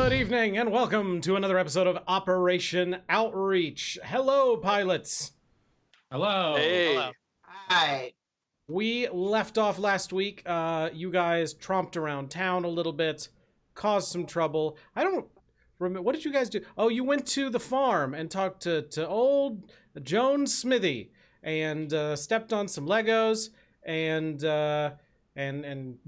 Good evening and welcome to another episode of Operation Outreach. Hello, pilots. Hello. Hey. Hello. Hi. We left off last week. You guys tromped around town a little bit, caused some trouble. I don't remember. What did you guys do? Oh, you went to the farm and talked to old Jones Smithy and stepped on some Legos and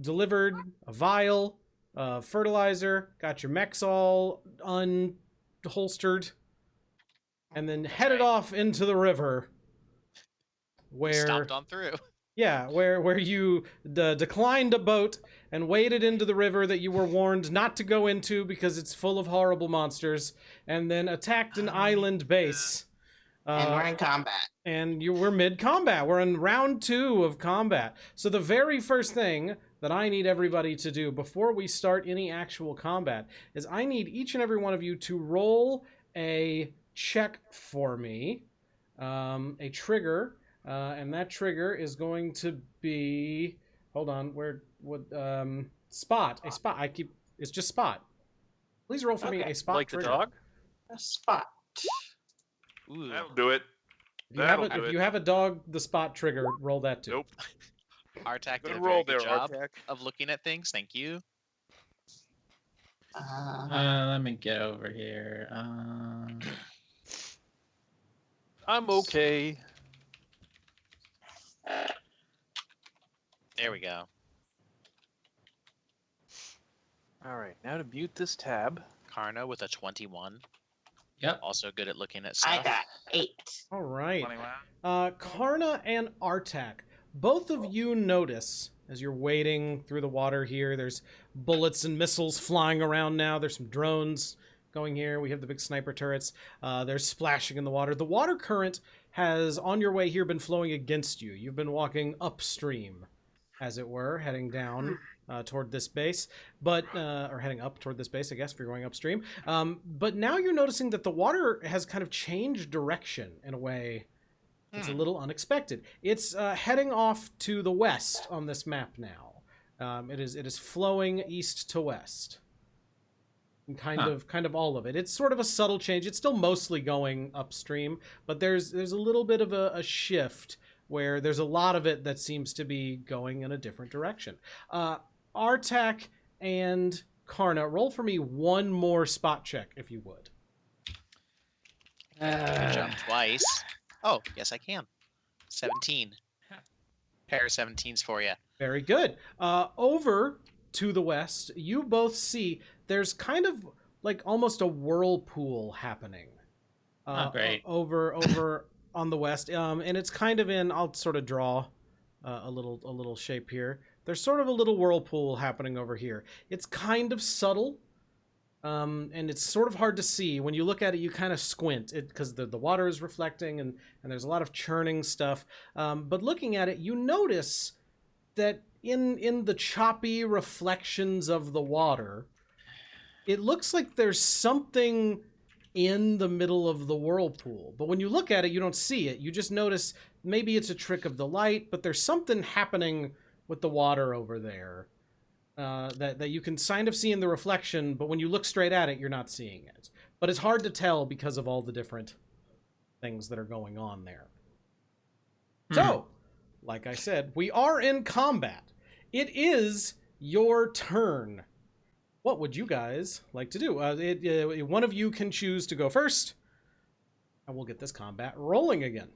delivered a vial of fertilizer. Got your mechs all unholstered, and then headed off into the river. Where Stopped on through. Yeah, where you declined a boat and waded into the river that you were warned not to go into because it's full of horrible monsters, and then attacked an island base. And we're in combat. And you were mid-combat. We're in round 2 of combat. So the very first thing that I need everybody to do before we start any actual combat is I need each and every one of you to roll a check for me, a trigger. And that trigger is going to be, hold on, spot, a spot. It's just spot. Please roll for me a spot. Like trigger. the dog? A spot. Ooh. That'll do it. If you have a dog, the spot trigger, roll that too. Nope. Artak did Good a roll very good there, job Artak. of looking at things. Thank you. Let me get over here. I'm okay. There we go. All right, now to mute this tab. Karna with a 21. Yep. Also good at looking at stuff. I got 8. All right. 21. Karna and Artak, both of you notice as you're wading through the water here, there's bullets and missiles flying around now. There's some drones going here. We have the big sniper turrets. They're splashing in the water. The water current has, on your way here, been flowing against you. You've been walking upstream, as it were, heading down toward this base, or heading up toward this base, I guess, if you're going upstream. But now you're noticing that the water has kind of changed direction in a way that's a little unexpected. It's heading off to the west on this map now. It is flowing east to west. And kind of all of it. It's sort of a subtle change. It's still mostly going upstream, but there's a little bit of a shift where there's a lot of it that seems to be going in a different direction. Artak and Karna, roll for me one more spot check, if you would. Jump twice. Oh, yes I can. 17. Pair of 17s for you. Very good. Over to the west, you both see there's kind of like almost a whirlpool happening. Great. Over on the west, and it's kind of in. I'll sort of draw a little shape here. There's sort of a little whirlpool happening over here. It's kind of subtle, and it's sort of hard to see. When you look at it, you kind of squint because the water is reflecting, and there's a lot of churning stuff. But looking at it, you notice that in the choppy reflections of the water, it looks like there's something in the middle of the whirlpool. But when you look at it, you don't see it. You just notice maybe it's a trick of the light, but there's something happening with the water over there that you can kind of see in the reflection, but when you look straight at it, you're not seeing it. But it's hard to tell because of all the different things that are going on there. So, like I said, we are in combat. It is your turn. What would you guys like to do? One of you can choose to go first, and we'll get this combat rolling again.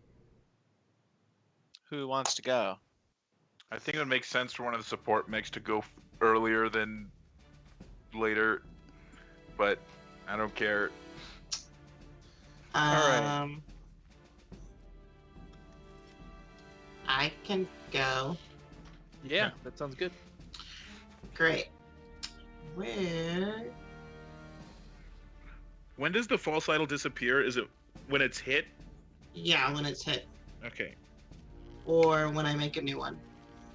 Who wants to go? I think it would make sense for one of the support mechs to go earlier than later, but I don't care. I can go. Yeah, that sounds good. Great. Where? When does the false idol disappear? Is it when it's hit? Yeah, when it's hit. Okay, Or when I make a new one.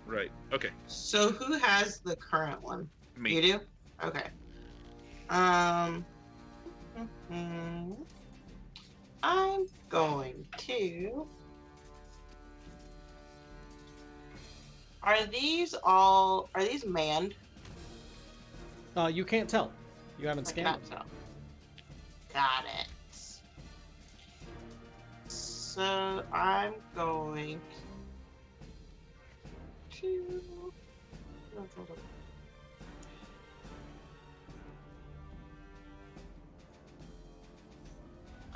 right. Okay, So who has the current one? me. You do? Okay. I'm going to... Are these manned? You can't tell. You haven't I scanned thought them. so. Got it. So I'm going to.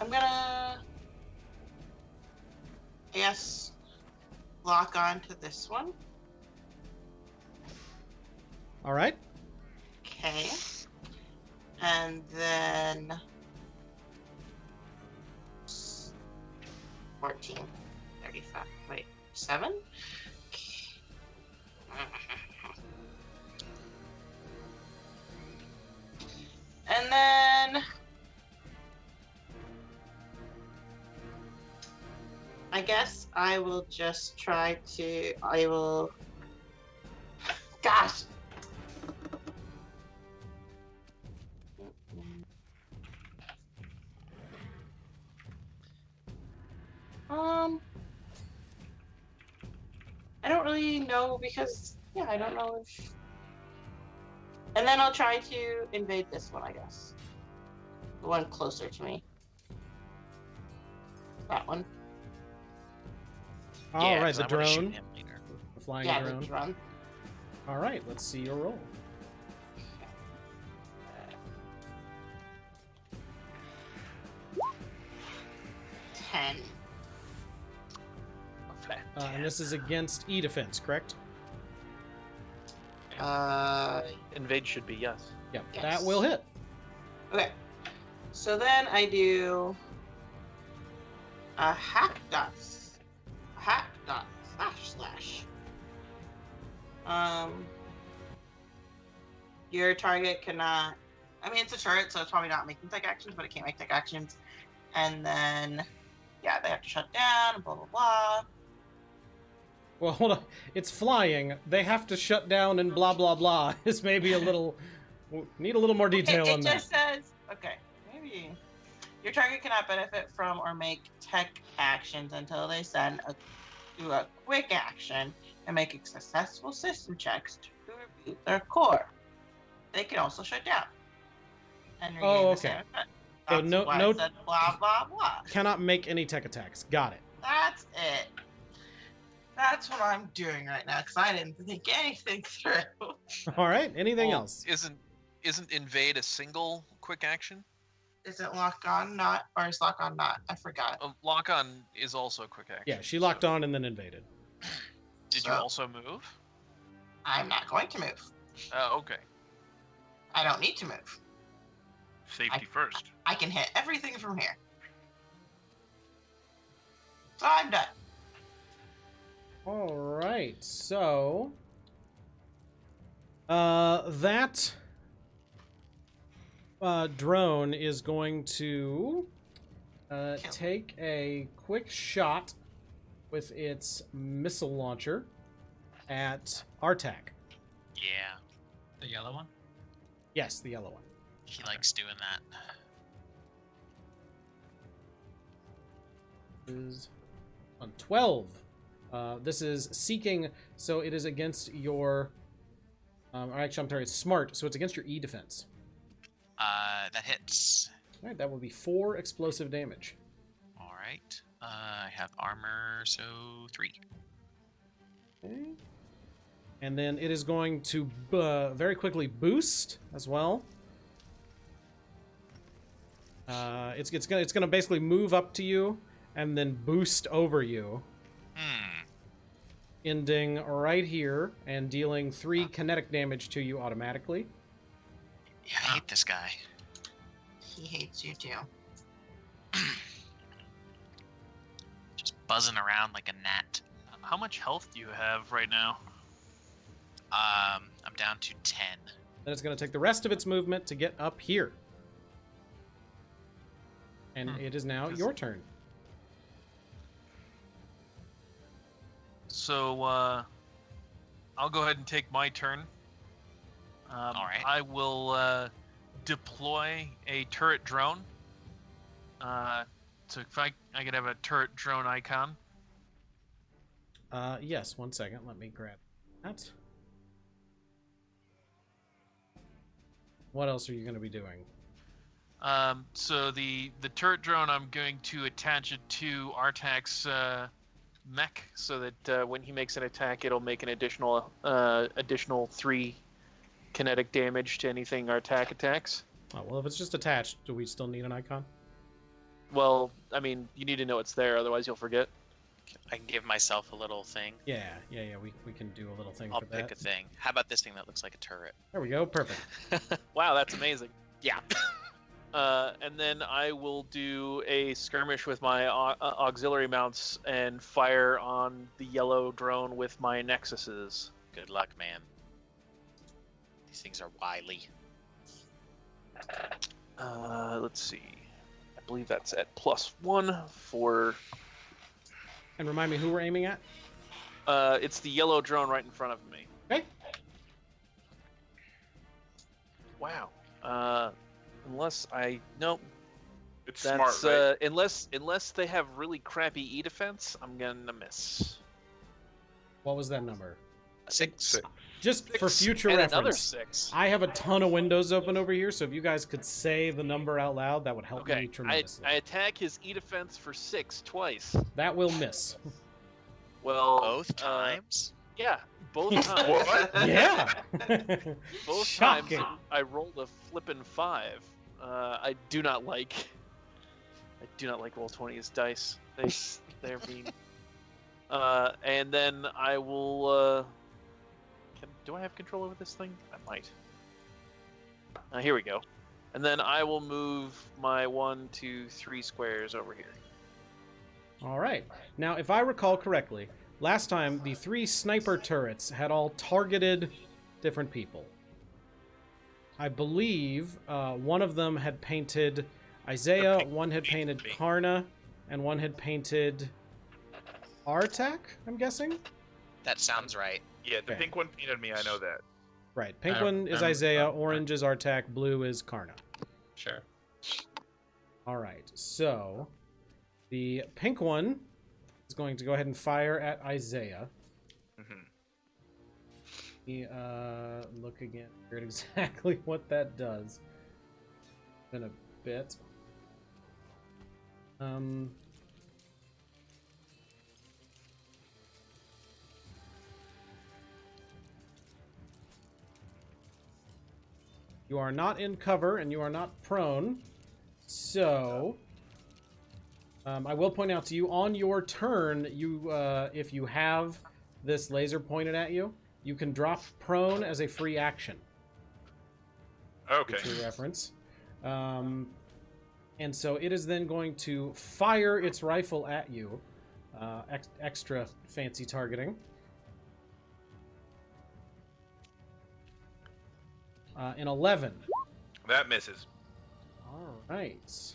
I'm gonna, I guess, lock on to this one. All right. Okay. And then 14, 35, wait, 7? And then I guess I will just try to, gosh. I don't really know because, yeah, I don't know if... And then I'll try to invade this one, I guess. The one closer to me. That one. All Yeah, right, 'cause the I wanna shoot drone. him later. The flying Yeah, drone. the drone. All right, let's see your roll. Ten. And this is against E defense, correct? Invade should be yes. Yep, Yes. that will hit. Okay. So then I do a hack dot slash. Your target cannot. I mean, it's a turret, so it's probably not making tech actions, but it can't make tech actions. And then, yeah, they have to shut down. Blah blah blah. Well, hold on. It's flying. They have to shut down and blah blah blah. Is maybe a little. Need a little more detail on It that. just says, okay, maybe your target cannot benefit from or make tech actions until they do a quick action and make successful system checks to reboot their core. They can also shut down and regain the okay. same effect. So That's no- why no- it said blah blah blah. Cannot make any tech attacks. Got it. That's it. That's what I'm doing right now because I didn't think anything through. All right. Anything Well, else? Isn't invade a single quick action? Isn't lock on not, or is lock on not? I forgot. Lock on is also a quick action. Yeah, she locked so- on and then invaded. Did you So- also move? I'm not going to move. Okay. I don't need to move. Safety first. I can hit everything from here. So I'm done. All right. So that drone is going to take a quick shot with its missile launcher at Artak. Yeah, The yellow one? Yes, the yellow one. he likes doing that. Is on 12. This is seeking, so it is against your. Actually, I'm sorry, it's smart, so it's against your E defense. That hits. All right, that will be 4 explosive damage. All right. I have armor, so 3. Okay. And then it is going to very quickly boost as well. It's gonna basically move up to you and then boost over you, ending right here and dealing 3 kinetic damage to you automatically. Yeah, I hate this guy. He hates you too. Just buzzing around like a gnat. How much health do you have right now? I'm down to 10. Then it's going to take the rest of its movement to get up here. And it is now your turn. So, I'll go ahead and take my turn. All right. I will deploy a turret drone. So if I could have a turret drone icon. Yes, one second. Let me grab that. What else are you going to be doing? So the turret drone, I'm going to attach it to Artak's mech, so that when he makes an attack, it'll make an additional 3 kinetic damage to anything Artak attacks. Oh, well, if it's just attached, do we still need an icon? Well, I mean, you need to know it's there, otherwise you'll forget. I can give myself a little thing. Yeah. We can do a little thing I'll for pick that. a thing. How about this thing that looks like a turret? There we go. Perfect. Wow, that's amazing. Yeah. And then I will do a skirmish with my auxiliary mounts and fire on the yellow drone with my nexuses. Good luck, man. These things are wily. Let's see. I believe that's at +1 for. And remind me who we're aiming at? It's the yellow drone right in front of me. Okay. Wow. Unless I nope. It's That's smart, right? unless they have really crappy E defense, I'm gonna miss. What was that number? 6. Just for future and reference. another 6. I have a ton of windows open over here, so if you guys could say the number out loud, that would help me Okay, tremendously. I attack his E defense for 6 twice. That will miss. Well, Both times? Yeah, both times. What? Yeah. Both Shocking. times I rolled a flippin' 5. I do not like Roll20's dice. They're mean. And then I will. Do I have control over this thing? I might. Here we go. And then I will move my 1, 2, 3 squares over here. All right. Now, if I recall correctly, last time the 3 sniper turrets had all targeted different people. I believe one of them had painted Isaiah, one had painted Karna, and one had painted Artak, I'm guessing? That sounds right. Yeah, the Okay. pink one painted me. I know that. Right. Pink one is Isaiah, orange is Artak, blue is Karna. Sure. All right. So the pink one is going to go ahead and fire at Isaiah. Hmm. Look again at exactly what that does. In a bit. You are not in cover and you are not prone. So I will point out to you on your turn, you if you have this laser pointed at you, you can drop prone as a free action. Okay. For reference. And so it is then going to fire its rifle at you. Extra fancy targeting. An 11. That misses. All right.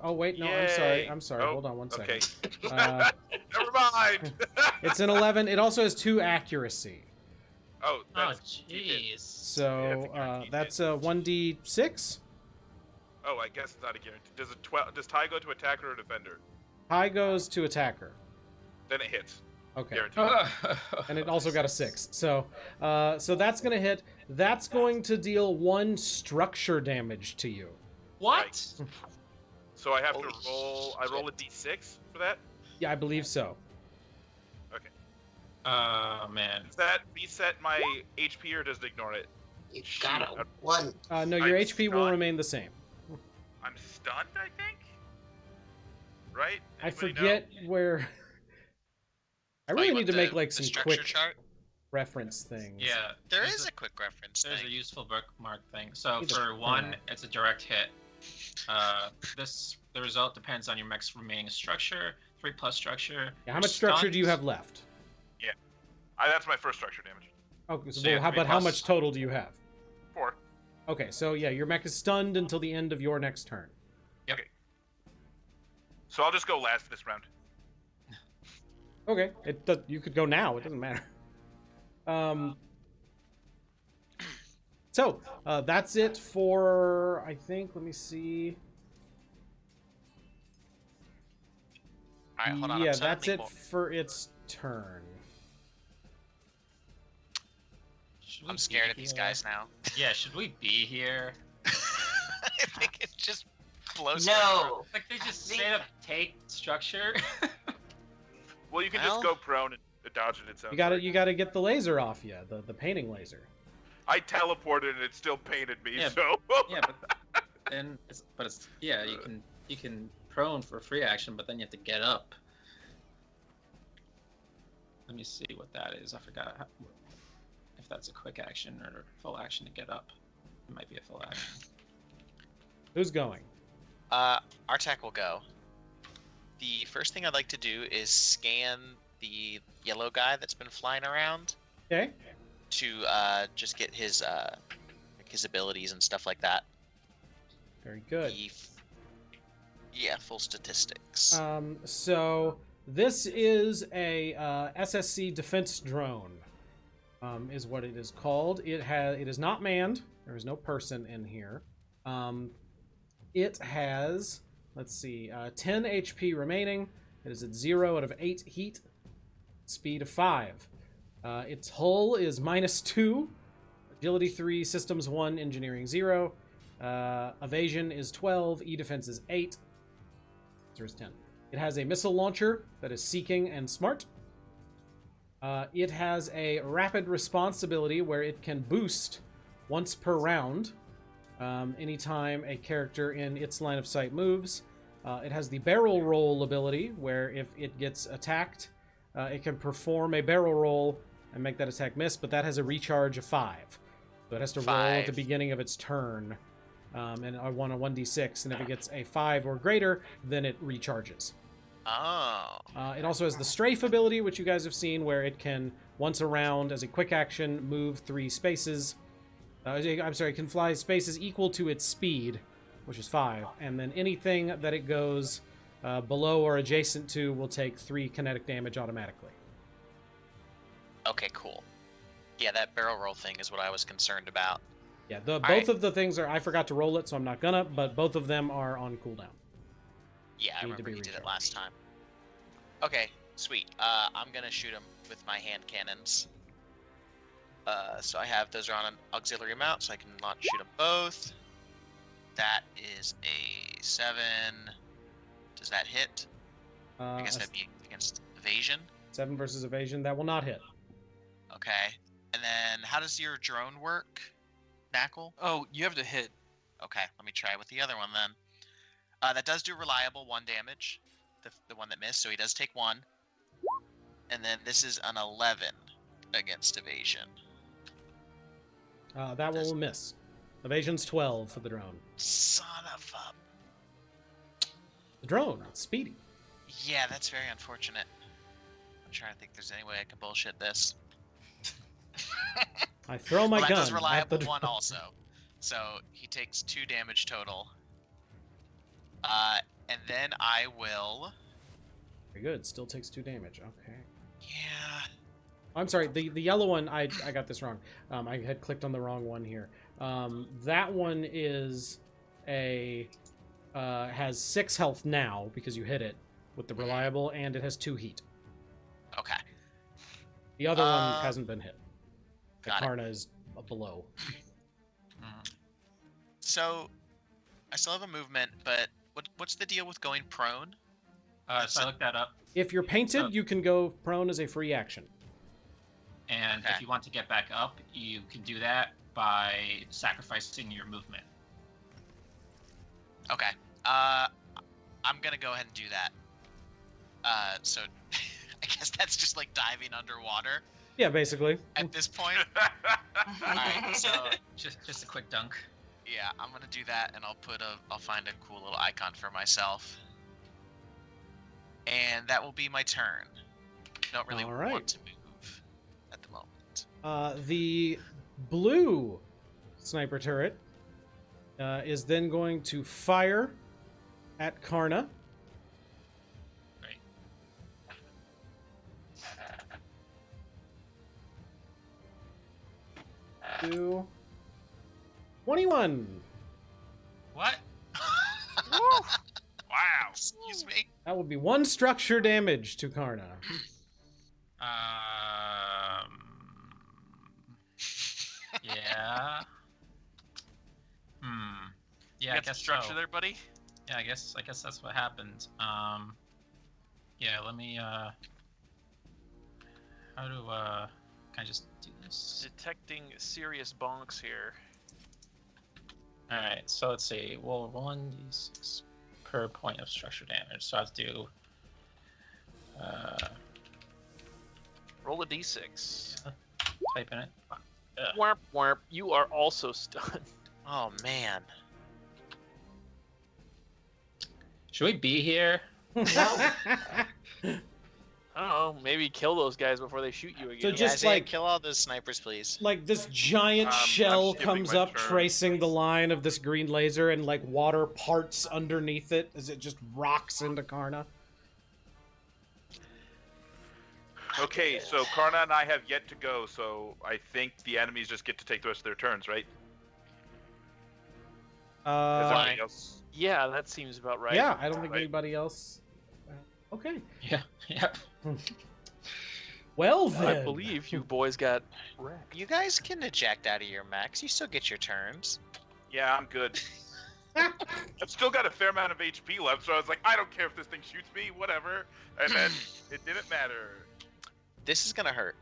Oh wait, no, Yay. I'm sorry. Oh, Hold on one second. Okay. Uh, Never mind. it's an 11. It also has 2 accuracy. Oh, Oh, that's jeez. So Yeah, that's a 1d6. Oh, I guess it's not a guarantee. Does tie go to attacker or defender? High goes to attacker. Then it hits. Okay. Guaranteed. And it also got a 6. So so that's going to hit. That's going to deal 1 structure damage to you. What? So I have to Holy roll. I roll a d6 for that. Yeah, I believe so. Okay. Oh, man. Does that reset my HP or does it ignore it? You got a 1. No, your I'm HP will stunned. remain the same. I'm stunned, I think. Right? I Anybody know? forget where. I really Like, need to what make the- like the some structure quick chart? reference things. Yeah. There there's is a quick reference There's a thing. useful bookmark thing. So Either for or 1, not. it's a direct hit. The result depends on your mech's remaining structure. 3+ structure. Yeah, how much structure do you have left? That's my first structure damage. Okay, so So you well, have but 3+. how much total do you have? 4. Okay, so yeah, your mech is stunned until the end of your next turn. So I'll just go last this round. Okay, you could go now. It doesn't matter. So that's it for I think. Let me see. All right, hold on. Yeah, I'm that's suddenly it more- for its turn. Should we I'm scared be of these here? guys now. Yeah, should we be here? I think it just blows. No. Like they just think- straight up take structure. Well, you can Well- just go prone and dodge it. It sounds You gotta get the laser off you, the painting laser. I teleported and it still painted me. Yeah, So Yeah, but then you can prone for free action, but then you have to get up. Let me see what that is. I forgot if that's a quick action or full action to get up. It might be a full action. Who's going? Artek will go. The first thing I'd like to do is scan the yellow guy that's been flying around Okay. to just get his his abilities and stuff like that. Very good. Yeah, full statistics. So this is a SSC defense drone, is what it is called. It is not manned. There is no person in here. It has, let's see, 10 HP remaining. It is at 0 out of 8 heat, speed of 5. Its hull is -2, agility 3, systems 1, engineering 0. Evasion is 12, E-defense is 8. There's 10. It has a missile launcher that is seeking and smart. It has a rapid response ability where it can boost once per round anytime a character in its line of sight moves. It has the barrel roll ability where if it gets attacked, it can perform a barrel roll and make that attack miss, but that has a recharge of 5. So it has to roll at the 5. beginning of its turn. And I want a 1d6, and if it gets a 5 or greater, then it recharges. Oh. It also has the strafe ability, which you guys have seen, where it can, once a round, as a quick action, move 3 spaces. I'm sorry, it can fly spaces equal to its speed, which is 5. And then anything that it goes below or adjacent to will take 3 kinetic damage automatically. Okay, cool. Yeah, that barrel roll thing is what I was concerned about. Yeah, both right. of the things are, I forgot to roll it, so I'm not gonna, but both of them are on cooldown. Yeah, I Need to remember be you did it recharged. last time. Okay, sweet. I'm gonna shoot him with my hand cannons. So I have those are on an auxiliary mount, so I can shoot them both. That is a 7. Does that hit? I guess that'd be against evasion. 7 versus evasion, that will not hit. Okay. And then how does your drone work, Knackle? Oh, you have to hit. Okay, let me try with the other one then. That does do reliable 1 damage, the one that missed, so he does take 1. And then this is an 11 against evasion. That will miss. Evasion's 12 for the drone. Son of a... The drone, it's speedy. Yeah, that's very unfortunate. I'm trying to think if there's any way I can bullshit this. I throw my Well, that gun does at reliable the 1 drone. also. So he takes 2 damage total. And then I will... Very good, still takes 2 damage, okay. Yeah... I'm sorry, the yellow one, I got this wrong. I had clicked on the wrong one here. That one is has 6 health now because you hit it with the reliable, and it has 2 heat. Okay. The other one hasn't been hit. The got it. Karna is below. So, I still have a movement, but what's the deal with going prone? So I looked that up, If you're painted, So- you can go prone as a free action. and Okay. if you want to get back up, you can do that by sacrificing your movement. Okay. I'm gonna go ahead and do that. So, I guess that's just like diving underwater Yeah, basically. at this point. Alright, so Just a quick dunk. yeah, I'm gonna do that, and I'll find a cool little icon for myself. And that will be my turn. Don't really All right. want to move at the moment. The blue sniper turret is then going to fire at Karna. Right. 21. What? Wow. Excuse me. That would be 1 structure damage to Karna. Yeah, I Got some guess structure so. there, buddy. Yeah, I guess that's what happened. Yeah, let me how do can I just do this? Detecting serious bonks here. All right, so let's see. Well, 1d6 per point of structure damage. So I have to do Roll a d6. type in it. Warp, warp. You are also stunned. Oh man. Should we be here? I don't know. Maybe kill those guys before they shoot you again. So just Isaiah, like- kill all those snipers, please. Like this giant I'm shell skipping comes my up, turn. tracing the line of this green laser, and like water parts underneath it as it just rocks into Karna. Okay, so Karna and I have yet to go, so I think the enemies just get to take the rest of their turns, right? Is everybody else? Yeah, that seems about right. Yeah, I don't think Right. anybody else. Okay. Yeah. Yeah. Well I then. believe you boys got wrecked. You guys can eject out of your max. You still get your turns. Yeah, I'm good. I've still got a fair amount of HP left, so I was like, I don't care if this thing shoots me, whatever. And then it didn't matter. This is gonna hurt.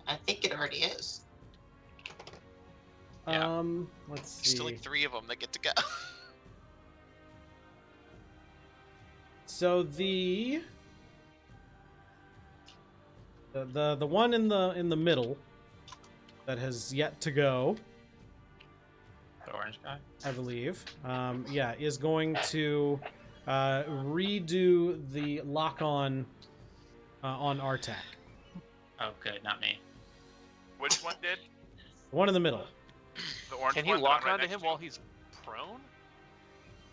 I think it already is. Yeah. Let's There's still see. like 3 of them that get to go. So the one in the middle that has yet to go, The orange guy. I believe, yeah, is going to redo the lock on Artak. Oh, good, not me. Which one did? The one in the middle. The orange Can he one that lock I'm right onto next him to? while he's prone?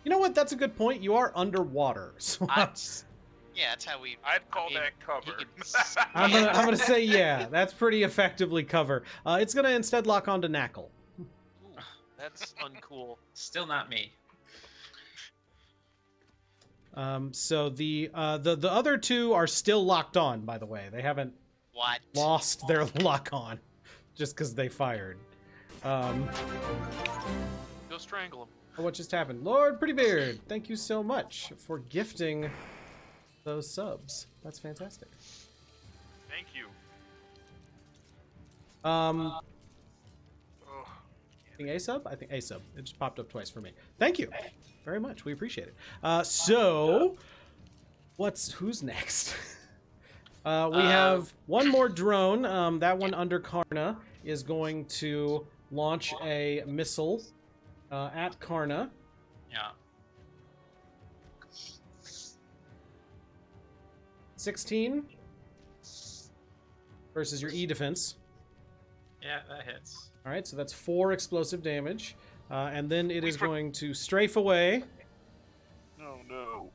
You know what? That's a good point. You are underwater, so Yeah, that's how we. I'd call He- that he cover. could I'm gonna say yeah. That's pretty effectively cover. It's gonna instead lock onto Knackle. Ooh, that's uncool. Still not me. So the other two are still locked on. By the way, they haven't What? lost their lock on just because they fired. Go strangle him. What just happened? Lord Prettybeard, thank you so much for gifting those subs. That's fantastic. Thank you. I Oh, think A sub? I think A sub. It just popped up twice for me. Thank you very much. We appreciate it. So, who's next? We have one more drone. That one under Karna is going to launch a missile at Karna. Yeah. 16 versus your E defense. Yeah, that hits. All right, so that's 4 explosive damage. And then it is for- going to strafe away. no, no.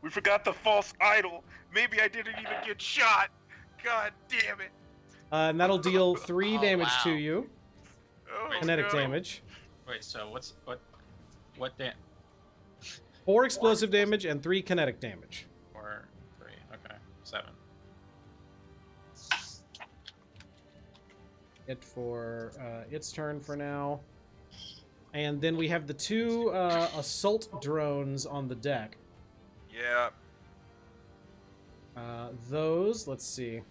We forgot the false idol. Maybe I didn't even get shot. God damn it. And that'll deal 3 Oh, damage to wow. you. Oh, Kinetic no. damage. Wait, so what damage? 4 explosive damage and 3 kinetic damage. 4, 3, okay, 7. It for its turn for now. And then we have the 2 assault drones on the deck. Yeah. Those, let's see.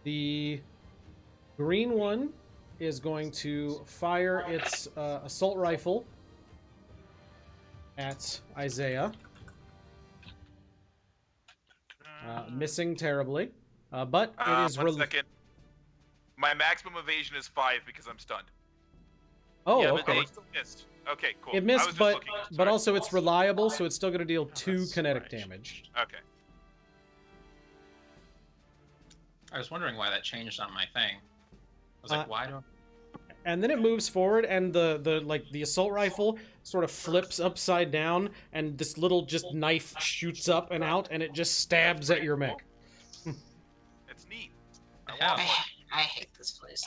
The green one is going to fire its assault rifle at Isaiah. Missing terribly. But it is... One second. My maximum evasion is 5 because I'm stunned. Oh, Yeah, but okay. Oh, it still missed. Okay, cool. It I was missed, just but looking. but Sorry. also it's reliable, so it's still going to deal 2 That's kinetic right. damage. Okay. I was wondering why that changed on my thing. I was like, why don't... And then it moves forward, and the assault rifle sort of flips upside down, and this little just knife shoots up and out, and it just stabs at your mech. It's neat. I Yeah. want one. I hate this place.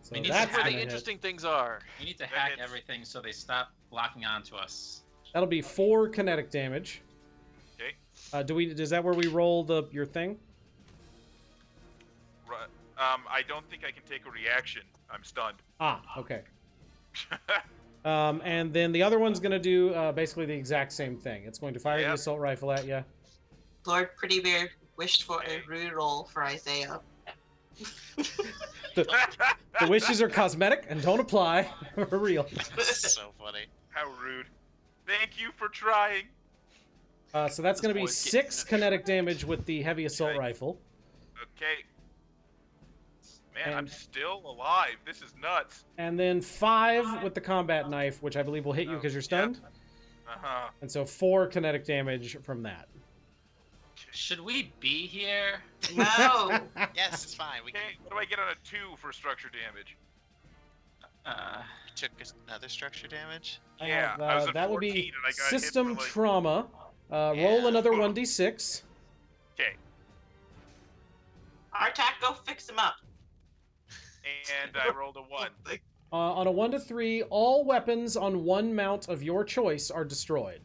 So We need to that's Where gonna the hit. interesting things are. You need to That hack hits. everything so they stop locking onto us. That'll be 4 kinetic damage. Okay. Is that where we roll your thing? I don't think I can take a reaction. I'm stunned. Ah, okay. And then the other one's going to do basically the exact same thing. It's going to fire the Yep. assault rifle at you. Lord Pretty Bear wished for a reroll for Isaiah. The wishes are cosmetic and don't apply for real. So funny. How rude. Thank you for trying. So that's going to be This boy's getting 6 kinetic damage with the heavy assault Okay. rifle. Okay. Man, I'm And- still alive. This is nuts. And then 5 with the combat knife, which I believe will hit you because you're stunned. Uh-huh. And so 4 kinetic damage from that. Should we be here? No. Yes, it's fine. We Okay, can what do I get on a 2 for structure damage? we took another structure damage. I Yeah, have, I was at that would 14 be and I got hit system for, like- trauma. Roll Yeah. another 1d6. Okay, Artak, go fix him up. and I rolled a 1. On a 1 to 3, all weapons on one mount of your choice are destroyed.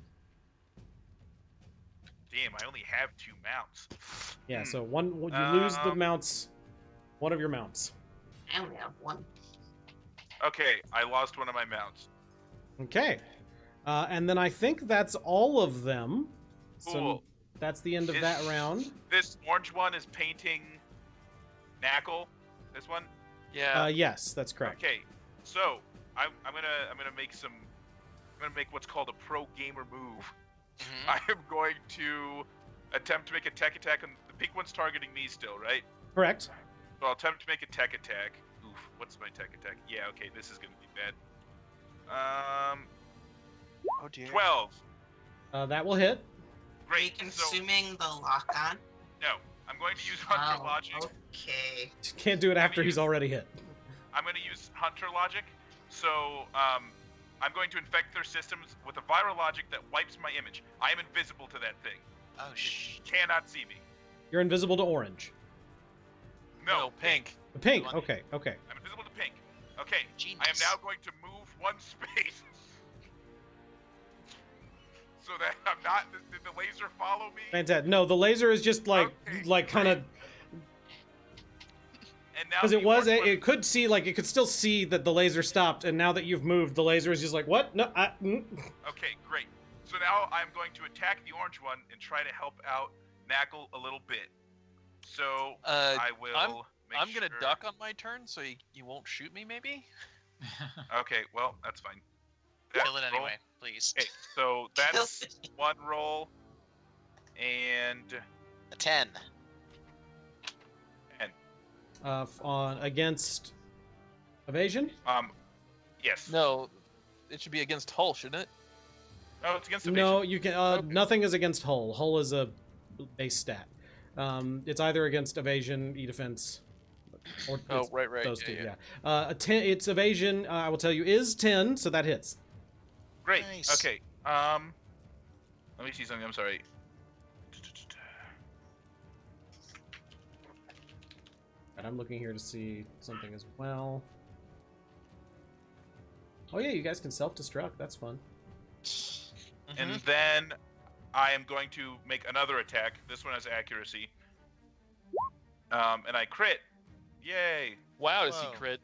Damn, I only have 2 mounts. Yeah, so you lose the Um, mounts, one of your mounts. I only have one. Okay, I lost one of my mounts. Okay. And then I think that's all of them. So Cool. that's the end of that round. This orange one is painting Knackle. This one. Yeah. Yes, that's correct. Okay, so I'm gonna make what's called a pro gamer move. Mhm. I am going to attempt to make a tech attack, and the pink one's targeting me still, right? Correct. So I'll attempt to make a tech attack. Oof, what's my tech attack? Yeah, okay, this is gonna be bad. Oh dear. 12. That will hit. Great. So Consuming the lock-on. no, I'm going to use Hunter Oh, Logic. okay. Can't do it after he's already hit. I'm going to use Hunter Logic. So I'm going to infect their systems with a viral logic that wipes my image. I am invisible to that thing. Oh Cannot see me. You're invisible to orange. No, pink. Pink. Come on. Okay. Okay. I'm invisible to pink. Okay, Genius. I am now going to move 1 space. So that I'm not. Did the laser follow me? Fantastic. No, the laser is just like Okay, kind of And now because the it was orange one- it could see like it could still see that the laser stopped, and now that you've moved, the laser is just like what? No. Okay, great. So now I'm going to attack the orange one and try to help out Knackle a little bit. So I will. I'm gonna sure- duck on my turn, so you won't shoot me, maybe. Okay, well that's fine. Kill it roll. anyway, please. Okay, so that's 1 roll, and A 10. On against evasion. yes. No, it should be against Hull, shouldn't it? No, it's against No, evasion. you can. Okay. Nothing is against hull. Hull is a base stat. It's either against evasion, e-defense, or Oh, it's right. those two. Yeah. A 10. Its evasion. I will tell you is 10, so that hits. Great. Nice. Okay. Let me see something. I'm sorry. And I'm looking here to see something as well. Oh yeah, you guys can self-destruct. That's fun. And then I am going to make another attack. This one has accuracy. And I crit. Yay. Wow, does he Whoa. crit?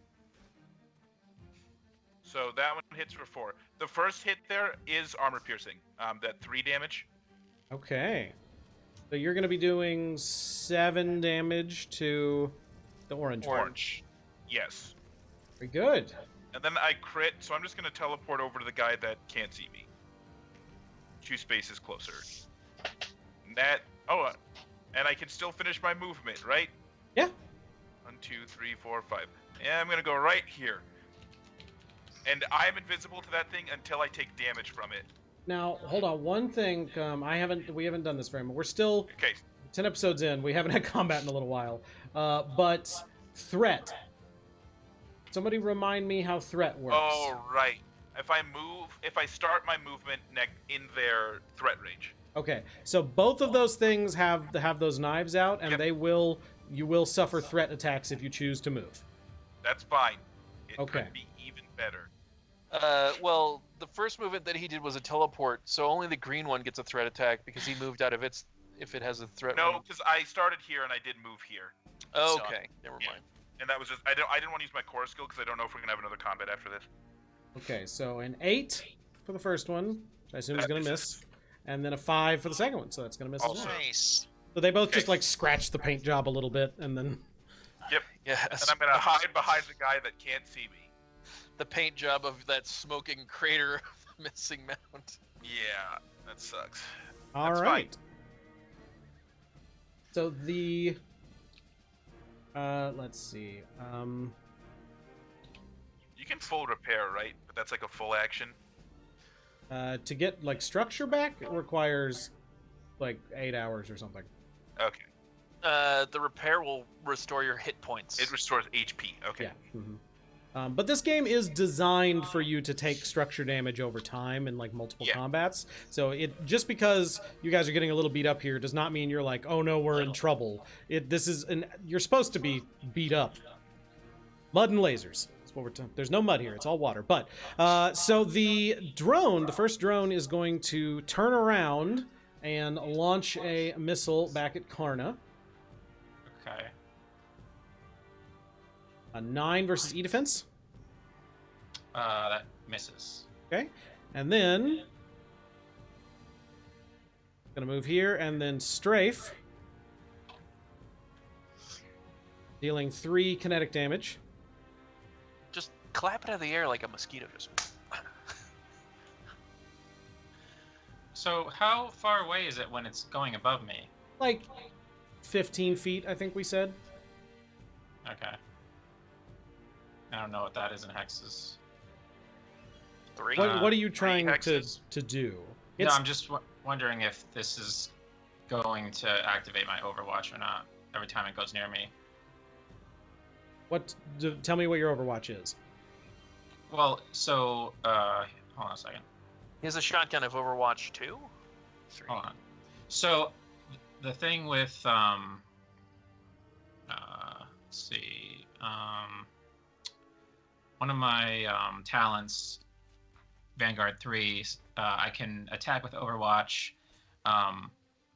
So that one hits for 4. The first hit there is armor piercing. That 3 damage. Okay. So you're going to be doing 7 damage to the orange one. Orange. Yes. Very good. And then I crit, so I'm just going to teleport over to the guy that can't see me. 2 spaces closer. And that... Oh, and I can still finish my movement, right? Yeah. 1, 2, 3, 4, 5. And I'm going to go right here. And I'm invisible to that thing until I take damage from it. Now, hold on. One thing, we haven't done this very much. We're still Okay. 10 episodes in. We haven't had combat in a little while. But threat. Somebody remind me how threat works. Oh, right. If I start my movement in their threat range. Okay, so both of those things have those knives out, and Yep. you will suffer threat attacks if you choose to move. That's fine. It Okay. could be even better. Well, the first movement that he did was a teleport, so only the green one gets a threat attack because he moved out of its. If it has a threat. No, one. because I started here and I did move here. Okay, never Yeah. mind. And that was just I didn't want to use my core skill because I don't know if we're gonna have another combat after this. Okay, so an 8 for the first one, which I assume is That going to misses. miss, and then a 5 for the second one, so that's going to miss as Also- well. Nice. So they both Okay. just like scratch the paint job a little bit, and then Yes. And I'm gonna hide behind the guy that can't see me. The paint job of that smoking crater of the missing mount. Yeah, that sucks. all That's right. So the let's see. You can full repair, right? But that's like a full action. To get like structure back, it requires like 8 hours or something. Okay. The repair will restore your hit points. It restores HP. Okay. Yeah. But this game is designed for you to take structure damage over time in like multiple Yeah. combats. So it just because you guys are getting a little beat up here does not mean you're like, oh no, we're in trouble. You're supposed to be beat up. Mud and lasers. That's what we're there's no mud here. It's all water. But so the first drone is going to turn around and launch a missile back at Karna. Okay. A 9 versus E defense. That misses. Okay. And then gonna move here and then strafe. Dealing 3 kinetic damage. Just clap it out of the air like a mosquito. Just. So how far away is it when it's going above me? Like 15 feet, I think we said. Okay. I don't know what that is in hexes. 3. What are you trying to hexes. do? No, I'm just wondering if this is going to activate my Overwatch or not every time it goes near me. Tell me what your Overwatch is. Well, so, hold on a second. He has a shotgun of Overwatch 2? 3. Hold on. So, the thing with, let's see, one of my talents, Vanguard 3, I can attack with Overwatch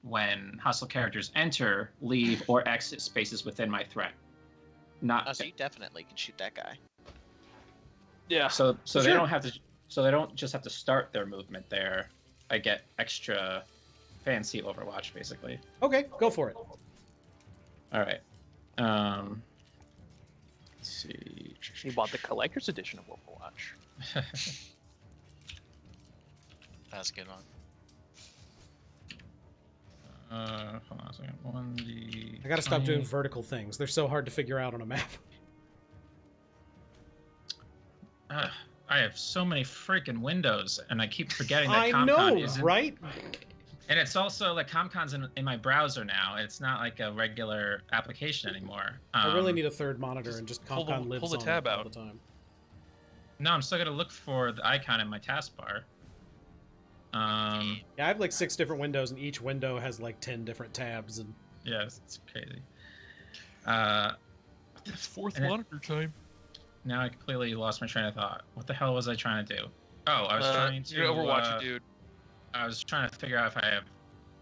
when hostile characters enter, leave, or exit spaces within my threat. Not Oh, so you definitely can shoot that guy. Yeah. so Sure. they don't have to. So they don't just have to start their movement there. I get extra fancy Overwatch, basically. Okay, go for it. All right. Let's see. He bought the collector's edition of Overwatch. That's a good one. Hold on a second. 1D. I gotta stop doing vertical things. They're so hard to figure out on a map. I have so many freaking windows, and I keep forgetting that I ComCon know, isn't. right? And it's also like ComCon's in my browser now. It's not like a regular application anymore. I really need a third monitor and just pull the- ComCon lives pull the on tab it all out. the time. No, I'm still gonna look for the icon in my taskbar. Yeah, I have like 6 different windows, and each window has like 10 different tabs. And Yeah, it's crazy. It's fourth And it- monitor time. Now I completely lost my train of thought. What the hell was I trying to do? Oh, I was trying to. You're Overwatch, dude. I was trying to figure out if I have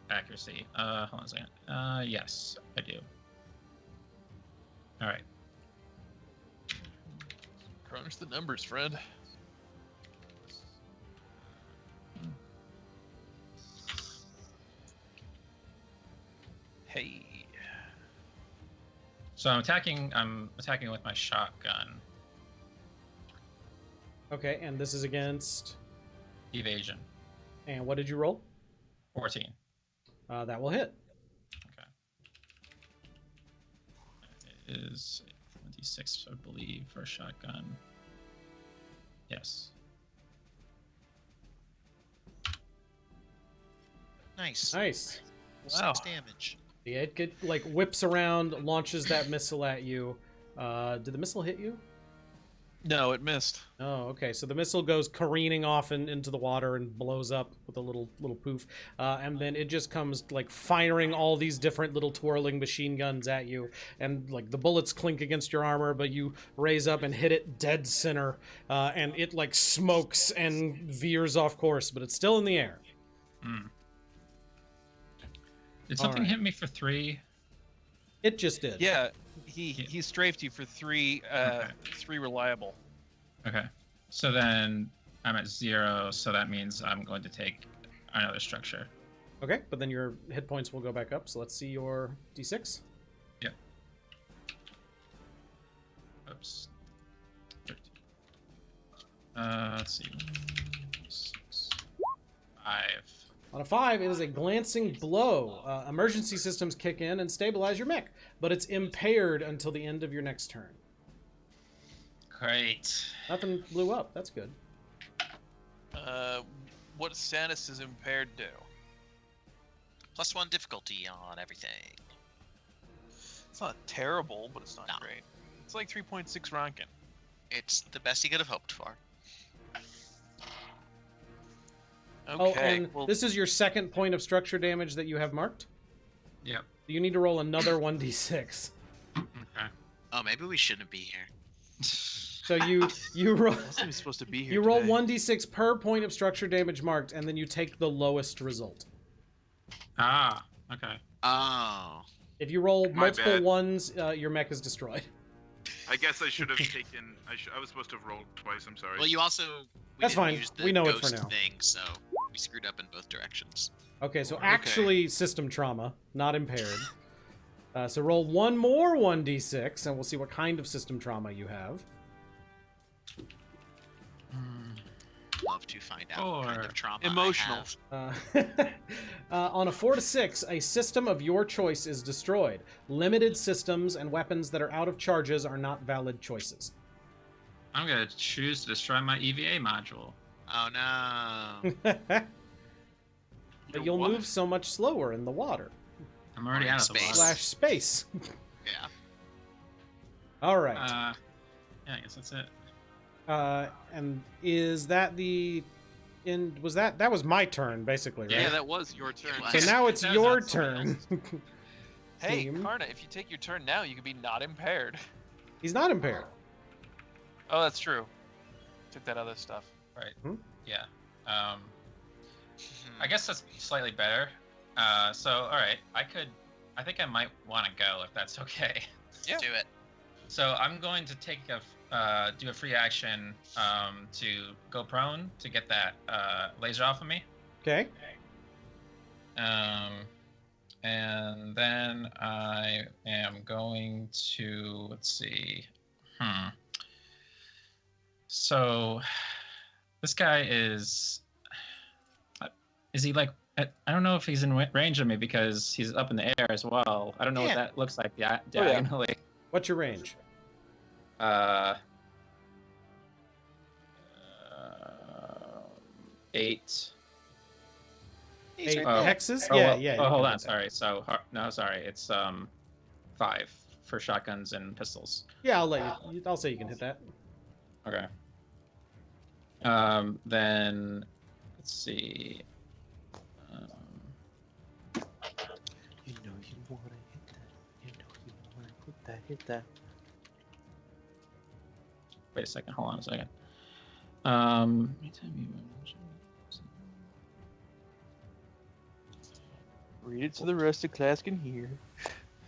accuracy. Hold on a second. Yes, I do. All right. Crunch the numbers, friend. Hey. So I'm attacking with my shotgun. okay, and this is against. Evasion. And what did you roll? 14. That will hit. That is 26, I believe, for a shotgun. Yes. Nice. Nice. Wow. 6 damage. Yeah, it like whips around, launches that missile at you. Did the missile hit you? No, it missed. Oh, okay. So the missile goes careening off into the water and blows up with a little poof, and then it just comes like firing all these different little twirling machine guns at you, and like the bullets clink against your armor, but you raise up and hit it dead center, and it like smokes and veers off course, but it's still in the air. Did something Alright. hit me for 3? It just did. Yeah, He strafed you for 3 3 reliable. Okay. So then I'm at 0, so that means I'm going to take another structure. Okay, but then your hit points will go back up. So let's see your d6. Yep. Oops. 13. Let's see. 6, 5. On a 5, it is a glancing blow. Emergency systems kick in and stabilize your mech, but it's impaired until the end of your next turn. Great. Nothing blew up. That's good. What status does impaired do? +1 difficulty on everything. It's not terrible, but it's not No. great. It's like 3.6 Ronkin. It's the best he could have hoped for. Oh, Okay. and well, this is your second point of structure damage that you have marked. Yep. You need to roll another 1d6. Okay. Oh, maybe we shouldn't be here. So you roll I wasn't even supposed to be here. you roll today. 1d6 per point of structure damage marked, and then you take the lowest result. Ah, okay. Oh. If you roll My multiple bad. ones, your mech is destroyed. I guess I should have taken. I was supposed to have rolled twice. I'm sorry. Well, you also. That's didn't fine. Use the We know it for ghost now. Thing, so we screwed up in both directions. Okay, so Okay. actually system trauma, not impaired. So roll one more 1d6, and we'll see what kind of system trauma you have. Love to find out what kind of trauma Emotional. I have. On a 4 to 6, a system of your choice is destroyed. Limited systems and weapons that are out of charges are not valid choices. I'm gonna choose to destroy my EVA module. Oh no. But you'll What? move so much slower in the water. I'm already Or in out of the space. water. Slash space. Yeah. All right. Yeah, I guess that's it. And is that the... Was that was my turn, basically, right? Yeah, that was your turn. was. So now it's That was your not someone turn. Hey, Team. Karna, if you take your turn now, you can be not impaired. He's not impaired. Oh, that's true. Took that other stuff. Yeah. I guess that's slightly better. So, all right, I think I might want to go if that's okay. Yeah. Do it. So I'm going to take do a free action to go prone to get that laser off of me. Okay. And then I am going to, let's see. So this guy is he like, I don't know if he's in range of me because he's up in the air as well. I don't know what that looks like diagonally. What's your range? 8. 8 Oh. hexes? Oh, Yeah, well, yeah. Oh, you hold can on. do that. Sorry. So no, sorry. It's 5 for shotguns and pistols. Yeah, I'll say you can hit that. Okay. Then let's see. You know you wanna hit that. You know you wanna hit that. Wait a second. Hold on a second. Read it so the rest of class can hear.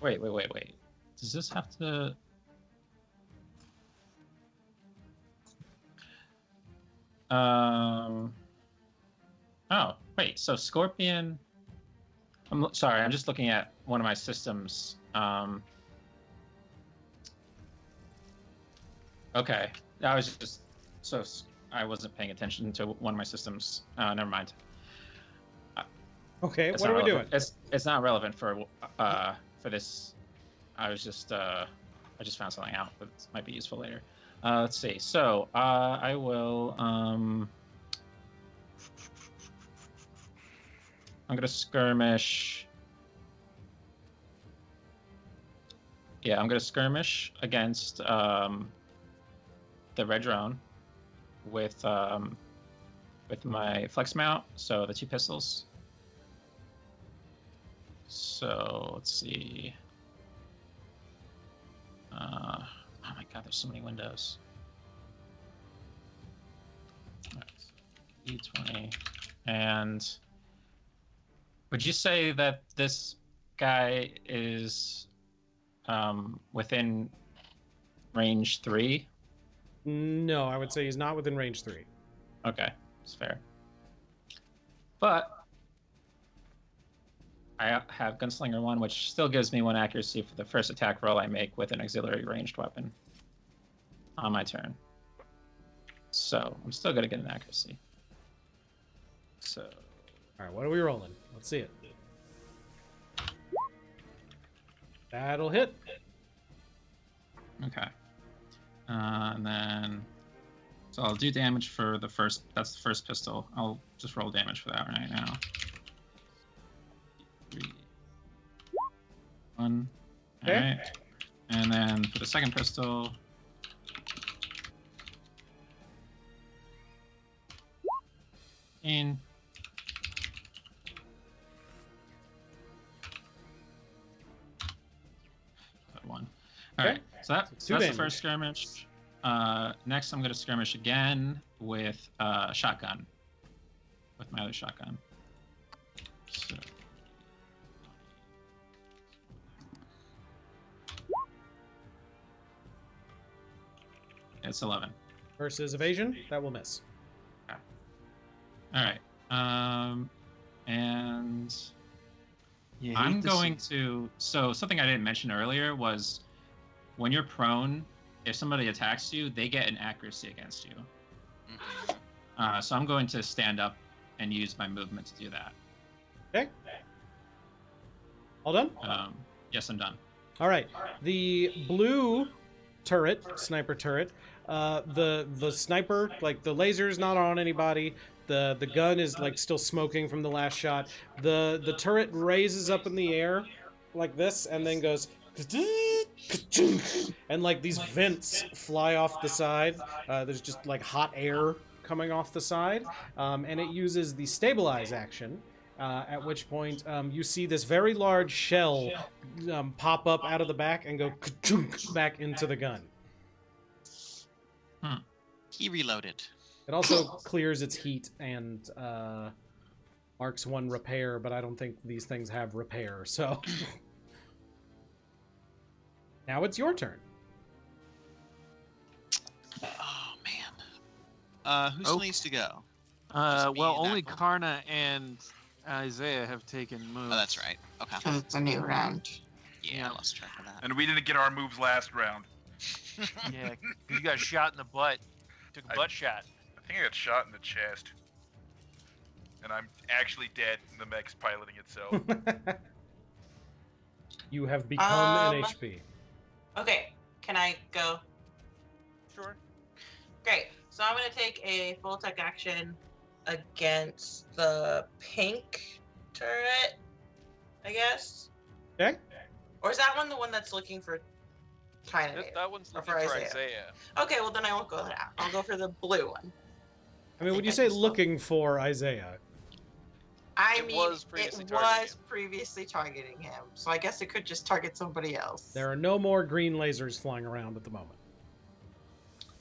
Wait. Does this have to? Oh, wait. So Scorpion. Sorry. I'm just looking at one of my systems. Okay. I was just I wasn't paying attention to one of my systems. Never mind. Okay, It's what are not we doing? relevant. It's not relevant for this. I was just I just found something out that might be useful later. Let's see. So I will. I'm gonna skirmish. Yeah, I'm gonna skirmish against the red drone with my flex mount. So the 2 pistols. So let's see. Oh my god, there's so many windows. E20. And would you say that this guy is within range 3? No, I would say he's not within range 3. Okay, it's fair. But I have Gunslinger 1, which still gives me 1 accuracy for the first attack roll I make with an auxiliary ranged weapon on my turn. So I'm still going to get an accuracy. So. All right, what are we rolling? Let's see it. That'll hit. Okay. And then, so I'll do damage for the first, that's the first pistol. I'll just roll damage for that right now. 3, 1. Okay. Alright. And then for the second pistol, in. One. Alright, so that's the first skirmish. Next, I'm going to skirmish again with shotgun. With my other shotgun. So. It's 11. Versus evasion, that will miss. Alright. And You I'm hate to going see- to. So something I didn't mention earlier was when you're prone, if somebody attacks you, they get an accuracy against you. Mhm. So I'm going to stand up and use my movement to do that. Okay. All done? Yes, I'm done. All right. The blue turret, sniper turret, the sniper, like the laser's not on anybody. The gun is like still smoking from the last shot. The turret raises up in the air like this and then goes and like these vents fly off the side. There's just like hot air coming off the side, and it uses the stabilize action. At which point you see this very large shell pop up out of the back and go back into the gun. He reloaded. It also clears its heat and marks 1 repair, but I don't think these things have repair, so... Now it's your turn. Oh man. Who still needs to go? Just me Well, and only Apple. Karna and Isaiah have taken moves. Oh, that's right. Okay. Because it's a new round. Yeah, I lost track of that. And we didn't get our moves last round. Yeah, you got shot in the butt. Took a I- butt shot. I think I got shot in the chest. And I'm actually dead, and the mech's piloting itself. You have become an Um, HP. Okay, can I go? Sure. Great. So I'm going to take a full attack action against the pink turret, I guess. Okay. Or is that one the one that's looking for Tynanator? That one's Or looking for for Isaiah. Isaiah. Okay, well then I won't go that. I'll go for the blue one. I mean, when think you I say can looking for Isaiah, I It mean, was previously it targeting was previously targeting him, so I guess it could just target somebody else. there are no more green lasers flying around at the moment.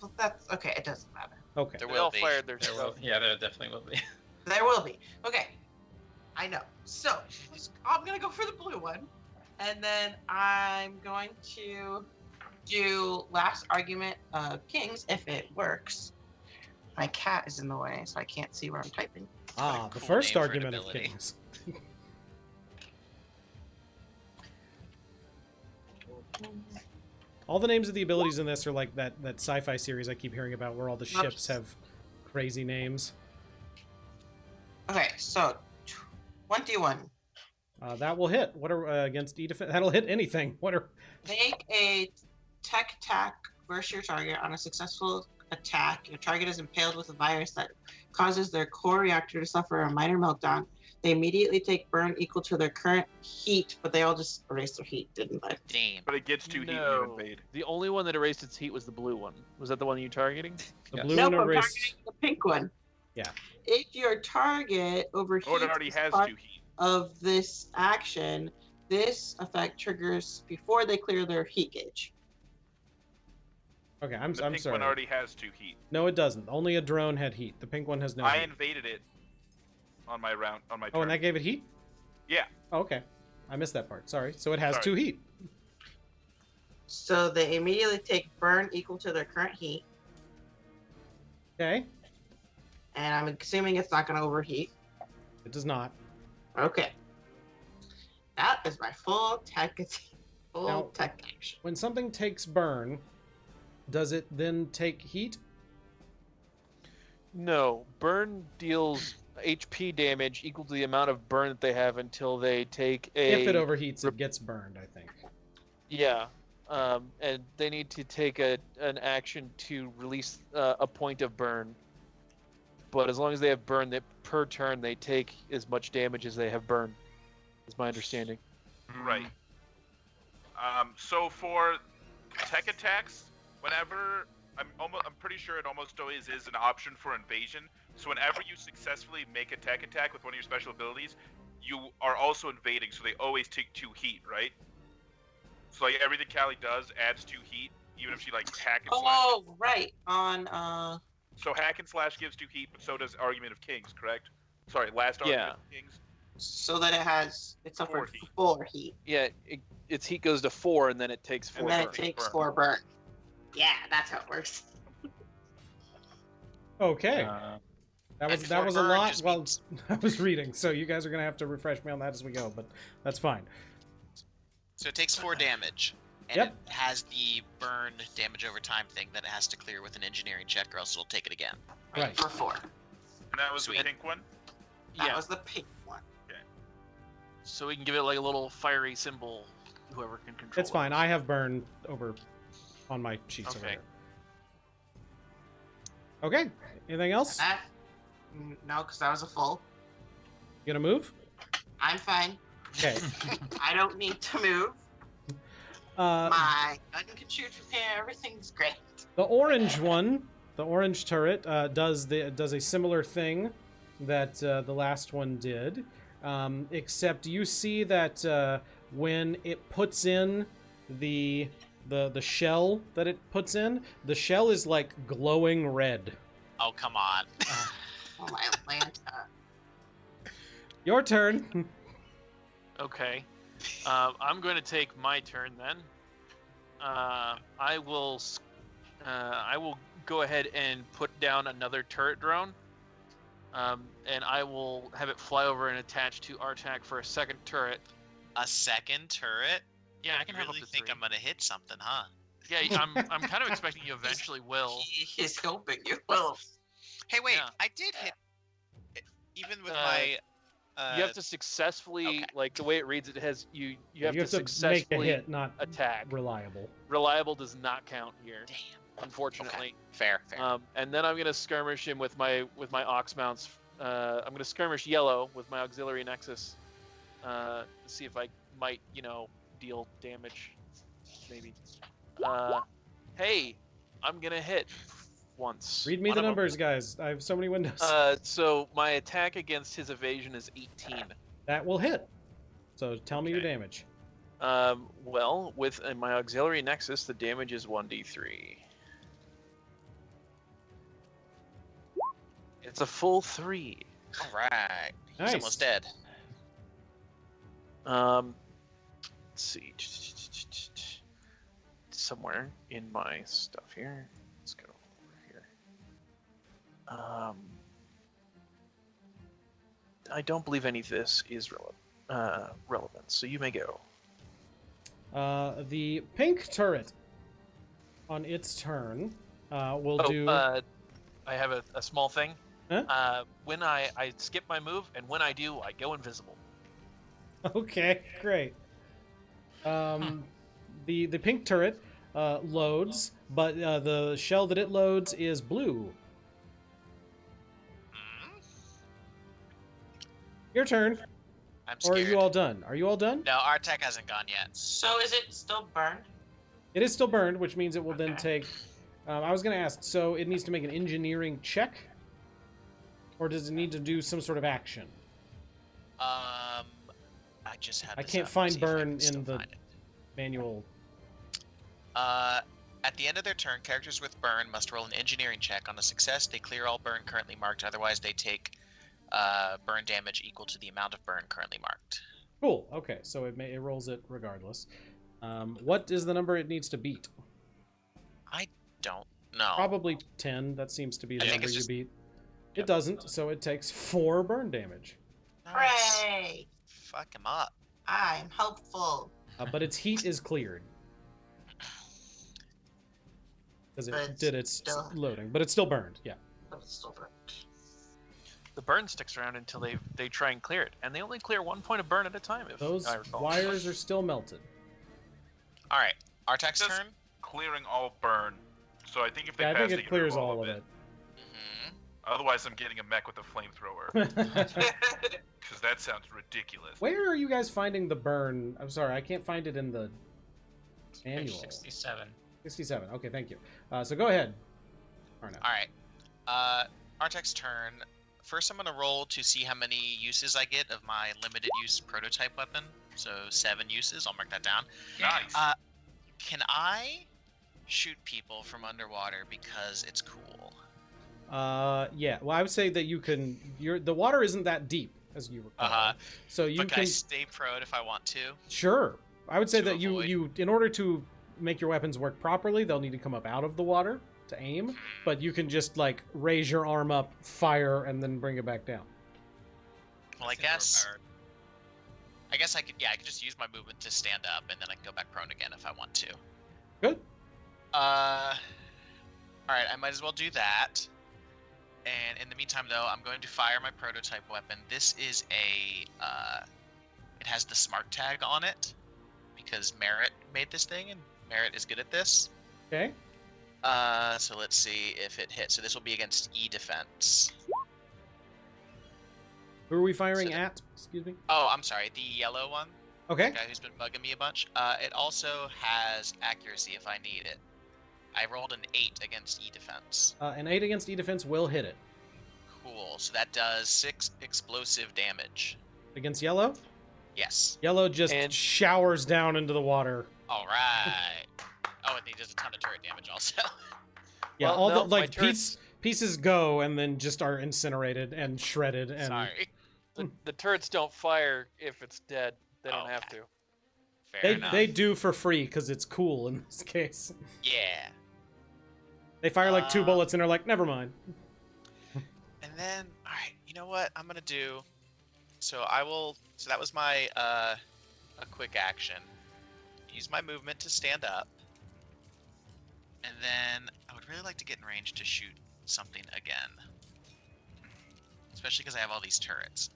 Well, that's okay. It doesn't matter. Okay. There They will all be. fired their There stuff. will, yeah, there definitely will be. There will be. Okay. I know. So I'm gonna go for the blue one, and then I'm going to do last argument of kings if it works. My cat is in the way, so I can't see where I'm typing. Ah, the cool first name for an argument of ability. kings. All the names of the abilities in this are like that sci-fi series I keep hearing about where all the ships have crazy names. Okay, so 21. That will hit. What are against E defense? That'll hit anything. What are Make a tech attack versus your target. On a successful attack, your target is impaled with a virus that causes their core reactor to suffer a minor meltdown. They immediately take burn equal to their current heat, but they all just erase their heat, didn't they? Damn. But it gets too heat when you No. invade. The only one that erased its heat was the blue one. Was that the one you're targeting? the Yes. blue Nope, one I'm erased? targeting the pink one. Yeah. If your target overheats Oh, it already as has part 2 heat. of this action, this effect triggers before they clear their heat gauge. The Okay, I'm pink sorry. one already has 2 heat. No, it doesn't. Only a drone had heat. The pink one has no I heat. invaded it on my round, on my turn. Oh, and that gave it heat? Yeah. Oh, okay. I missed that part. Sorry. So it has Sorry. 2 heat. So they immediately take burn equal to their current heat, Okay. and I'm assuming it's not going to overheat. It does not. Okay. That is my full tech action. When something takes burn, does it then take heat? No, burn deals HP damage equal to the amount of burn that they have until they take a. If it overheats, it gets burned, I think. Yeah, and they need to take an action to release a point of burn. But as long as they have burn, that per turn they take as much damage as they have burn. Is my understanding. Right. So for tech attacks, whenever I'm pretty sure it almost always is an option for invasion. So whenever you successfully make a tech attack with one of your special abilities, you are also invading. So they always take 2 heat, right? So like everything Callie does adds 2 heat, even if she like hack and slash. Oh, right. On So hack and slash gives 2 heat, but so does Argument of Kings, correct? Sorry, last Argument of Kings. so that it suffers 4 heat. 4 heat, Yeah, its heat goes to 4, and then it takes 4 and then burn. it takes burn. 4 burn. Yeah, that's how it works. Okay. And that was a burn lot just while means- I was reading, so you guys are gonna have to refresh me on that as we go, but that's fine. So it takes 4 damage, and Yep. it has the burn damage over time thing that it has to clear with an engineering check, or else it'll take it again. Right. For 4. And that was Sweet. the pink one? That Yeah, was the pink one. so we can give it like a little fiery symbol. Whoever can control. It's fine. it. I have burn over on my sheets over Okay. there. Okay. Anything else? That, no, because that was a full. You gonna move? I'm fine. Okay. I don't need to move. My gun can shoot from here. Everything's great. The orange one, the orange turret, does a similar thing that the last one did, except you see that when it puts in the shell that it puts in, the shell is like glowing red. Oh, come on. Oh, my Atlanta. Your turn. Okay. I'm going to take my turn then. I will go ahead and put down another turret drone. And I will have it fly over and attach to Artak for a second turret. A second turret? Yeah, I can have up really to think 3. I'm gonna hit something, huh? Yeah, I'm kind of expecting you eventually will. He's hoping you will. Hey, wait, Yeah. I did hit. Even with my. You have to successfully, okay. like the way it reads, it has you have to make a successfully hit, not attack. reliable. Reliable does not count here, Damn. unfortunately. Fair. And then I'm gonna skirmish him with my ox mounts. I'm gonna skirmish yellow with my auxiliary nexus. To see if I might, deal damage. Maybe. Hey, I'm gonna hit once. Read me One the of 'em. numbers, guys. I have so many windows. So my attack against his evasion is 18. That will hit. So tell me your Okay. damage. Well, with my auxiliary nexus, the damage is 1d3. It's a full 3. All right. He's Nice. almost dead. Let's see. Somewhere in my stuff here. Let's go over here. I don't believe any of this is relevant, so you may go. The pink turret on its turn will do. I have a small thing. Huh? When I skip my move, and when I do, I go invisible. Okay, great. The pink turret loads, but the shell that it loads is blue. Your turn. I'm Or are scared. you all done? Are you all done? No, our tech hasn't gone yet. So is it still burned? It is still burned, which means it will then Okay. take. I was going to ask, so it needs to make an engineering check, or does it need to do some sort of action? I just had. I this can't up. find See if I burn can in still the- find it. Manual. At the end of their turn, characters with burn must roll an engineering check. On a success, they clear all burn currently marked. Otherwise, they take burn damage equal to the amount of burn currently marked. Cool. Okay, so it rolls it regardless. What is the number it needs to beat? I don't know. Probably 10. That seems to be the I think number it's you just- beat. It doesn't, so it takes 4 burn damage. Nice. Hooray! Fuck him up. I'm hopeful. But its heat is cleared. Because it But it's did its still- loading, but it's still burned, yeah. But it's still burnt. The burn sticks around until they try and clear it, and they only clear 1 point of burn at a time. If Those I recall. wires are still melted. All right, Artek's Just- turn. Clearing all burn. So I think if they Yeah, I pass, think they it get clears rid all of it. Mm-hmm. Otherwise, I'm getting a mech with a flamethrower. Because that sounds ridiculous. Where are you guys finding the burn? I'm sorry, I can't find it in the Page annual. 67. 67. Okay, thank you. So go ahead. Arno. All right. Artek's turn. First, I'm gonna roll to see how many uses I get of my limited use prototype weapon. So 7 uses. I'll mark that down. Nice. Can I shoot people from underwater because it's cool? Yeah. Well, I would say that you can. The water isn't that deep, as you recall. Uh-huh. So you But can can. I stay prone if I want to? Sure. I would say To that you, in order to make your weapons work properly, they'll need to come up out of the water to aim. But you can just like raise your arm up, fire, and then bring it back down. Well, I guess I could. Yeah, I could just use my movement to stand up, and then I can go back prone again if I want to. Good. All right, I might as well do that. And in the meantime, though, I'm going to fire my prototype weapon. This is a. It has the smart tag on it because Merritt made this thing, and Merritt is good at this. Okay. So let's see if it hits. So this will be against E defense. Who are we firing So- at? Excuse me. Oh, I'm sorry, the yellow one. Okay. The guy who's been bugging me a bunch. It also has accuracy if I need it. I rolled an 8 against E defense. An 8 against E defense will hit it. Cool. So that does 6 explosive damage. Against yellow? Yes. Yellow just And- showers down into the water. All right. Oh, and he does a ton of turret damage also. Yeah, Well, all no, the my like turrets- pieces go and then just are incinerated and shredded and Sorry. The turrets don't fire if it's dead. They don't have Okay. to. Fair enough. they do for free because it's cool in this case. Yeah. They fire like 2 bullets and are like, never mind. And then, all right, you know what I'm gonna do? So I will. So that was my a quick action. Use my movement to stand up, and then I would really like to get in range to shoot something again, especially because I have all these turrets.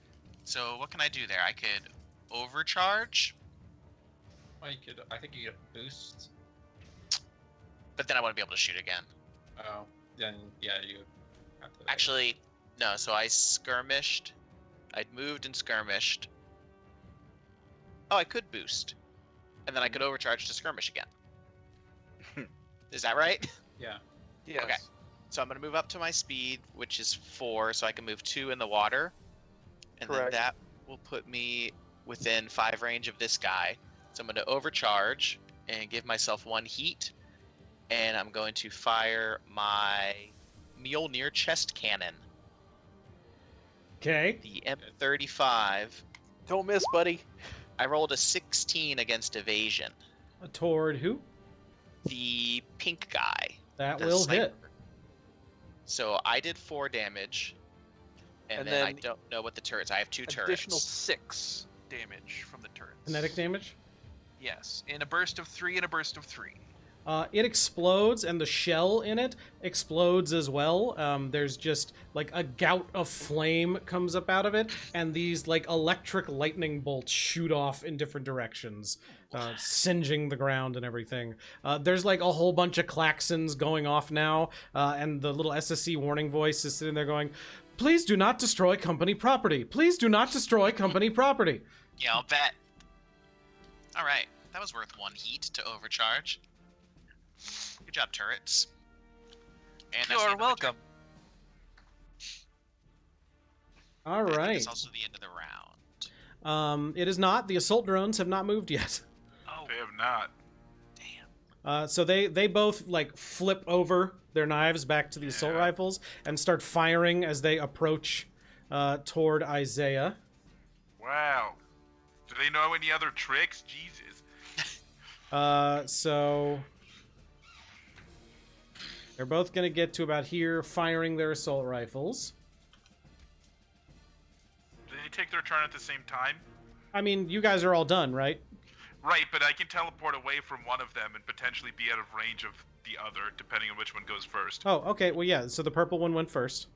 So what can I do there? I could overcharge, Well, you could. I think you get a boost. but then I wouldn't be able to shoot again. Oh, then yeah, you have to. Actually, no. So I skirmished. I'd moved and skirmished. Oh, I could boost, and then I could overcharge to skirmish again. Is that right? Yeah. Yes. Okay. So I'm gonna move up to my speed, which is 4, so I can move 2 in the water, and Correct. then that will put me within 5 range of this guy. So I'm gonna overcharge and give myself 1 heat, and I'm going to fire my Mjolnir chest cannon, Okay. the M35. Don't miss, buddy. I rolled a 16 against evasion. Toward who? The pink guy. That the will sniper. hit. So I did 4 damage, and, And then I then don't know what the turrets. I have 2 turrets. Additional 6 damage from the turrets. Kinetic damage. Yes, in a burst of 3 and a burst of 3. It explodes, and the shell in it explodes as well. There's just like a gout of flame comes up out of it, and these like electric lightning bolts shoot off in different directions, singeing the ground and everything. There's like a whole bunch of klaxons going off now, and the little SSC warning voice is sitting there going, "Please do not destroy company property. Please do not destroy company property." Yeah, I'll bet. All right, that was worth 1 heat to overcharge. Good job, turrets. And that's the You're end of my welcome. All turn. I think right. It's also the end of the round. It is not. The assault drones have not moved yet. Oh, They have not. damn. So they both like flip over their knives back to the assault Yeah. rifles and start firing as they approach toward Isaiah. Wow. Do they know any other tricks? Jesus. So they're both going to get to about here, firing their assault rifles. Do they take their turn at the same time? I mean, you guys are all done, right? Right, but I can teleport away from one of them and potentially be out of range of the other, depending on which one goes first. Oh, okay. Well, yeah. So the purple one went first,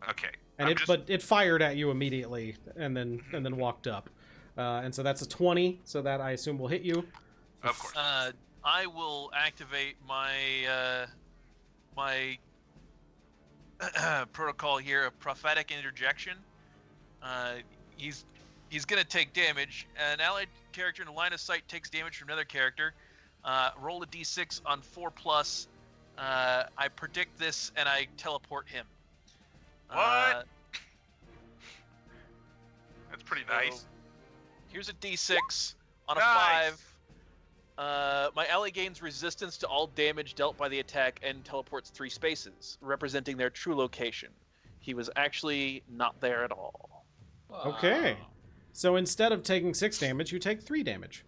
Okay. and but it fired at you immediately, and then walked up, and so that's a 20. So that I assume will hit you. Of course. I will activate my my protocol here of prophetic interjection. He's gonna take damage. An allied character in a line of sight takes damage from another character. Roll a d6 on 4+. I predict this and I teleport him. What? That's pretty nice. Here's a d6 on a Nice. 5. My ally gains resistance to all damage dealt by the attack and teleports 3 spaces, representing their true location. He was actually not there at all. Okay. So instead of taking 6 damage, you take 3 damage.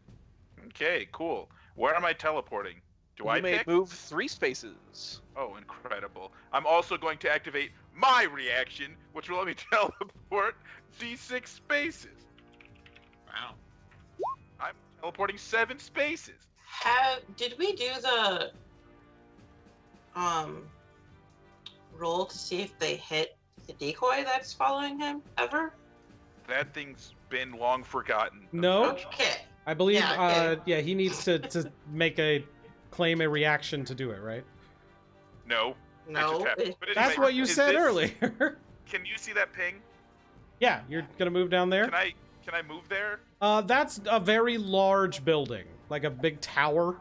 Okay, cool. Where am I teleporting? Do I You may pick? move 3 spaces. Oh, incredible. I'm also going to activate my reaction, which will let me teleport D6 spaces. Wow. I'm teleporting 7 spaces. Did we do the roll to see if they hit the decoy that's following him ever? That thing's been long forgotten. No, Okay. I believe. Yeah, okay. He needs to claim a reaction to do it, right? No. That No. just happened. But That's anyway, what you is said this- earlier. Can you see that ping? Yeah, you're gonna move down there. Can I move there? That's a very large building, like a big tower.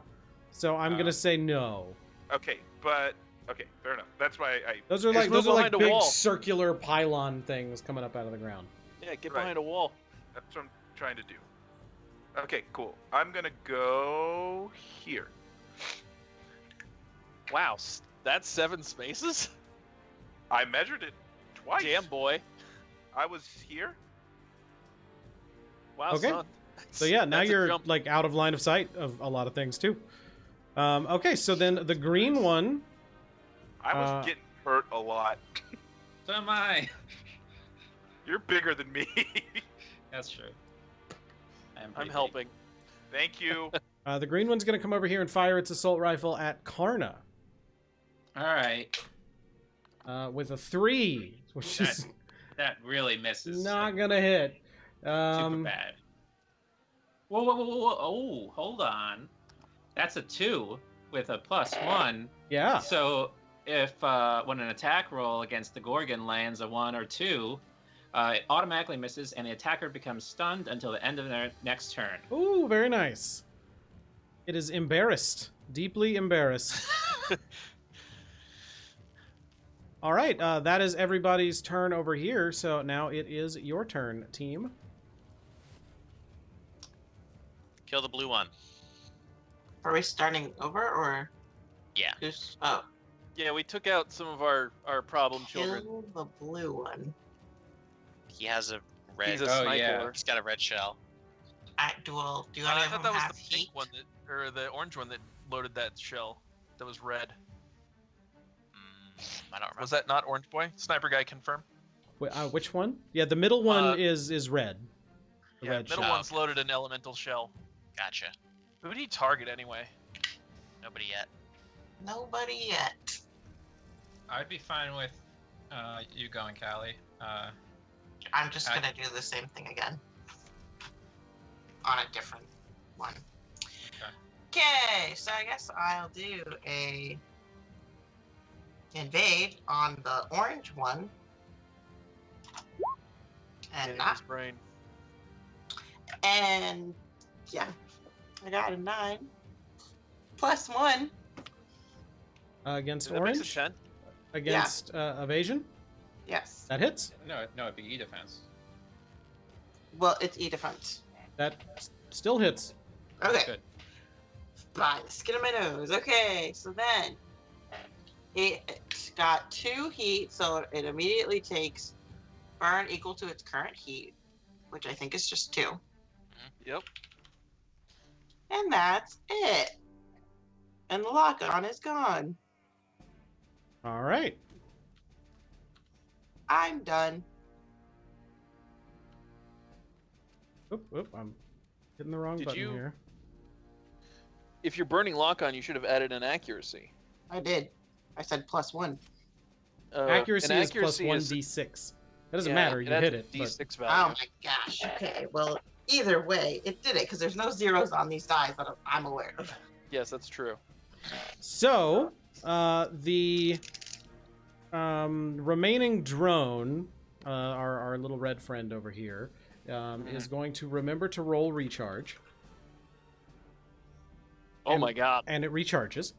So I'm gonna say no. Okay, but okay, fair enough. That's why I Those are Just like move behind a big wall. circular pylon things coming up out of the ground. Yeah, get Right. behind a wall. that's what I'm trying to do. Okay, cool. I'm gonna go here. Wow, that's 7 spaces? I measured it twice. Damn, boy. I was here. Wow, Okay. son. So yeah, now That's a you're jump. like out of line of sight of a lot of things too. Okay, so then the green one. I was getting hurt a lot. So am I. You're bigger than me. That's true. I'm pretty big. helping. Thank you. The green one's gonna come over here and fire its assault rifle at Karna All right. with a 3, which is That really misses. not gonna hit. Super bad. Whoa, whoa, whoa, whoa, whoa. Oh, hold on. That's a 2 with a +1. Yeah. So if when an attack roll against the Gorgon lands a 1 or 2, it automatically misses and the attacker becomes stunned until the end of their next turn. Ooh, very nice. It is embarrassed, deeply embarrassed. All right, that is everybody's turn over here. So now it is your turn, team. Kill the blue one. Are we starting over or? Yeah. Who's? Oh, Yeah, we took out some of our problem children. kill the blue one. He has a red. He's a Oh, sniper. yeah. He's got a red shell. Do any I of thought them that was have the heat? pink one or the orange one that loaded that shell. That was red. I don't remember. Was that not Orange Boy? Sniper guy confirm. Which one? Yeah, the middle one Uh, is red. The Yeah, red middle shell. one's loaded an elemental shell. Gotcha. Who did he target anyway? Nobody yet. Nobody yet. I'd be fine with you going, Callie. I'm just I- gonna do the same thing again. On a different one. Okay, so I guess I'll do a invade on the orange one. And In not his brain. and yeah. I got a 9. +1. Against That makes orange? it 10. Against evasion? Yes. That hits. No, it'd be E-defense. Well, it's E defense. That still hits. Okay. Good. By the skin of my nose. Okay, so then it got 2 heat, so it immediately takes burn equal to its current heat, which I think is just 2. Yep. And that's it. And the lock-on is gone. All right. I'm done. Oop, I'm hitting the wrong Did button you- here. If you're burning lock-on, you should have added an accuracy. I did. I said +1. Accuracy an is plus accuracy is- 1d6. That doesn't yeah, matter. it You adds hit a it. But... D6 Oh value. my gosh. Okay. Well, either way, it did it because there's no zeros on these dice that I'm aware of. Yes, that's true. So, the remaining drone, our little red friend over here, is going to remember to roll recharge. Oh my god. And it recharges.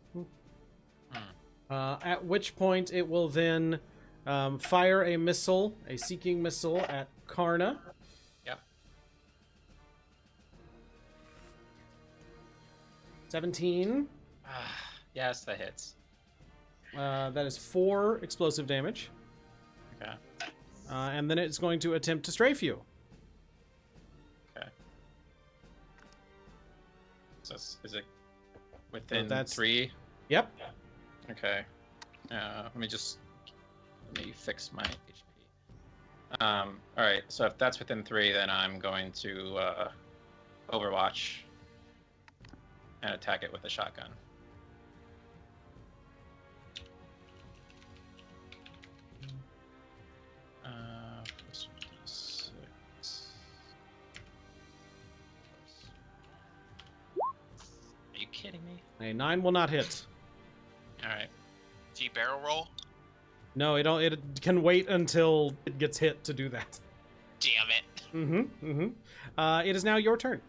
At which point it will then fire a missile, a seeking missile at Karna. Yep. 17. Yes, that hits. That is 4 explosive damage. Okay. And then it's going to attempt to strafe you. Okay. So is it within that's- 3? Yep. Okay. Let me fix my HP. All right. So if that's within 3, then I'm going to Overwatch and attack it with a shotgun. +6. Are you kidding me? A 9 will not hit. All right. Do you barrel roll? No, it can wait until it gets hit to do that. Damn it. It is now your turn.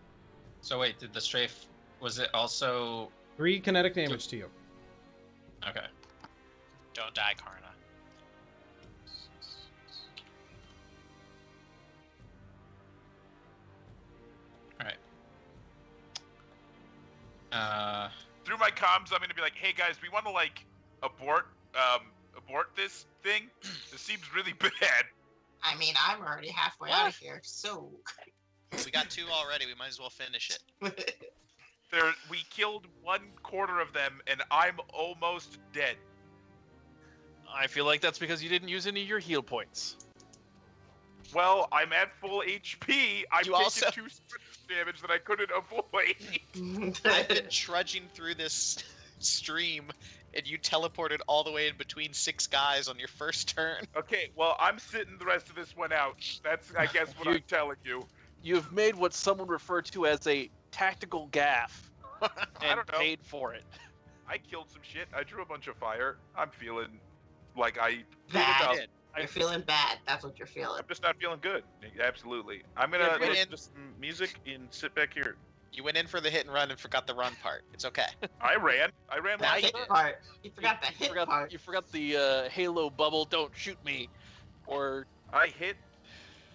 So wait, did the strafe, was it also 3 kinetic damage to you. okay? Don't die, Karna. All right. Through my comms, I'm gonna be like, hey guys, we want to like abort this thing. This seems really bad. I mean, I'm already halfway out of here, so. We got 2 already. We might as well finish it. We killed 1/4 of them, and I'm almost dead. I feel like that's because you didn't use any of your heal points. Well, I'm at full HP. I'm You taking also- 2 damage that I couldn't avoid. I've been trudging through this stream, and you teleported all the way in between 6 guys on your first turn. Okay, well, I'm sitting the rest of this one out. That's, I guess, what I'm telling you. You've made what someone referred to as a tactical gaffe I and don't know. paid for it. I killed some shit. I drew a bunch of fire. I'm feeling like Bad. You're feeling bad. That's what you're feeling. I'm just not feeling good. Absolutely. I'm gonna Yeah, listen and- to some music and sit back here. You went in for the hit and run and forgot the run part. It's okay. I ran The Now like you hit did. part. You forgot the hit part. You forgot the Halo bubble, don't shoot me. Or I hit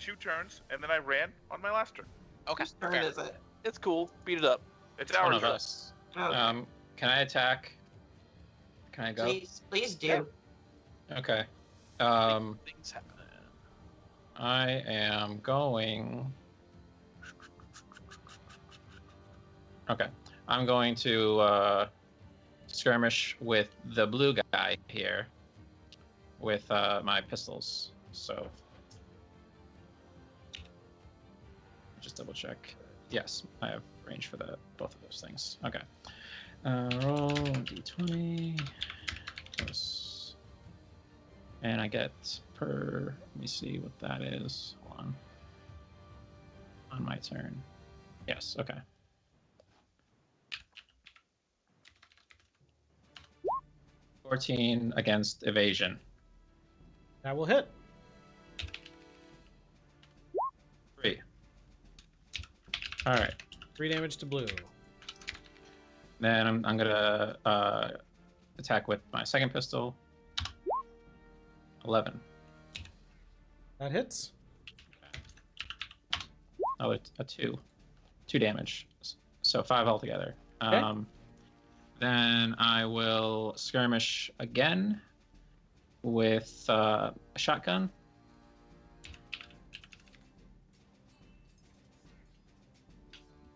2 turns and then I ran on my last turn. Okay. Whose turn fair. is it? it's cool. Beat it up. It's One our of turn. us. Oh, Can I attack? Can I go? please do. Okay. Things happen. I am going. Okay. I'm going to skirmish with the blue guy here with my pistols. So just double check. Yes, I have range for both of those things. Okay. Roll d20 plus, and I get per. Let me see what that is. Hold on my turn. Yes. Okay. 14 against evasion. That will hit. 3. All right. 3 damage to blue. Then I'm gonna attack with my second pistol. 11. That hits. Oh, a 2. 2 damage. So 5 altogether. Okay. Then I will skirmish again with a shotgun.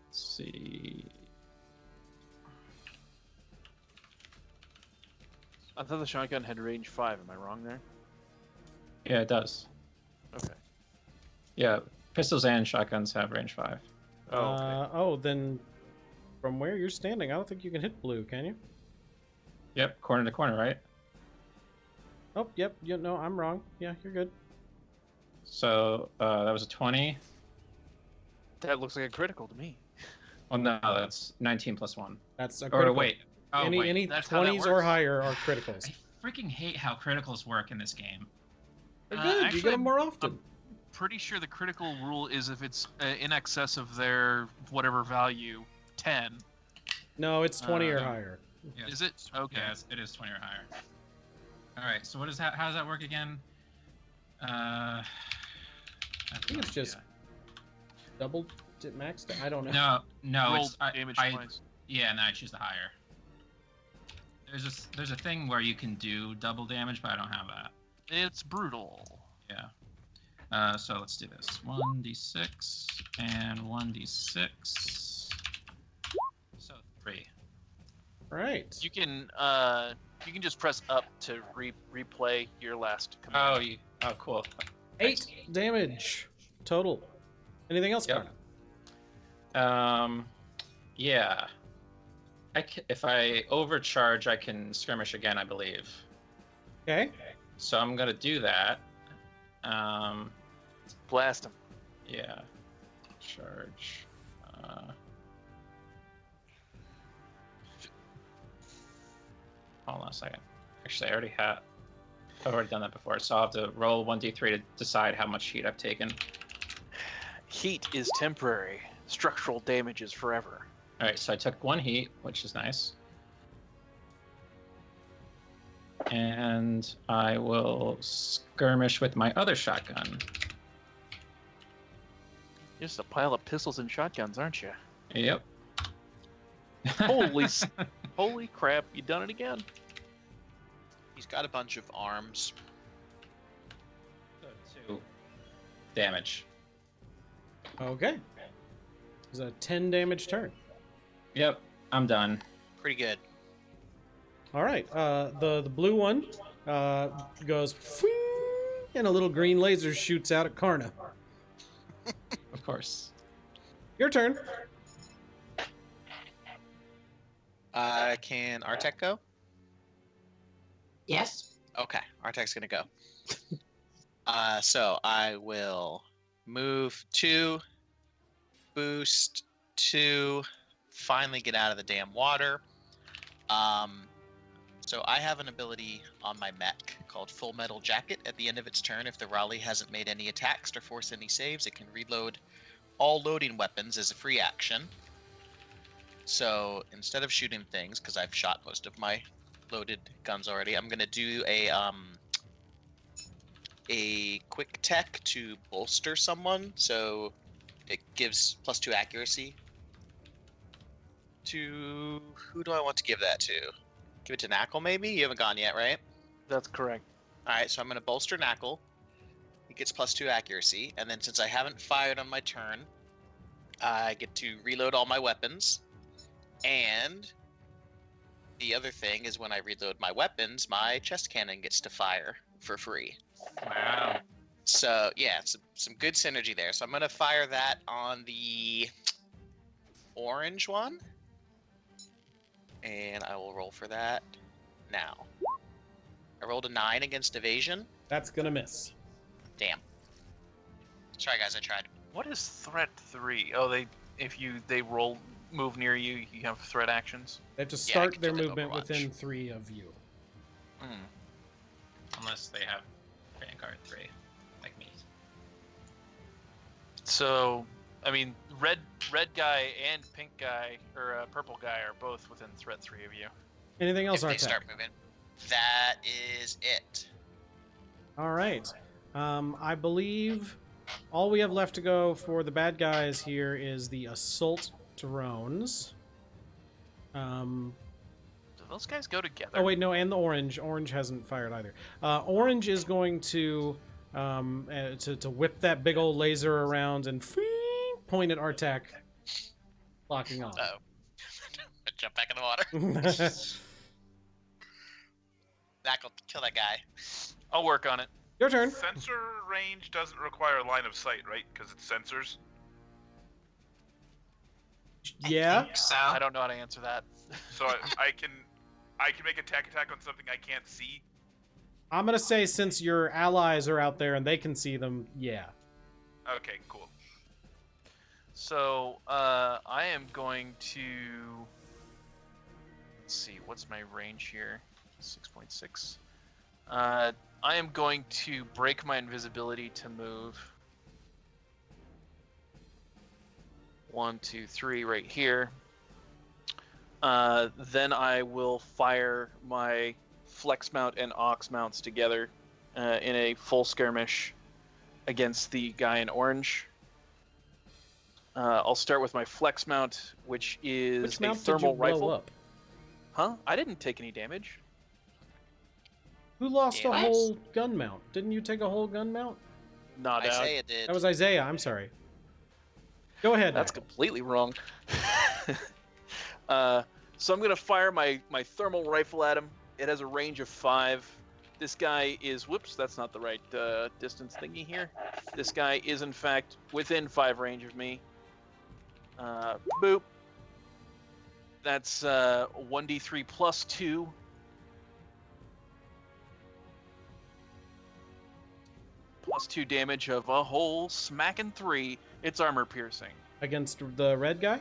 Let's see. I thought the shotgun had range 5. Am I wrong there? Yeah, it does. Okay. Yeah, pistols and shotguns have range 5. Oh, okay. Then from where you're standing, I don't think you can hit blue, can you? Yep, corner to corner, right? Oh, yep. No, I'm wrong. Yeah, you're good. So that was a 20. That looks like a critical to me. Oh no, that's 19 plus 1. That's a Or critical. wait. Oh, any wait. any that's how that 20s or works. higher are criticals. I freaking hate how criticals work in this game. They're good. You actually, get them more often. Pretty sure the critical rule is if it's in excess of their whatever value, 10. No, it's 20 or no. higher. Yeah, Is it? Okay. Yeah, it is 20 or higher. All right. So what is that? How does that work again? I think it's just double maxed. I don't know. No. Roll It's damage I twice. yeah, and then I choose the higher. There's a thing where you can do double damage, but I don't have that. It's brutal. Yeah. So let's do this. 1d6 and 1d6. So 3. Right. You can just press up to replay your last command. Oh, cool. 8 damage total. Anything else, Yep. Karna? Yeah. If I overcharge, I can skirmish again, I believe. Okay. So I'm gonna do that. Blast him. Yeah. Charge. Hold on a second. Actually, I've already done that before, so I'll have to roll 1d3 to decide how much heat I've taken. Heat is temporary. Structural damage is forever. All right, so I took 1 heat, which is nice. And I will skirmish with my other shotgun. You're just a pile of pistols and shotguns, aren't you? Yep. Holy crap! You done it again. He's got a bunch of arms. So 2 damage. Okay. It's a 10 damage turn. Yep, I'm done. Pretty good. All right. The blue one goes, "Fwing," and a little green laser shoots out at Karna. Of course. Your turn. Can Artek go? Yes. Okay, Artek's gonna go. So I will move 2, boost 2, finally get out of the damn water. So I have an ability on my mech called Full Metal Jacket. At the end of its turn, if the Raleigh hasn't made any attacks or forced any saves, it can reload all loading weapons as a free action. So instead of shooting things, because I've shot most of my loaded guns already, I'm gonna do a quick tech to bolster someone, so it gives +2 accuracy. To who do I want to give that to? Give it to Knuckle, maybe? You haven't gone yet, right? That's correct. Alright, so I'm going to bolster Knuckle. He gets +2 accuracy, and then since I haven't fired on my turn, I get to reload all my weapons. And the other thing is when I reload my weapons, my chest cannon gets to fire for free. Wow. So, yeah, some good synergy there. So I'm going to fire that on the orange one. And I will roll for that now. I rolled a 9 against evasion. That's gonna miss. Damn. Sorry, guys, I tried. What is threat 3? Oh, if they move near you, you have threat actions. They have to Yeah, I start can their do that movement Overwatch. within 3 of you. Unless they have Vanguard 3, like me. So, I mean, red guy and pink guy, or purple guy, are both within threat 3 of you. Anything else, If they Artek? start moving. That is it. All right. I believe all we have left to go for the bad guys here is the assault drones. Do those guys go together? Oh wait, no, and the orange. Orange hasn't fired either. Orange is going to whip that big old laser around and point at Artek, locking on. Uh-oh. Jump back in the water. That'll kill that guy. I'll work on it. Your turn. Sensor range doesn't require line of sight, right? Because it's sensors. Yeah. So I don't know how to answer that. So I can make attack on something I can't see. I'm gonna say since your allies are out there and they can see them, yeah. Okay, cool. So I am going to. Let's see, what's my range here? 6.6. I am going to break my invisibility to move. 1, 2, 3, right here. Then I will fire my flex mount and ox mounts together in a full skirmish against the guy in orange. I'll start with my flex mount, which is Which a mount did thermal you blow rifle. up? Huh? I didn't take any damage. Who lost a Damn. whole gun mount? Didn't you take a whole gun mount? Not out. Isaiah did. That was Isaiah. I'm sorry. Go ahead. That's now. completely wrong. So I'm gonna fire my thermal rifle at him. It has a range of 5. This guy is, whoops, that's not the right distance thingy here. This guy is in fact within 5 range of me. Boop. That's 1d3 plus 2. Plus 2 damage of a whole smacking 3. It's armor piercing. Against the red guy?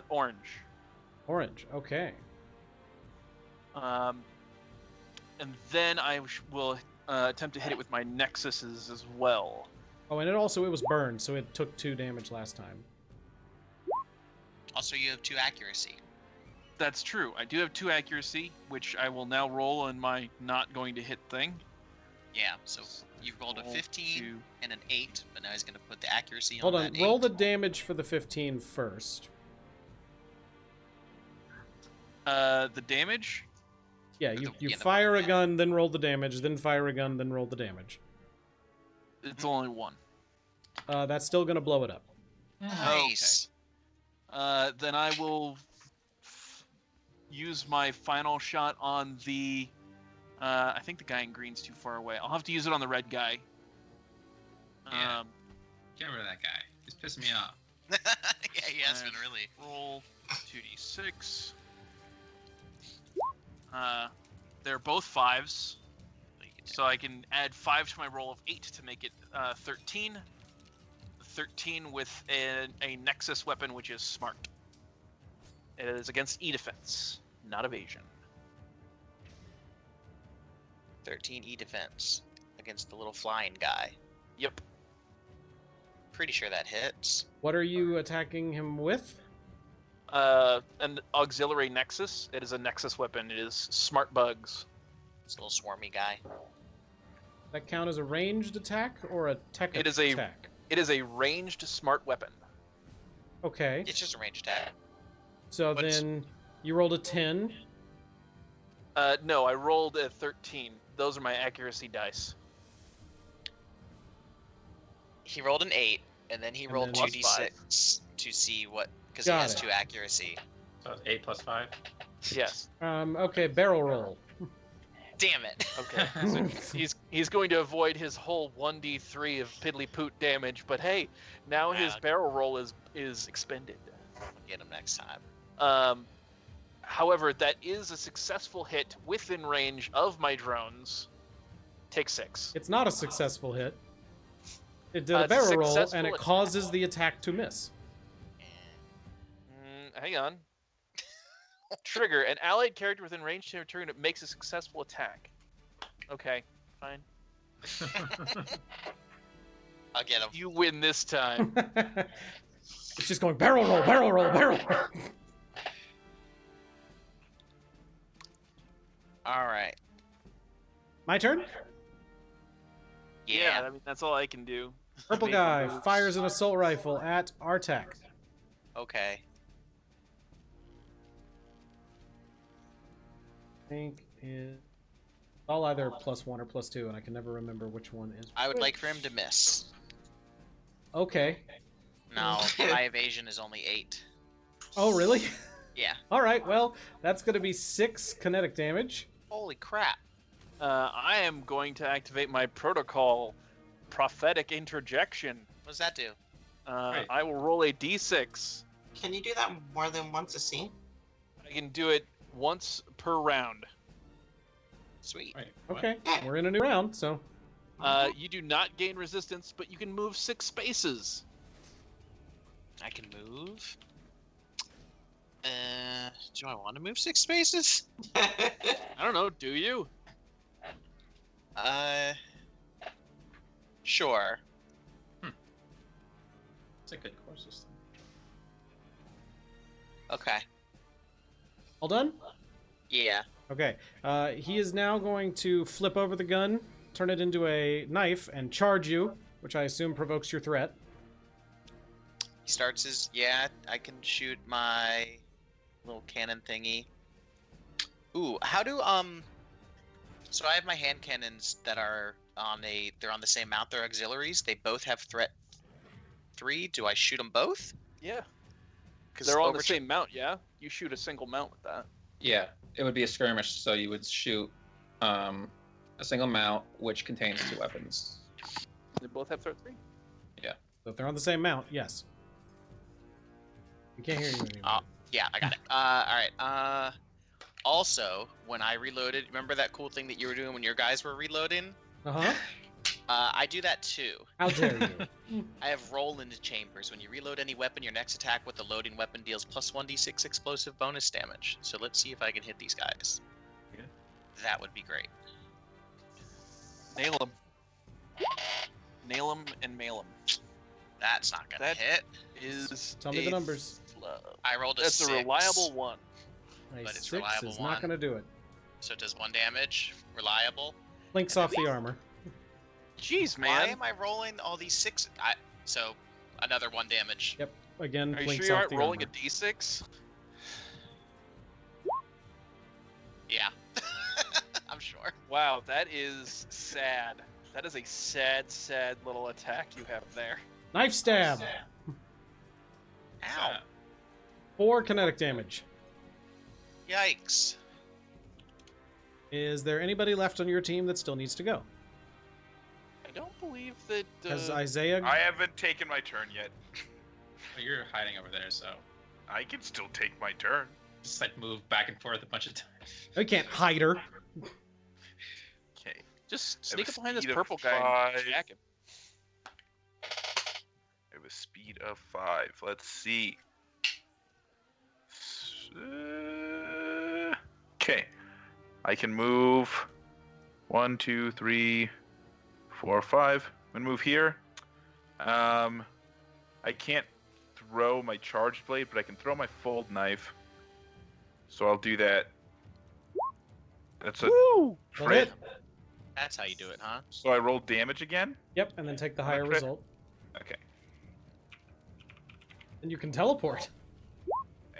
Orange. Orange. Okay. And then I will attempt to hit it with my nexuses as well. Oh, and it was burned, so it took 2 damage last time. Also, you have 2 accuracy. That's true. I do have 2 accuracy, which I will now roll on my not going to hit thing. Yeah, so you rolled a Roll 15 2. and an 8, but now he's going to put the accuracy Hold on on. that Roll 8. the damage for the 15 first. The damage? Yeah, For you, the- you yeah, the- fire a yeah. gun, then roll the damage, then fire a gun, then roll the damage. It's only 1. That's still going to blow it up. Nice. Then I will use my final shot on the... I think the guy in green's too far away. I'll have to use it on the red guy. Yeah. Get rid of that guy. He's pissing me off. Yeah, he has been really. Roll 2d6. They're both 5s, so I can add 5 to my roll of 8 to make it 13. 13 with a Nexus weapon, which is smart. It is against E-defense, not evasion. 13 E defense against the little flying guy. Yep. Pretty sure that hits. What are you attacking him with? An auxiliary Nexus. It is a Nexus weapon. It is smart bugs. It's a little swarmy guy. That count as a ranged attack or a tech It is a- attack? It is a ranged smart weapon. Okay. It's just a range attack. So What's- then you rolled a 10. No, I rolled a 13. Those are my accuracy dice. He rolled an 8, and then he And rolled then- 2d6 to see what, because he Got has it. 2 accuracy. So it's 8 plus 5. Yes. Okay, barrel roll. Damn it. Okay. So he's going to avoid his whole 1d3 of piddly poot damage, but hey, now his Yeah. barrel roll is expended. Get him next time. However, that is a successful hit within range of my drones. Take 6. It's not a successful hit. It did a It's a barrel roll, successful and it attack. causes the attack to miss. Hang on. Trigger. An allied character within range to return it makes a successful attack. Okay, fine. I'll get him. You win this time. It's just going barrel roll, barrel roll, barrel roll. Alright. My turn? Yeah. I mean, that's all I can do. Purple Make guy moves. fires an assault rifle at Artak. Okay. I think is all either +1 or +2, and I can never remember which one is. I would like for him to miss. Okay. No, my evasion is only 8. Oh, really? Yeah. All right. Well, that's going to be 6 kinetic damage. Holy crap. I am going to activate my protocol, prophetic interjection. What does that do? Right. I will roll a d6. Can you do that more than once a scene? I can do it once per round. Sweet. Wait, what? Okay, we're in a new round, so You do not gain resistance, but you can move 6 spaces. I can move. Do I want to move 6 spaces? I don't know, do you? Sure. It's a good core system. Okay. all done? Yeah. Okay. He is now going to flip over the gun, turn it into a knife, and charge you, which I assume provokes your threat. He starts his, yeah, I can shoot my little cannon thingy. Ooh, how do, so I have my hand cannons that are they're on the same mount, they're auxiliaries. They both have threat 3. Do I shoot them both? Yeah. 'Cause They're all on the same mount, yeah? You shoot a single mount with that. Yeah, it would be a skirmish, so you would shoot a single mount which contains 2 weapons. They both have threat 3? So if they're on the same mount, yes. We can't hear you anymore. Yeah, I got it. Alright, also, when I reloaded, remember that cool thing that you were doing when your guys were reloading? Uh-huh. I do that too. How dare you? I have roll into chambers. When you reload any weapon, your next attack with the loading weapon deals plus 1d6 explosive bonus damage. So let's see if I can hit these guys. Yeah. That would be great. Nail him. Nail him and mail him. That's not gonna That hit. Is Tell me the a numbers. flub. I rolled a That's 6. a reliable 1. Nice. But it's 6 reliable is one. not going to do it. So it does 1 damage. Reliable. Links off the armor. Jeez, Why man. am I rolling all these 6? So another 1 damage. Yep. Again, Are you links sure you off aren't the rolling armor. a d6? Yeah. I'm sure. Wow, that is sad. That is a sad, sad little attack you have there. Knife stab. Ow. 4 kinetic damage. Yikes. Is there anybody left on your team that still needs to go? I don't believe that. Has Isaiah? I haven't taken my turn yet. Well, you're hiding over there, so I can still take my turn. just like move back and forth a bunch of times. I can't hide her. Okay. Just I sneak have up behind this speed of purple guy 5. and jack him. I have a speed of 5. Let's see. Okay. I can move 1, 2, 3, 4, 5. I'm gonna move here. I can't throw my charged blade, but I can throw my fold knife. So I'll do that. That's a Woo! crit. That's how you do it, huh? So I roll damage again. Yep, and then take the higher Okay. result. Okay. And you can teleport.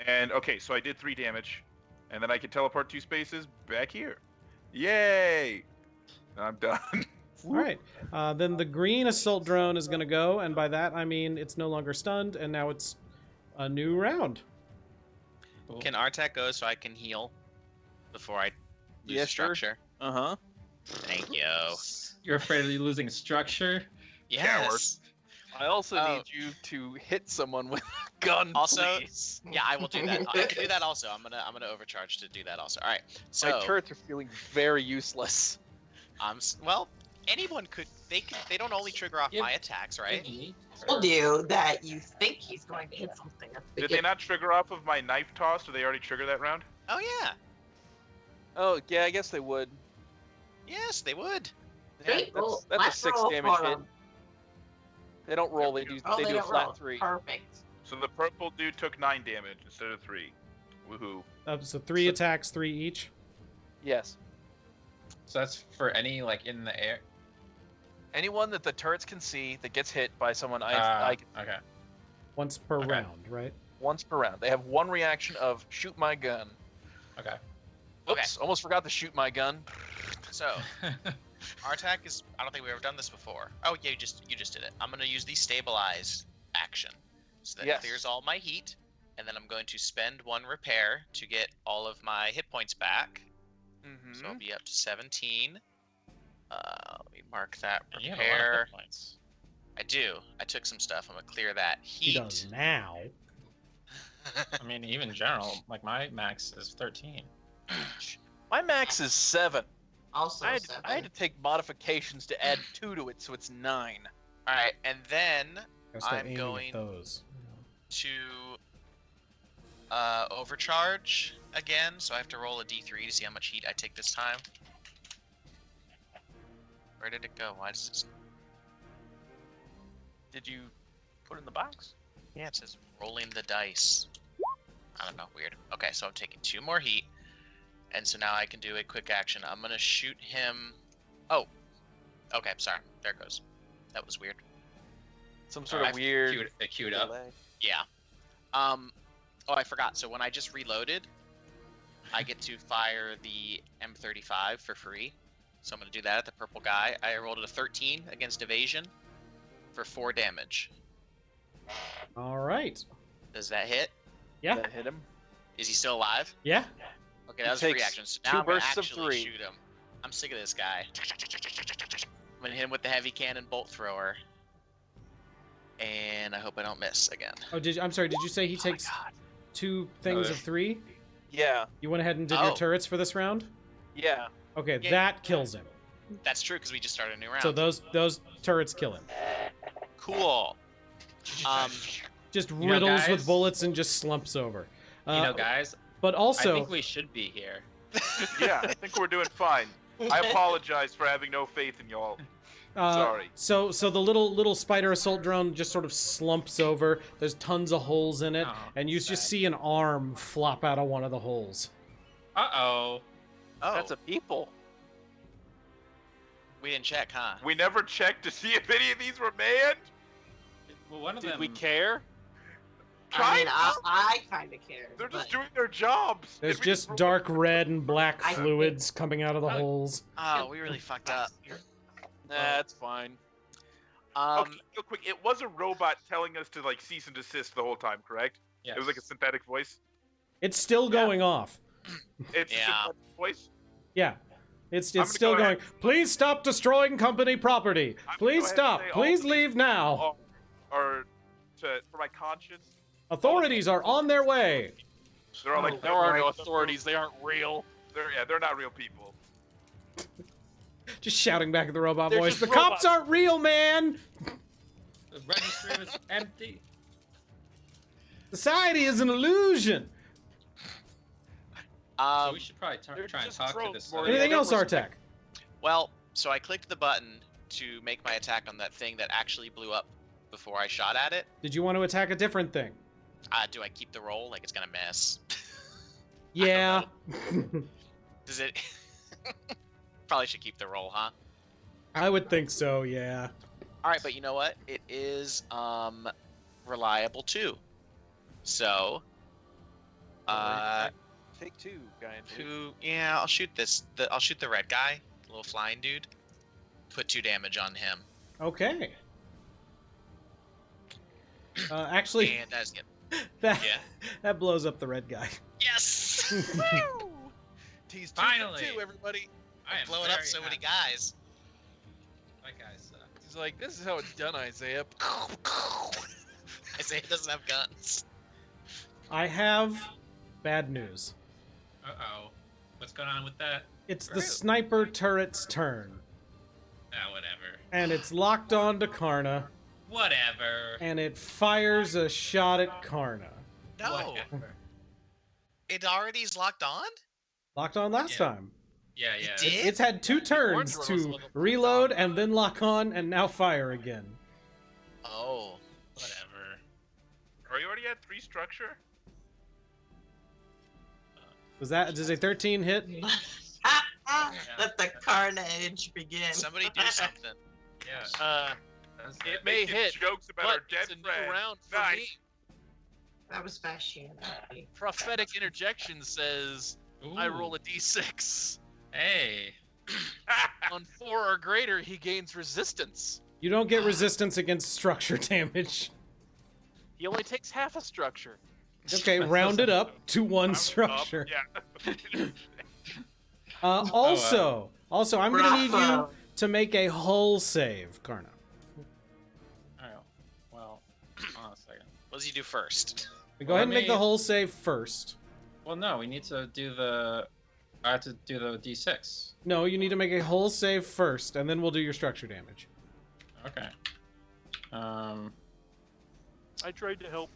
And okay, so I did 3 damage, and then I can teleport 2 spaces back here. Yay! I'm done. All right. Then the green assault drone is going to go, and by that I mean it's no longer stunned, and now it's a new round. Cool. Can Artak go so I can heal before I lose Yeah, sure. structure? Uh huh. Thank you. You're afraid of losing structure? Yes. I also Oh. need you to hit someone with a gun, Also, please. Yeah, I will do that. I can do that also. I'm gonna overcharge to do that also. All right. So My turrets are feeling very useless. well, anyone could. They don't only trigger off Yeah. my attacks, right? Told you that you think he's going to hit something at the Did they not trigger off of my knife toss? Did they already trigger that round? Oh yeah. Oh, yeah, I guess they would. Yes, they would. Yeah, Great roll. that's a Last 6 roll damage for hit. them. They don't roll, they do, Oh, they do a don't flat roll. 3. Perfect. So the purple dude took 9 damage instead of 3. Woohoo. So 3 attacks, 3 each. Yes. So that's for any like in the air. Anyone that the turrets can see that gets hit by someone Okay. Once per Okay. round, right? once per round. They have one reaction of shoot my gun. Okay. Oops, almost forgot to shoot my gun. So Artak is. I don't think we've ever done this before. Oh yeah, you just did it. I'm gonna use the stabilize action, so that Yes. clears all my heat, and then I'm going to spend 1 repair to get all of my hit points back. So I'll be up to 17. Let me mark that. You have a lot of Prepare. hit points. I do. I took some stuff. I'm gonna clear that He heat. does now. I mean, even general, like my max is 13. My max is 7. Also, I had 7. to take modifications to add 2 to it, so it's 9. All right, and then Gotta start I'm aiming going at those. to overcharge again. So I have to roll a d3 to see how much heat I take this time. Where did it go? Why does it? Did you put it in the box? Yeah, it says rolling the dice. I don't know, weird. Okay, so I'm taking 2 more heat, and so now I can do a quick action. I'm gonna shoot him. Oh, okay, sorry. There it goes. That was weird. Some sort I've of weird. It queued up. delay. Yeah. Oh, I forgot. So when I just reloaded, I get to fire the M35 for free. So I'm gonna do that at the purple guy. I rolled a 13 against evasion for 4 damage. All right. Does that hit? Yeah. That hit him. Is he still alive? Yeah. Okay, He that was free takes action. So 2 now I'm gonna bursts of actually 3. shoot him. I'm sick of this guy. I'm gonna hit him with the heavy cannon bolt thrower. And I hope I don't miss again. Oh, I'm sorry. Did you say he Oh my takes God. 2 things No. of 3? Yeah. You went ahead and did Oh. your turrets for this round? Yeah. Okay, Yeah. that kills him. That's true because we just started a new round. So those turrets kill him. Cool. Just know, riddles guys- with bullets and just slumps over. Guys, But I also, think we should be here. Yeah, I think we're doing fine. I apologize for having no faith in y'all. Sorry. So the little spider assault drone just sort of slumps over. There's tons of holes in it, Oh, and you just sad. see an arm flop out of one of the holes. Uh-oh. Oh, That's a people. we didn't check, huh? We never checked to see if any of these were manned. Well, one of Did them... we care? I mean, Kinda. I kind of care. They're just but doing their jobs. There's If we just roll- dark red and black I- fluids coming out of the Oh. holes. Oh, we really fucked up. That's fine. Okay, real quick. It was a robot telling us to like cease and desist the whole time, correct? Yes. It was like a synthetic voice. It's still going off. It's a Yeah. synthetic voice. Yeah. It's gonna still go going. ahead- Please stop destroying company property. I'm gonna Please go ahead stop. and say Please all leave now. Or for my conscience, Authorities are on their way. they're all like There are no right, authorities. They aren't real. They're not real people. Just shouting back at the robot They're voice. just The cops robots." aren't real, man. The registry was empty. Society is an illusion. So we should probably they're try and just talk to drones this. more than Anything don't else, Artek? Well, so I clicked the button to make my attack on that thing that actually blew up before I shot at it. Did you want to attack a different thing? Do I keep the roll? Like it's gonna miss? Yeah. Does it? Probably should keep the roll, huh? I would think so, yeah. All right, but you know what? It is reliable too. So, Take 2, guy. yeah, I'll shoot I'll shoot the red guy, the little flying dude. Put 2 damage on him, Okay. Actually, and that's it. that Yeah. that blows up the red guy. Yes. Woo! Tease 2 Finally. for 2, everybody. I am Blowing up very so many happy. guys. My guys suck. He's like, this is how it's done, Isaiah. Isaiah doesn't have guns. I have bad news. Uh-oh. What's going on with that? It's the Really? sniper turret's turn, Ah, whatever. and it's locked on to Karna, Whatever. and it fires a shot at Karna. No, Whatever. it already is locked on. Locked on last Yeah. time. Yeah, It yeah. did? It's had 2 turns orange one was a to little locked reload on. and then lock on and now fire again. Oh, Whatever. Are you already at 3 structure? Does a 13 hit? Let the carnage begin. somebody do something. Yeah. That's It it. may Making hit, jokes about but our dead it's a new friend. round for Nice. me. That was fashion. Prophetic interjection says I roll a d6. Hey. On 4 or greater, he gains resistance. You don't get resistance against structure damage. He only takes half a structure. Okay, round it up to 1 I'm structure. up, yeah. Also, I'm gonna need you Bravo. to make a hull save, Karna. Alright, well, hold on a second. What does he do first? Go ahead and make the me- hull save first. Well, no, we need to do the... I have to do the D6. No, you need to make a hull save first, and then we'll do your structure damage. Okay. I tried to help.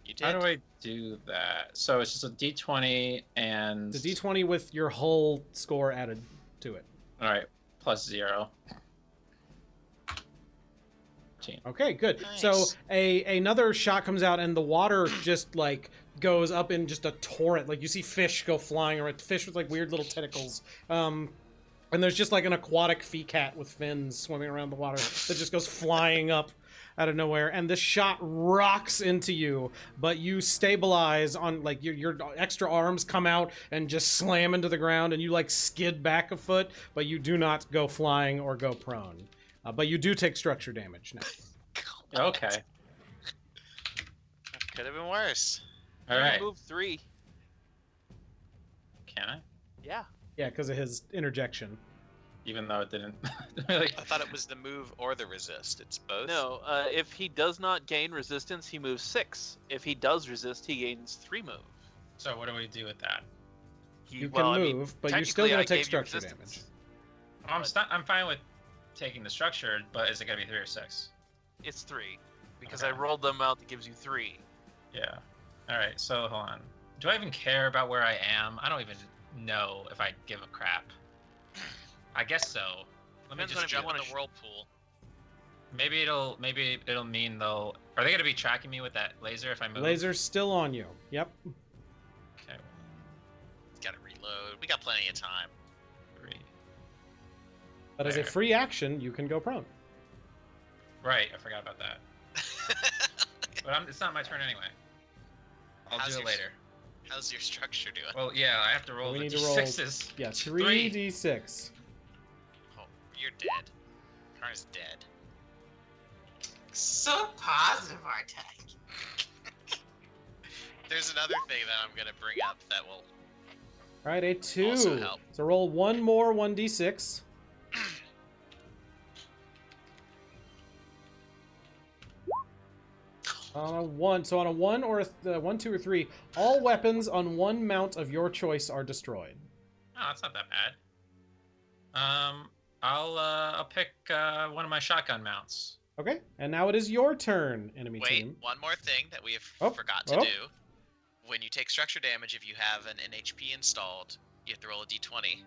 You did. How do I do that? So it's just a D20 and... The D20 with your hull score added to it. Alright, plus 0. 14. Okay, good. Nice. So another shot comes out, and the water just like goes up in just a torrent. Like you see fish go flying, or fish with like weird little tentacles. And there's just like an aquatic sea cat with fins swimming around the water that just goes flying up out of nowhere. And this shot rocks into you, but you stabilize on like your extra arms come out and just slam into the ground, and you like skid back a foot, but you do not go flying or go prone. But you do take structure damage now. Okay. Could have been worse. Alright. Move 3. Can I? Yeah. Yeah, because of his interjection. Even though it didn't... really... I thought it was the move or the resist. It's both. No, if he does not gain resistance, he moves 6. If he does resist, he gains 3 move. So what do we do with that? You can move, but you're still technically, going I to take gave you structure resistance. damage. I'm fine with taking the structure, but is it gonna be 3 or 6? It's 3. Because Okay. I rolled them out that gives you 3. Yeah. Alright, so hold on. Do I even care about where I am? I don't even know if I give a crap. I guess so. Let me Depends just on if you Jump wanna in the whirlpool. maybe it'll mean they'll... Are they gonna be tracking me with that laser if I move? Laser's still on you. Yep. Okay, Gotta reload. We got plenty of time. 3. But as a There. free action, you can go prone. Right, I forgot about that. But it's not my turn anyway. I'll How's do it your- later. How's your structure doing? Well, yeah, I have to roll We the need to roll- D6s. Yeah, 3. 3d6. Oh, you're dead. Karna's dead. So positive, Artek. There's another thing that I'm gonna bring up that will. All right, a 2. Also help. So roll one more 1d6. On a 1, so on a 1 or a 1, 2, or 3, all weapons on one mount of your choice are destroyed. Oh, that's not that bad. I'll pick one of my shotgun mounts. Okay, and now it is your turn, enemy Wait, team. one more thing that we have Oh, forgot to oh. do. When you take structure damage, if you have an NHP installed, you have to roll a d20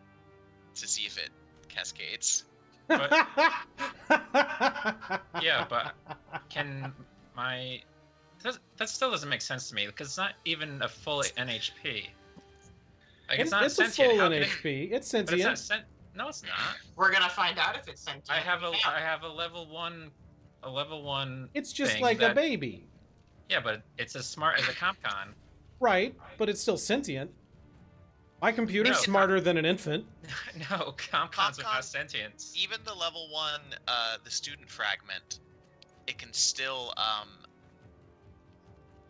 to see if it cascades. Yeah, but can my... That still doesn't make sense to me, because it's not even a full NHP. Like, it's not it's a sentient. full How can it- NHP. It's But it's sentient. not no, it's not. We're gonna find out if it's sentient. I have Yeah. a level 1 It's just thing like a that- baby. Yeah, but it's as smart as a CompCon. Right, but it's still sentient. My computer's No. smarter than an infant. No, CompCons CompCon- without sentience. Even the level 1, the student fragment, it can still,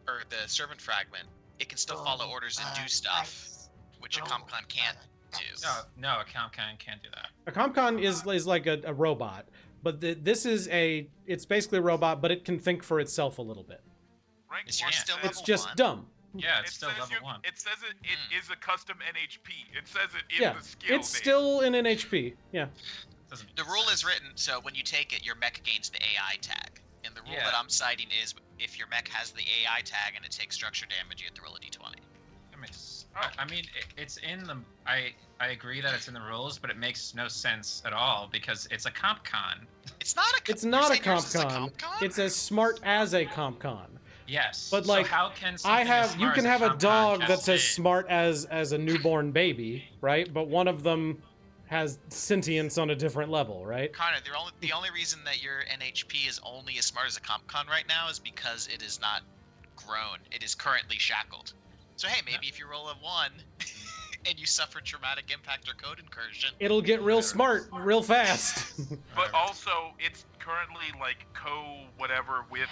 or the servant fragment, it can still follow orders and do stuff, which a CompCon can't do. No, a CompCon can't do that. A CompCon is like a robot, but this is it's basically a robot, but it can think for itself a little bit. Rank Is one yours still says- It's level just 1? dumb. Yeah, It it's still says level you- 1. It says it is a custom NHP. It says it in Yeah, the skill it's name. still in an HP. Yeah. Doesn't- The rule is written, so when you take it, your mech gains the AI tag. And the rule Yeah. that I'm citing is if your mech has the AI tag and it takes structure damage, you have to roll a d20. That makes. I mean, it's in the. I agree that it's in the rules, but it makes no sense at all because it's a CompCon. It's not a. It's not a you're saying yours is CompCon. CompCon? It's as smart as a CompCon. Yes. But, so like, how can You something as smart can as have a CompCon dog that's as cascade? smart as a newborn baby, right? But one of them has sentience on a different level, right? Connor, the only reason that your NHP is only as smart as a CompCon right now is because it is not grown. It is currently shackled. So hey, maybe if you roll a 1 and you suffer traumatic impact or code incursion, It'll get real smart real fast. But also, it's currently like co-whatever with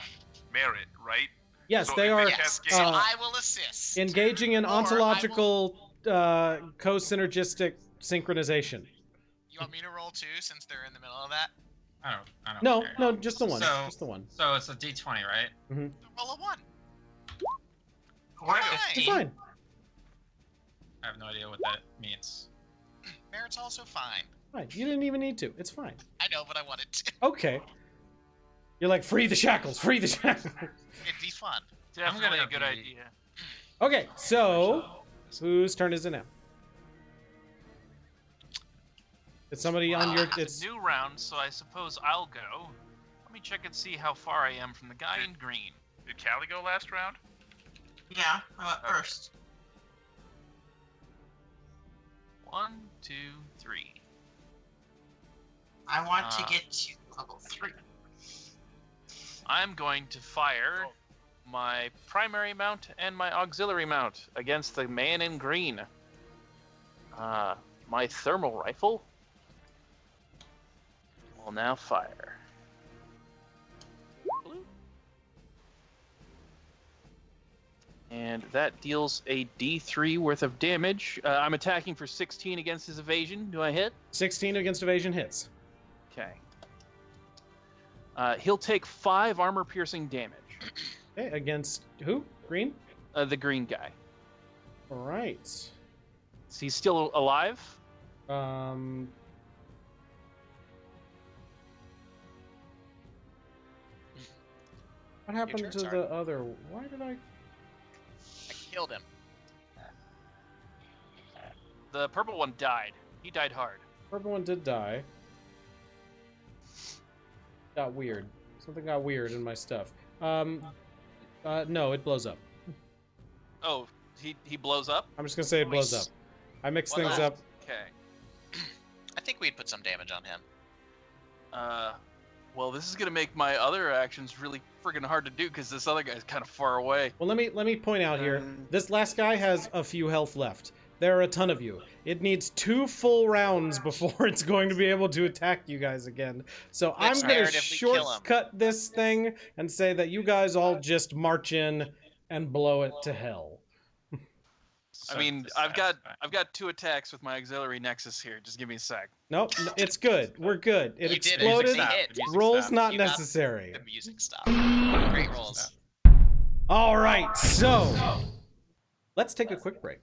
merit, right? Yes, So they if are it yes. cascades- So uh, I will assist. engaging in Or I will- ontological co-synergistic synchronization. You want me to roll too, since they're in the middle of that? I don't No, care. no, just the one. So- Just the one. So it's a D20, right? Roll a 1. Why? It's fine. I have no idea what that means. Merit's also fine. Fine. You didn't even need to. It's fine. I know, but I wanted to. Okay. You're like, free the shackles, free the shackles. It'd be fun. Definitely gonna a good be- idea. Okay, so whose turn is it now? It's somebody on your. It's It's a new round, so I suppose I'll go. Let me check and see how far I am from the guy in green. Did Callie go last round? Yeah, I went first. 1, 2, 3. I want to get to level 3. I'm going to fire my primary mount and my auxiliary mount against the man in green. My thermal rifle will now fire. And that deals a D3 worth of damage. I'm attacking for 16 against his evasion. Do I hit? 16 against evasion hits. Okay. He'll take 5 armor-piercing damage. Okay, against who? Green? The green guy. All right. Is he still alive? What happened turn, to sorry. the other? Why did I? I killed him. The purple one died. He died hard. Purple one did die. Got weird. Something got weird in my stuff. No, it blows up. Oh, he blows up? I'm just gonna say it blows up. Nice. I mix Well, things up. Okay. I think we'd put some damage on him. Well, this is gonna make my other actions really freaking hard to do because this other guy's kind of far away. Well, let me point out here. This last guy has a few health left. There are a ton of you. It needs 2 full rounds before it's going to be able to attack you guys again. So I'm gonna narratively kill him. shortcut this thing and say that you guys all just march in and blow it to hell. I mean, I've got 2 attacks with my auxiliary nexus here. Just give me a sec. Nope, it's good. We're good. It You did it. exploded. You hit. Rolls not You got necessary. The music stopped. Great rolls. All right, so let's take a quick break,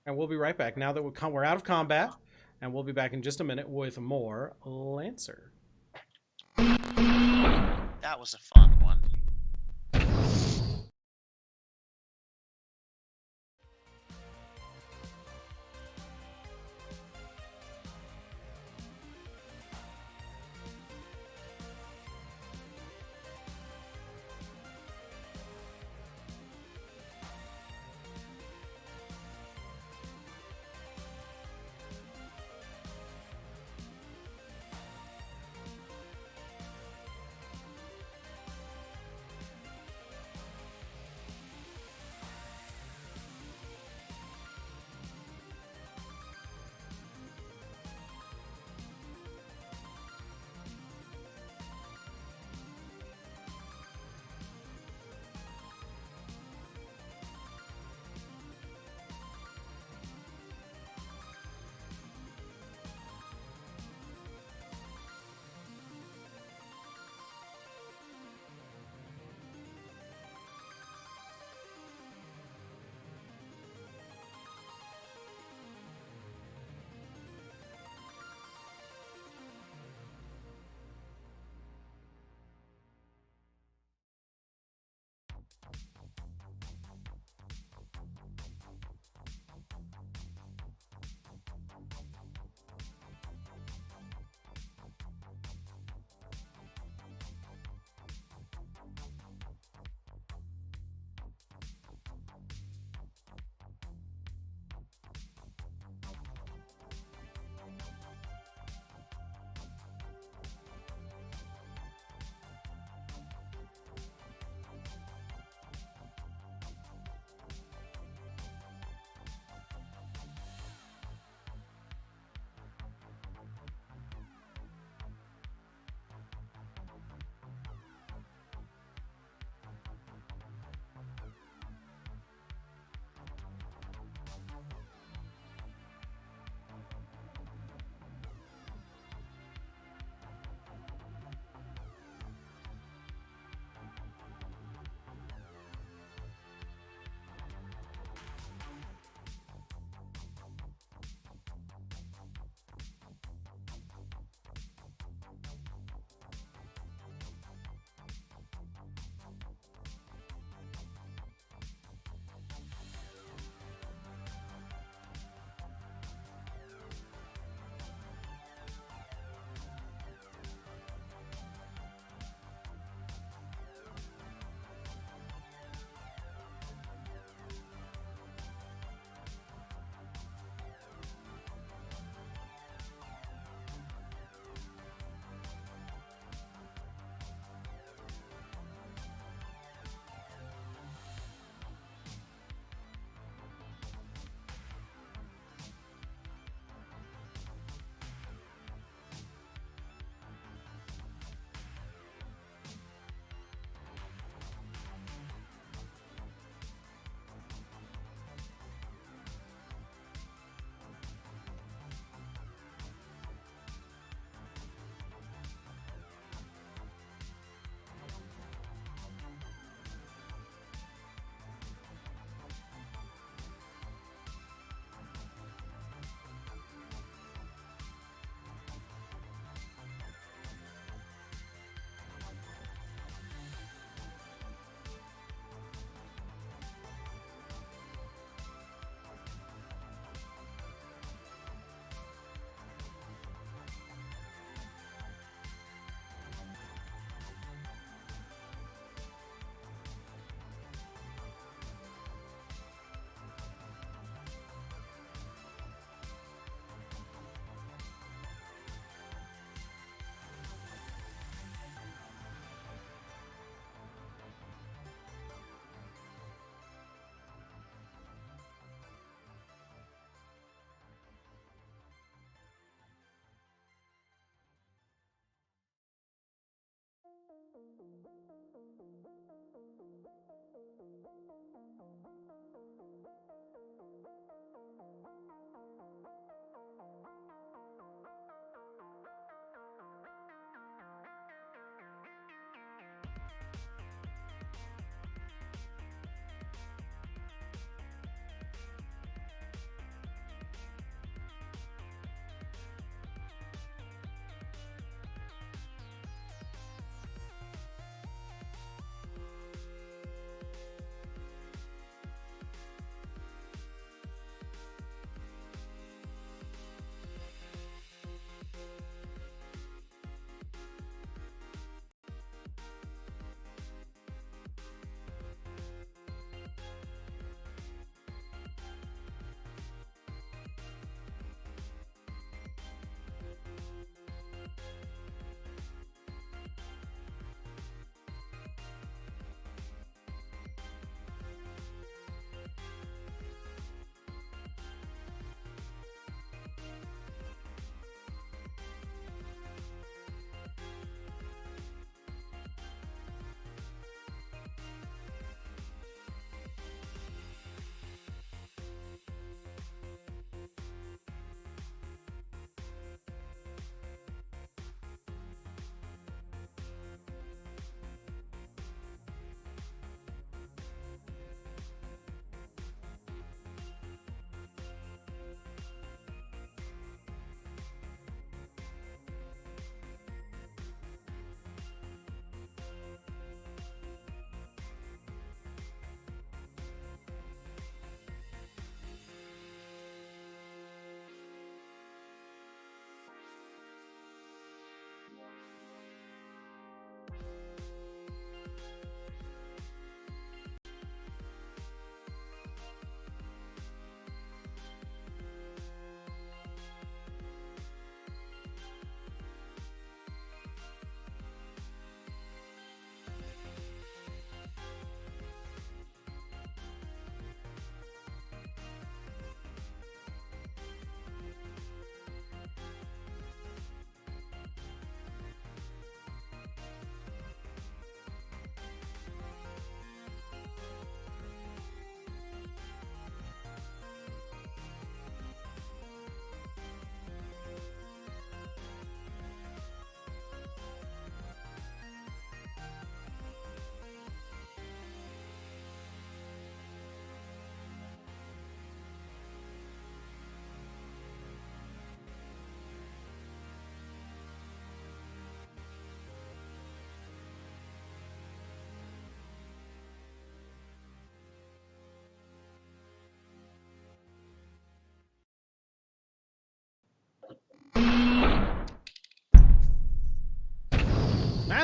and we'll be right back. Now that we're out of combat, and we'll be back in just a minute with more Lancer. That was a fun one.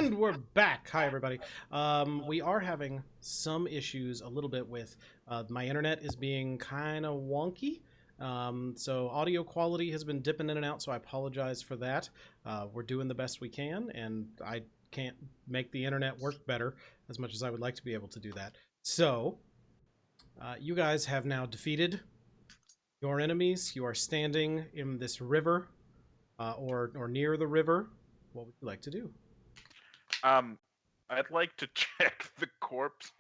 And we're back. Hi, everybody. We are having some issues a little bit with my internet is being kind of wonky. So audio quality has been dipping in and out, so I apologize for that. We're doing the best we can, and I can't make the internet work better as much as I would like to be able to do that. So, you guys have now defeated your enemies. You are standing in this river, or near the river. What would you like to do? I'd like to check the corpse.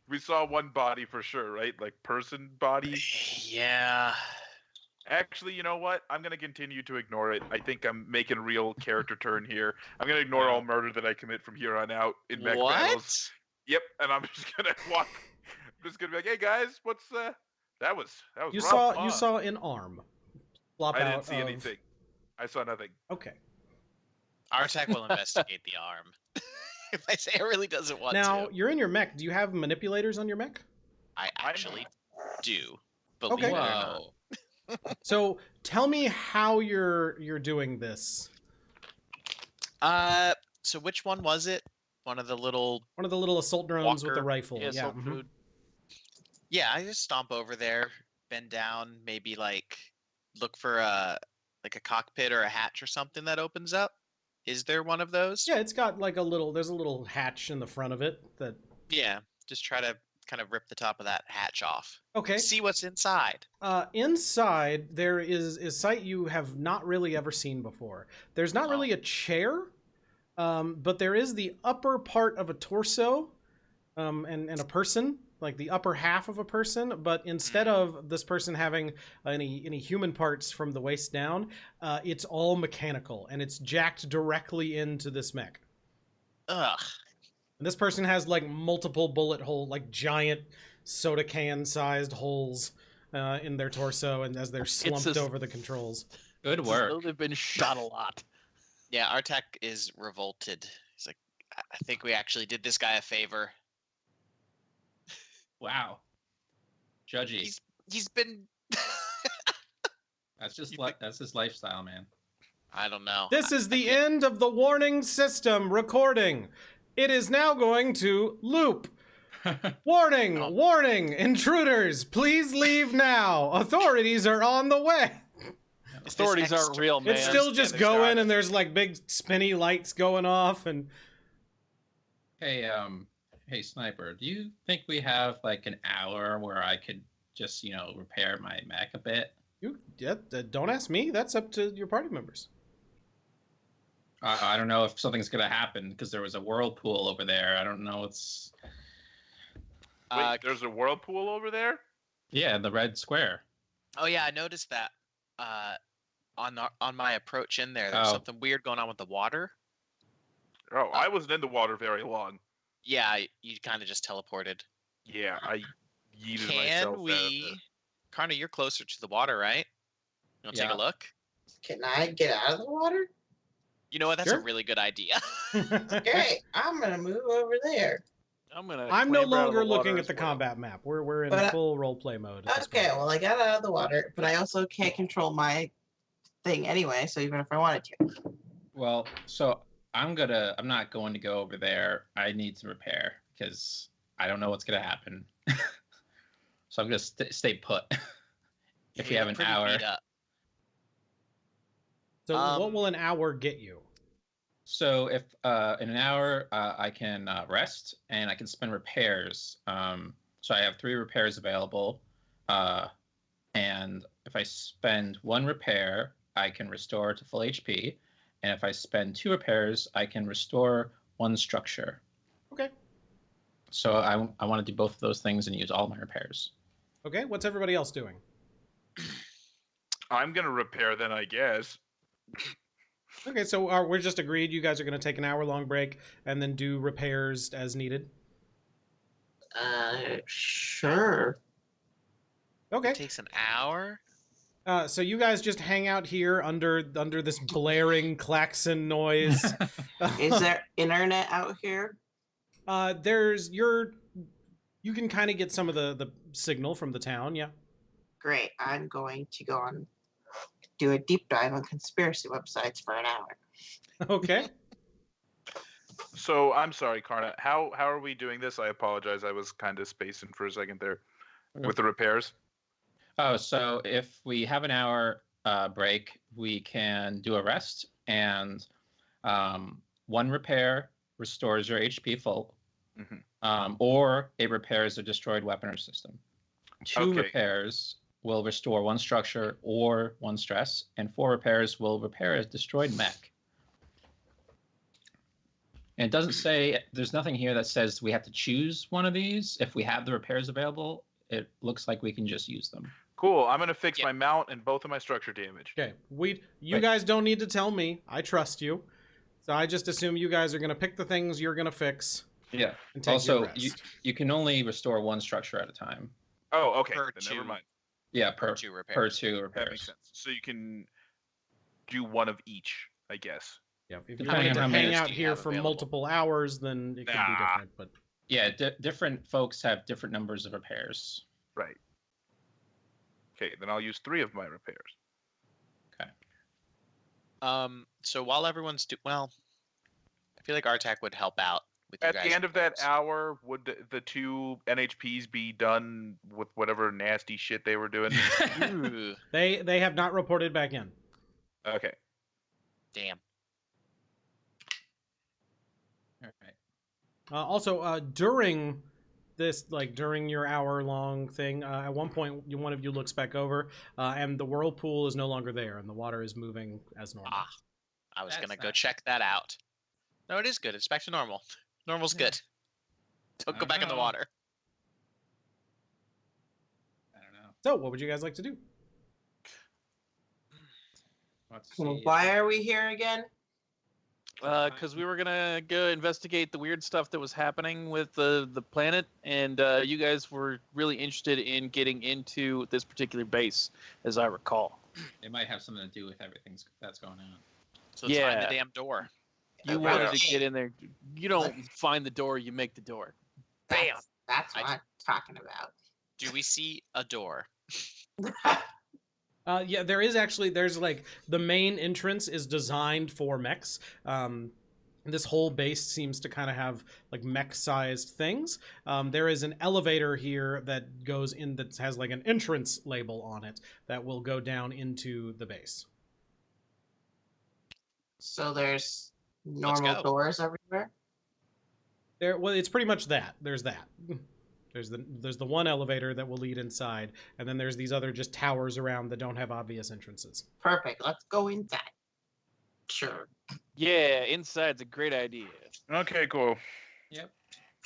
We saw one body for sure, right? Like person body. Yeah. Actually, you know what? I'm gonna continue to ignore it. I think I'm making a real character turn here. I'm gonna ignore all murder that I commit from here on out in mech battles. Yep, and I'm just gonna walk. I'm just gonna be like, hey guys, what's that was You rough, you saw an arm flop I out didn't see of... anything. I saw nothing. Okay. Artek will investigate the arm. If I say it really doesn't want Now, to. you're in your mech. Do you have manipulators on your mech? I actually do. Believe Okay. it or not. So, tell me how you're doing this. So which one was it? One of the little... One of the little assault drones with the Walker. rifle. Yeah, Yeah. so mhm. food. Yeah, I just stomp over there, bend down, maybe like look for a cockpit or a hatch or something that opens up. Is there one of those? Yeah, it's got like there's a little hatch in the front of it that... Yeah, just try to kind of rip the top of that hatch off. Okay. See what's inside. Inside, there is a sight you have not really ever seen before. There's not really a chair, but there is the upper part of a torso and a person, like the upper half of a person, but instead of this person having any human parts from the waist down, it's all mechanical, and it's jacked directly into this mech. Ugh. And this person has like multiple bullet hole, like giant soda can sized holes in their torso, and as they're slumped over the controls. Good It's as though work. they've been shot a lot. Yeah, Artek is revolted. He's like, I think we actually did this guy a favor. Wow. Judgy. He's been... That's his lifestyle, man. I don't know. This is the end of the warning system recording. It is now going to loop. Warning, Oh. warning, intruders, please leave now. Authorities are on the way. Is this Authorities aren't extra- real, man. It's still just there's going, not. and there's like big spinny lights going off, and Hey, Sniper, do you think we have like an hour where I could just, repair my mech a bit? don't ask me. That's up to your party members. I don't know if something's gonna happen because there was a whirlpool over there. I don't know. It's Wait, there's a whirlpool over there? yeah, the red square. Oh yeah, I noticed that. On my approach in there's Oh. something weird going on with the water. Oh, I wasn't in the water very long. Yeah, you kind of just teleported. Yeah, I yeeted Can myself out of we? there. Karna, you're closer to the water, right? You want to take Yeah. a look? Can I get out of the water? You know what? That's Sure. a really good idea. Okay, I'm gonna move over there. I'm gonna. I'm no clamber out of longer the water looking at as the well. combat map. We're in But- full roleplay mode. At this Okay, point. well I got out of the water, but I also can't control my thing anyway. So even if I wanted to, Well, so I'm not going to go over there. I need to repair because I don't know what's gonna happen. So I'm gonna stay put. If we You're have an pretty hour. beat up. So what Um, will an hour get you? So if in an hour I can rest and I can spend repairs. So I have 3 repairs available, and if I spend 1 repair, I can restore to full HP, and if I spend 2 repairs, I can restore 1 structure. Okay. So I want to do both of those things and use all my repairs. Okay, what's everybody else doing? I'm gonna repair then, I guess. Okay, so we're just agreed you guys are going to take an hour-long break and then do repairs as needed? sure. Okay. Takes an hour. So you guys just hang out here under this blaring klaxon noise. Is there internet out here? You can kind of get some of the signal from the town, yeah. Great. I'm going to go on do a deep dive on conspiracy websites for an hour. Okay. So I'm sorry, Karna. How are we doing this? I apologize. I was kind of spacing for a second there with the repairs. Oh, so if we have an hour break, we can do a rest, and one repair restores your HP full, or it repairs a destroyed weapon or system. Two repairs will restore one structure or one stress, and 4 repairs will repair a destroyed mech. And it doesn't say, there's nothing here that says we have to choose one of these. If we have the repairs available, it looks like we can just use them. Cool. I'm gonna fix my mount and both of my structure damage. Okay. You guys don't need to tell me. I trust you. So I just assume you guys are gonna pick the things you're gonna fix. Yeah. And take your rest. you can only restore one structure at a time. Oh, okay. Per Then two. never mind. Yeah, Per 2 repairs. Per 2 repairs. That makes sense. So you can do one of each, I guess. Yeah. If you're Depending going on to how hang many out do you here have for available. multiple hours, then it could be different. But Yeah, different folks have different numbers of repairs. Right. Okay, then I'll use 3 of my repairs. So while everyone's well, I feel like Artak would help out with you At guys. the end of that hour, would the 2 NHPs be done with whatever nasty shit they were doing? Ooh, they have not reported back in. Okay. damn. All right. Also, during this, during your hour-long thing, at one point, one of you looks back over, and the whirlpool is no longer there, and the water is moving as normal. Ah, I was That's gonna go nice. check that out. No, it is good. It's back to normal. Normal's good. Don't go I back in the know. water. I don't know. So, what would you guys like to do? Let's see. Why are we here again? Because we were gonna go investigate the weird stuff that was happening with the planet, and you guys were really interested in getting into this particular base, as I recall. It might have something to do with everything that's going on. So let's find Yeah. the damn door. You wanted to get in there. You don't find the door, you make the door. Bam! That's what I'm talking about. Do we see a door? Yeah, there's the main entrance is designed for mechs. This whole base seems to kind of have mech-sized things. There is an elevator here that goes in that has an entrance label on it that will go down into the base. So there's Let's normal go. doors everywhere? Well, it's pretty much that. There's that. There's the one elevator that will lead inside, and then there's these other just towers around that don't have obvious entrances. Perfect. Let's go inside. Sure. Yeah, inside's a great idea. Okay, cool. Yep.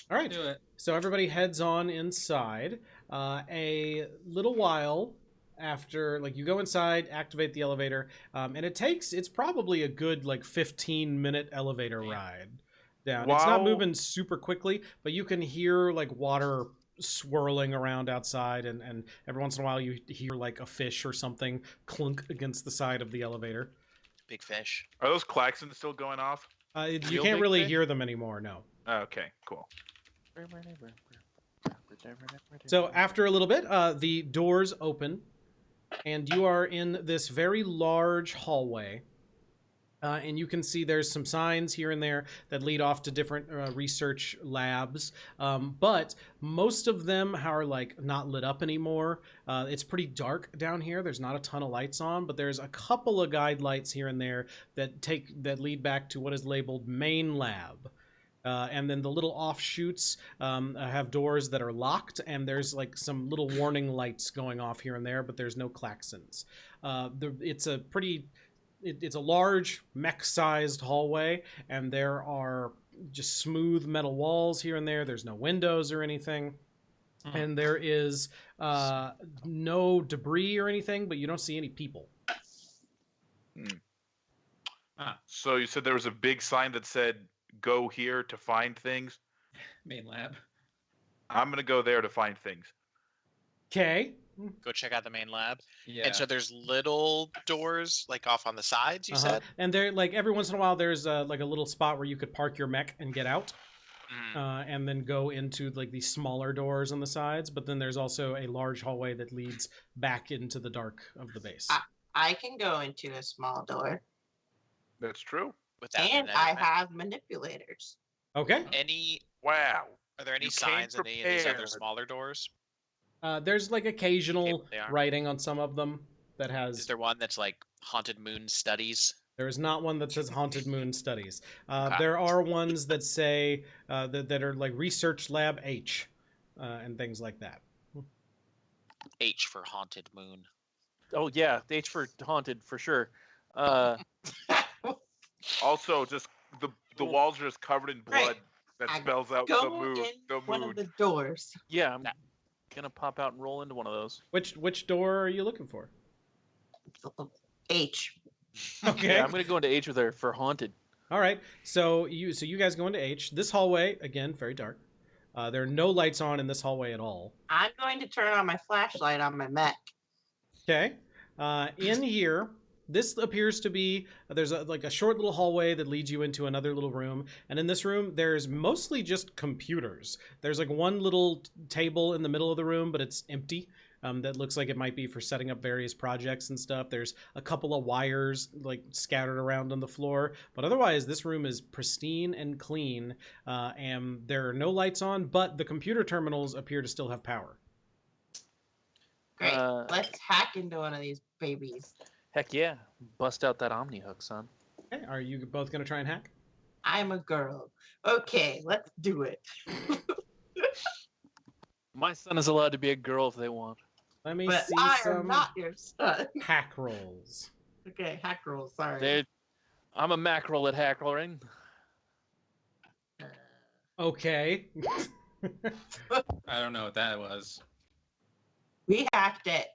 All right. Do it. So everybody heads on inside. A little while after, you go inside, activate the elevator, and it's probably a good 15-minute elevator ride down. It's not Wow. moving super quickly, but you can hear water swirling around outside, and every once in a while you hear a fish or something clunk against the side of the elevator. Big fish. Are those klaxons still going off? You Real can't big really fish? hear them anymore, no. Okay, cool. So after a little bit, the doors open, and you are in this very large hallway. And you can see there's some signs here and there that lead off to different research labs. But most of them are not lit up anymore. It's pretty dark down here. There's not a ton of lights on, but there's a couple of guide lights here and there that lead back to what is labeled main lab. And then the little offshoots have doors that are locked, and there's some little warning lights going off here and there, but there's no klaxons. It's a large mech-sized hallway, and there are just smooth metal walls here and there. There's no windows or anything. And there is no debris or anything, but you don't see any people. So you said there was a big sign that said, "Go here to find things." Main lab. I'm gonna go there to find things. Okay. Go check out the main lab. Yeah. And so there's little doors off on the sides. You said. And there, every once in a while, there's a little spot where you could park your mech and get out. Mhm. And then go into these smaller doors on the sides, but then there's also a large hallway that leads back into the dark of the base. I can go into a small door. That's true. Without And an I element. have manipulators. Okay. Wow. Are there any You came signs in any of these other prepared. smaller doors? There's like occasional what they are. writing on some of them that has. Is there one that's like Haunted Moon Studies? There is not one that says Haunted Moon Studies. Okay. There are ones that say that are like Research Lab H and things like that. H for Haunted Moon. Oh yeah, the H for haunted for sure. Also, just the walls are just covered in blood Right. that I spells out the Go moon. in The one moon. of the doors. Yeah, I'm gonna pop out and roll into one of those. Which door are you looking for? H. Okay. Yeah, I'm gonna go into H with her for haunted. All right. So you guys go into H. This hallway again, very dark. There are no lights on in this hallway at all. I'm going to turn on my flashlight on my mech. Okay. In here, this appears to be there's like a short little hallway that leads you into another little room, and in this room there's mostly just computers. There's like one little table in the middle of the room, but it's empty. That looks like it might be for setting up various projects and stuff. There's a couple of wires like scattered around on the floor, but otherwise this room is pristine and clean, and there are no lights on, but the computer terminals appear to still have power. Great. Let's hack into one of these babies. Heck yeah, bust out that Omni hook, son. Okay, are you both going to try and hack? I'm a girl. Okay, let's do it. My son is allowed to be a girl if they want. Let me But see I some am not your son. hack rolls. Okay, hack roll. Sorry. I'm a mackerel at hackling. Okay. I don't know what that was. We hacked it.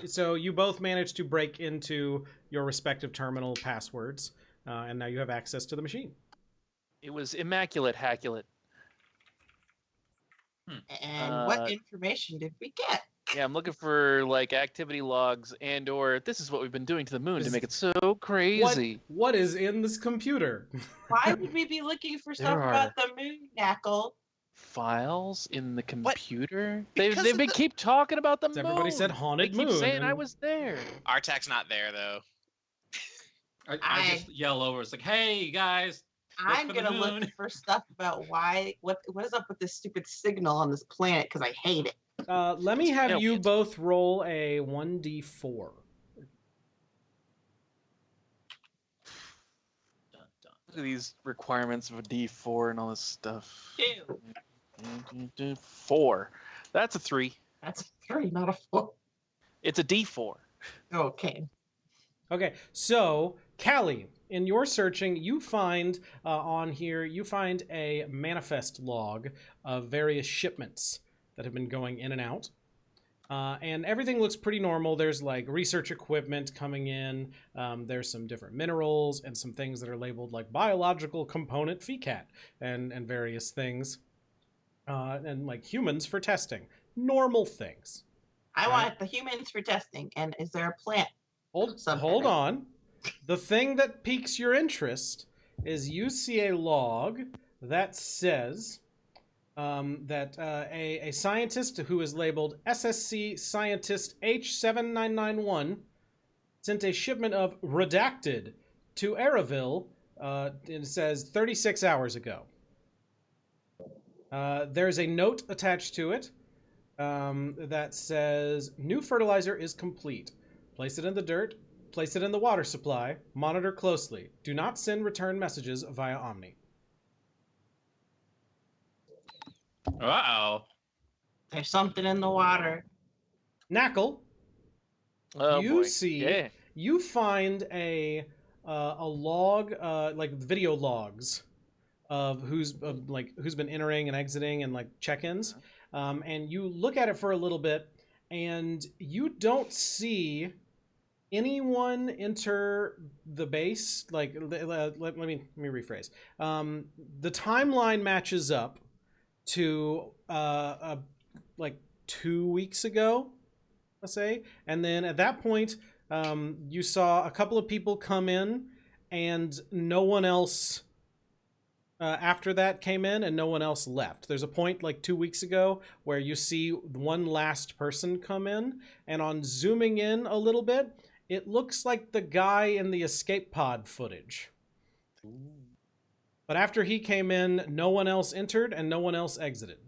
So you both managed to break into your respective terminal passwords, and now you have access to the machine. It was immaculate hackulate. And what information did we get? Yeah, I'm looking for like activity logs and or this is what we've been doing to the moon to make it so crazy. What is in this computer? Why would we be looking for stuff about the moon, Knackle? Files in the computer? Because They've been keep talking about the moon. Everybody said haunted they keep moon. saying and- I was there. Artac's not there though. I just yell over. It's like, hey guys. I'm for the gonna moon. look for stuff about what is up with this stupid signal on this planet because I hate it. Let me have you Brilliant. both roll a 1d4. Look at these requirements of a D4 and all this stuff. 4. That's a 3. That's a 3, not a 4. It's a D4. Okay. Okay, so Callie, in your searching, you find on here a manifest log of various shipments that have been going in and out. And everything looks pretty normal. There's like research equipment coming in. There's some different minerals and some things that are labeled like biological component FECAT and various things. And like humans for testing. Normal things. I want the humans for testing. And is there a plant? Hold on. The thing that piques your interest is you see a log that says that a scientist who is labeled SSC Scientist H7991 sent a shipment of redacted to Araville, it says 36 hours ago. There's a note attached to it that says, new fertilizer is complete. Place it in the dirt. Place it in the water supply. Monitor closely. Do not send return messages via Omni. Uh-oh. There's something in the water. Knackle, Oh, you boy. see, Yeah. you find a log, like video logs of who's been entering and exiting and like check-ins, and you look at it for a little bit, and you don't see anyone enter the base. Like, let me rephrase. The timeline matches up to like 2 weeks ago, let's say, and then at that point, you saw a couple of people come in, and no one else after that came in, and no one else left. There's a point like 2 weeks ago where you see one last person come in, and on zooming in a little bit, it looks like the guy in the escape pod footage. But after he came in, no one else entered and no one else exited.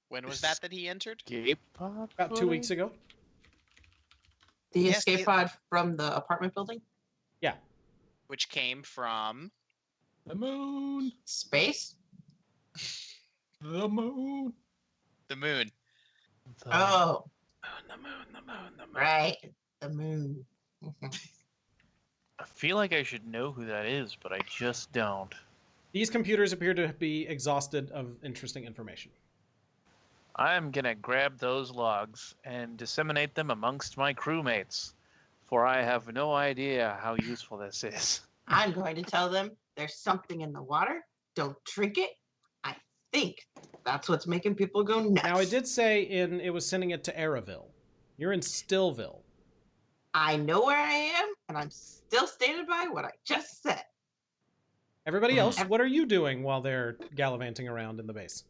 When was that he entered? Escape pod About 2 weeks ago. The Yes, escape the- pod from the apartment building? Which came from The moon. Space? The moon. the moon. Oh, The moon. right. The moon. I feel like I should know who that is, but I just don't. These computers appear to be exhausted of interesting information. I'm gonna grab those logs and disseminate them amongst my crewmates, for I have no idea how useful this is. I'm going to tell them there's something in the water. Don't drink it. I think that's what's making people go nuts. Now, it did say it was sending it to Araville. You're in Stillville. I know where I am, and I'm still standing by what I just said. Everybody else, what are you doing while they're gallivanting around in the base?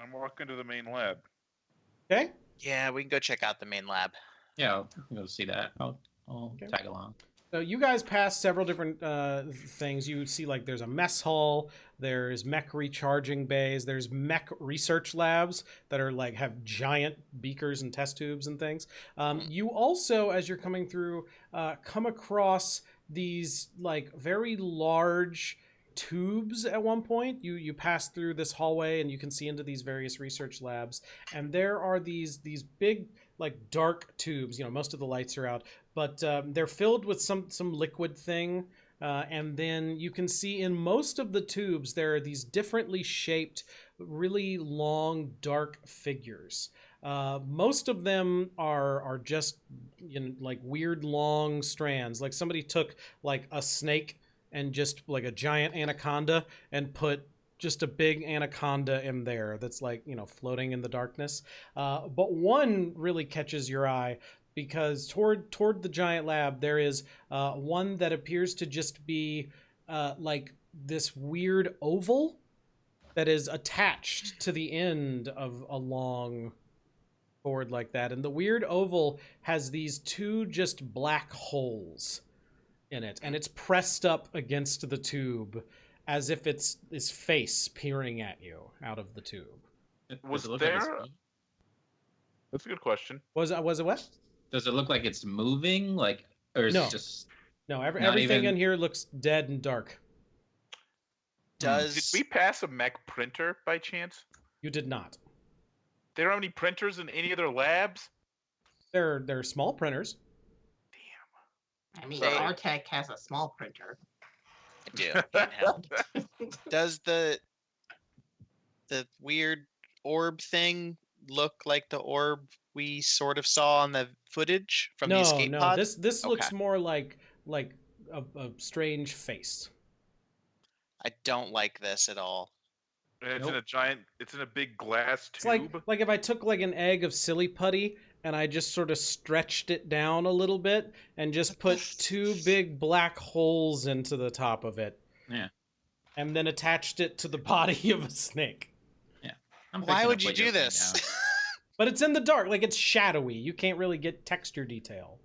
I'm walking to the main lab. Okay? Yeah, we can go check out the main lab. Yeah, I'll go see that. I'll Okay. tag along. So you guys pass several different things. You see, like, there's a mess hall, there's mech recharging bays, there's mech research labs that are like have giant beakers and test tubes and things. You also, as you're coming through, come across these like very large tubes at one point. You pass through this hallway and you can see into these various research labs, and there are these big like dark tubes. Most of the lights are out, but they're filled with some liquid thing, and then you can see in most of the tubes there are these differently shaped, really long dark figures. Most of them are just like weird long strands, like somebody took like a snake and just like a giant anaconda and put just a big anaconda in there that's like, floating in the darkness. But one really catches your eye because toward the giant lab, there is one that appears to just be like this weird oval that is attached to the end of a long board like that. And the weird oval has these two just black holes in it, and it's pressed up against the tube as if it's his face peering at you out of the tube. Was Does it look there- like it's moving? That's a good question. Was it what? Does it look like it's moving? Like, or is No. it just? No, Not everything even- in here looks dead and dark. Did we pass a mech printer by chance? You did not. There aren't any printers in any other labs? They're small printers. I mean, Right. our tech has a small printer. I do. handheld. Does the weird orb thing look like the orb we sort of saw on the footage from the escape No. pod? This looks Okay. more like a strange face. I don't like this at all. It's in a giant. It's in a big glass It's tube. like if I took like an egg of silly putty and I just sort of stretched it down a little bit and just put two big black holes into the top of it. Yeah. And then attached it to the body of a snake. I'm Why picking would up you what do you're putting this? down. But it's in the dark, like it's shadowy. You can't really get texture detail.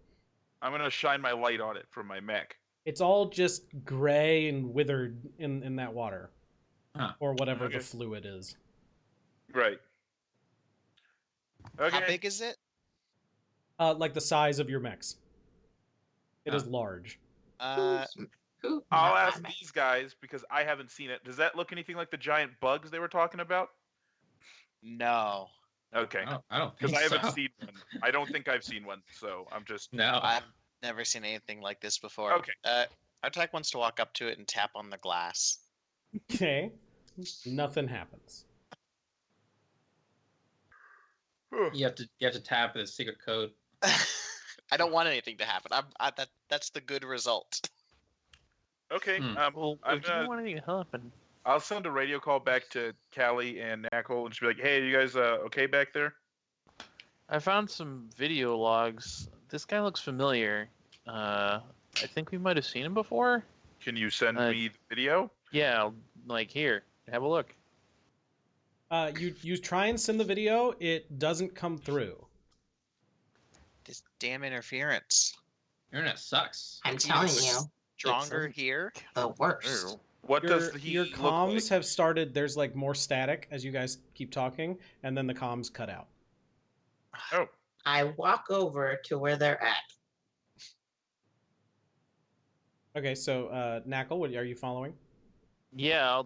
I'm gonna shine my light on it from my mech. It's all just gray and withered in that water. Huh. Or whatever Okay. the fluid is. Right. Okay. How big is it? Like the size of your mechs. It is Oh. large. Who? I'll not ask my these guys because I haven't seen it. Does that look anything like the giant bugs they were talking about? No. Okay. Oh, I don't Because think I haven't so. seen one. I don't think I've seen one, so I'm just. No. I've never seen anything like this before. Okay. Our tech wants to walk up to it and tap on the glass. Okay. Nothing happens. You have to tap the secret code. I don't want anything to happen. That's the good result. Okay. Hmm. Well, I'm if you gonna- want anything to happen, I'll send a radio call back to Callie and Knackle and just be like, "Hey, you guys okay back there?" I found some video logs. This guy looks familiar. I think we might have seen him before. Can you send Uh, me the video? Yeah, like here. Have a look. You try and send the video, it doesn't come through. This damn interference. Internet sucks. I'm telling you. stronger here. The worst. What Your, does he your look comms like? have started. There's like more static as you guys keep talking, and then the comms cut out. Oh, I walk over to where they're at. Okay, so Knackle, what are you following? Yeah,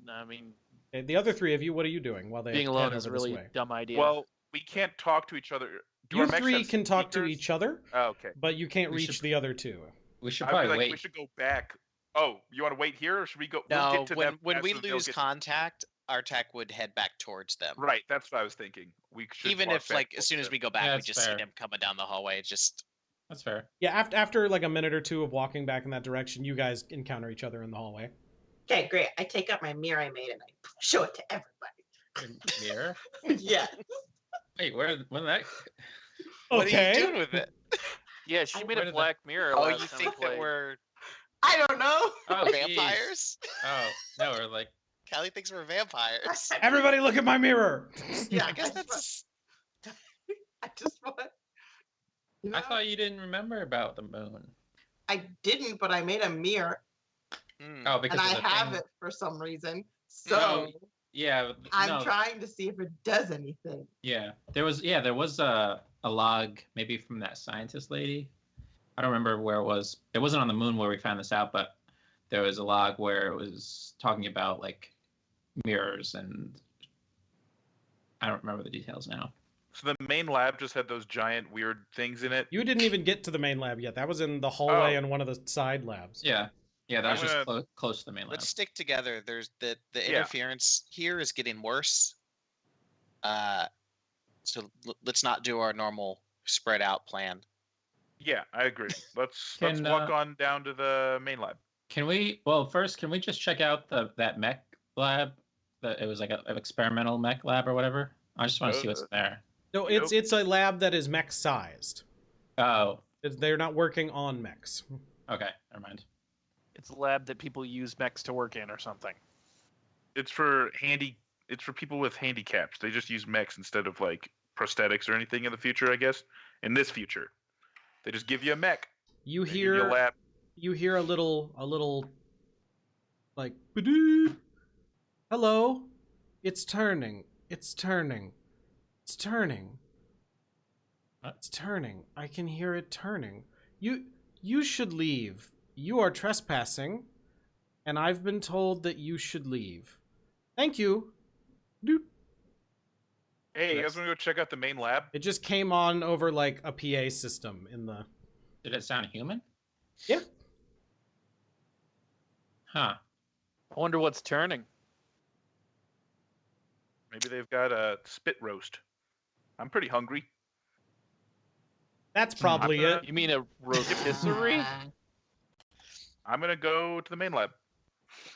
I mean, Okay, the other three of you, what are you doing while they being head alone over is a this really way? dumb idea. well, we can't talk to each other. Do You our mechs three have can talk to speakers? each other, Oh, okay. but you can't We reach should- the other two. We should I'd be probably like, wait. we should go back. Oh, you want to wait here, or should we go? we'll No, get to when them when as we soon as they'll lose get- contact, our tech would head back towards them. Right, that's what I was thinking. We should Even walk if back like as towards soon as them. we go back, Yeah, we that's just see fair. them coming down the hallway. Just That's fair. Yeah, after like a minute or two of walking back in that direction, you guys encounter each other in the hallway. Okay, great. I take out my mirror I made and I show it to everybody. Mirror? Yeah. Wait, when that? what are Okay. you doing with it? yeah, she I- made Where a did black mirror. Oh, last you time think we that played. we're I don't know. Oh, jeez. vampires? Oh no, we're like. Callie thinks we're vampires. Everybody, look at my mirror. Yeah, I guess just that's I just want. You I know, thought you didn't remember about the moon. I didn't, but I made a mirror hmm. Oh, because and I of the have thing. it for some reason. So No, Yeah, I'm no, trying to see if it does anything. yeah. There was a log maybe from that scientist lady. I don't remember where it was. It wasn't on the moon where we found this out, but there was a log where it was talking about like mirrors, and I don't remember the details now. So the main lab just had those giant weird things in it. You didn't even get to the main lab yet. That was in the hallway Oh. and one of the side labs. Yeah, that was I'm just gonna- close to the main lab. Let's stick together. There's the Yeah. interference here is getting worse. So let's not do our normal spread out plan. Yeah, I agree. Let's Can, walk on down to the main lab. Can we? Well, first, can we just check out that mech lab? It was like an experimental mech lab or whatever. I just want to see what's there. No, Yep. it's a lab that is mech sized. Oh, They're not working on mechs. okay, never mind. It's a lab that people use mechs to work in or something. It's for people with handicaps. They just use mechs instead of like prosthetics or anything in the future, I guess. In this future, they just give you a mech. You They give you a hear lab. you hear a little like "Ba-doop." Hello, it's turning. It's turning. It's turning. What? It's turning. I can hear it turning. You should leave. You are trespassing, and I've been told that you should leave. Thank you. Doop. Hey, you guys want to go check out the main lab? It just came on over like a PA system in the. Did it sound human? Yeah. Huh. I wonder what's turning. Maybe they've got a spit roast. I'm pretty hungry. That's probably I'm gonna- it. You mean a rotisserie? I'm gonna go to the main lab.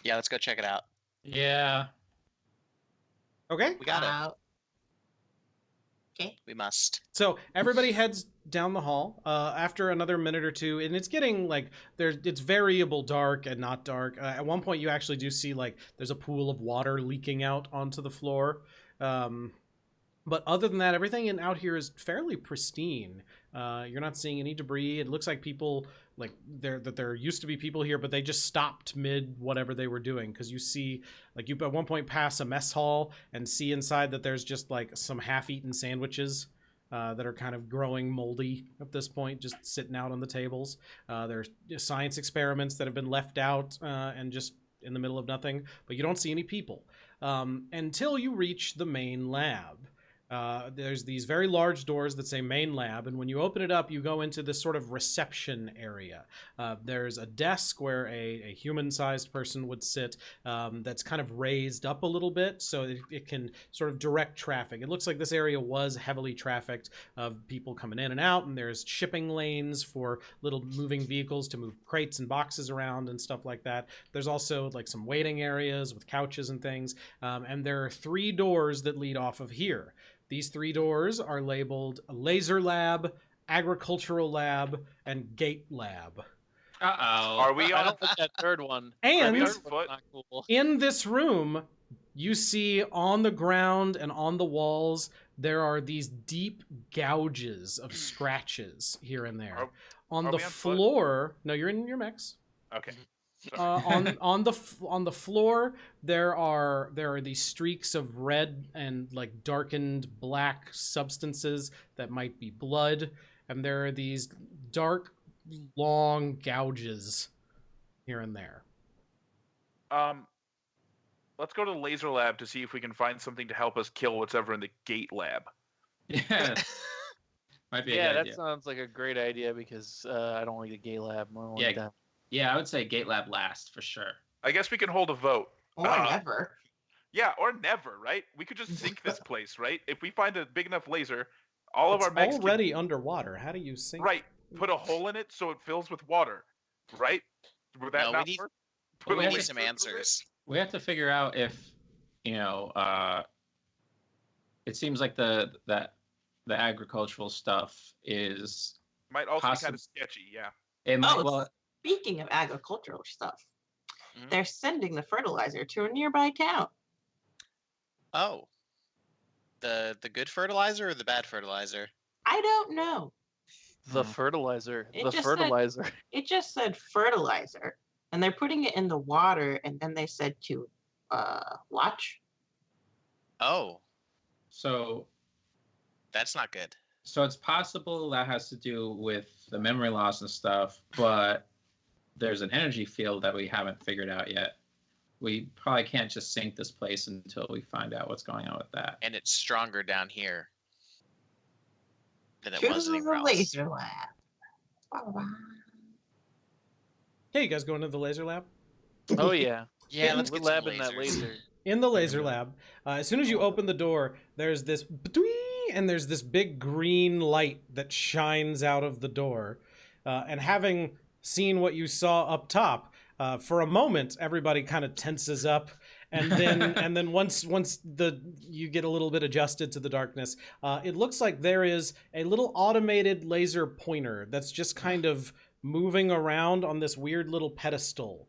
Yeah, let's go check it out. Yeah. Okay. We got it. Okay. We must. So everybody heads down the hall after another minute or two, and it's getting like it's variable dark and not dark. At one point, you actually do see like there's a pool of water leaking out onto the floor. But other than that, everything out here is fairly pristine. You're not seeing any debris. It looks like people like there used to be people here, but they just stopped mid whatever they were doing, because you see like you at one point pass a mess hall and see inside that there's just like some half-eaten sandwiches that are kind of growing moldy at this point, just sitting out on the tables. There's science experiments that have been left out and just in the middle of nothing, but you don't see any people until you reach the main lab. There's these very large doors that say main lab, and when you open it up, you go into this sort of reception area. There's a desk where a human-sized person would sit that's kind of raised up a little bit so it can sort of direct traffic. It looks like this area was heavily trafficked of people coming in and out, and there's shipping lanes for little moving vehicles to move crates and boxes around and stuff like that. There's also like some waiting areas with couches and things, and there are 3 doors that lead off of here. These 3 doors are labeled Laser Lab, Agricultural Lab, and Gate Lab. Uh-oh. Are we I on? don't like that third one. And we on That's foot? not cool. in this room, you see on the ground and on the walls, there are these deep gouges of scratches here and there. Are- on are the we on foot? floor, no, you're in your mechs. Okay. On the floor there are these streaks of red and like darkened black substances that might be blood, and there are these dark long gouges here and there. Let's go to the laser lab to see if we can find something to help us kill what's ever in the gate lab. Yeah. Might be a Yeah, good that idea. sounds like a great idea because I don't like the gay lab. I don't Yeah. like that. Yeah, I would say Gate Lab last for sure. I guess we can hold a vote. Or never. Yeah, or never, right? We could just sink this place, right? If we find a big enough laser, all of It's our mechs can- already underwater. How do you sink? right. Put a hole in it so it fills with water, right? Would that No, not we need- work? We a need laser some through it? answers. We have to figure out if, it seems like the agricultural stuff is Might also be kind Possible. of sketchy, yeah. it might, Oh, well, Speaking of agricultural stuff, Mhm. they're sending the fertilizer to a nearby town. Oh. The good fertilizer or the bad fertilizer? I don't know. The Hmm. fertilizer. It The just said- fertilizer. It just said fertilizer, and they're putting it in the water, and then they said to watch. Oh, so that's not good. so it's possible that has to do with the memory loss and stuff, but there's an energy field that we haven't figured out yet. We probably can't just sink this place until we find out what's going on with that. And it's stronger down here than it To was the anywhere else. laser lab. Bye-bye. Hey, you guys going to the laser lab? Oh yeah. Yeah, let's We're get some labbing that lasers. laser. In the laser lab, as soon as you open the door, there's this and there's this big green light that shines out of the door. And having seen what you saw up top, for a moment, everybody kind of tenses up, and then once you get a little bit adjusted to the darkness, it looks like there is a little automated laser pointer that's just kind of moving around on this weird little pedestal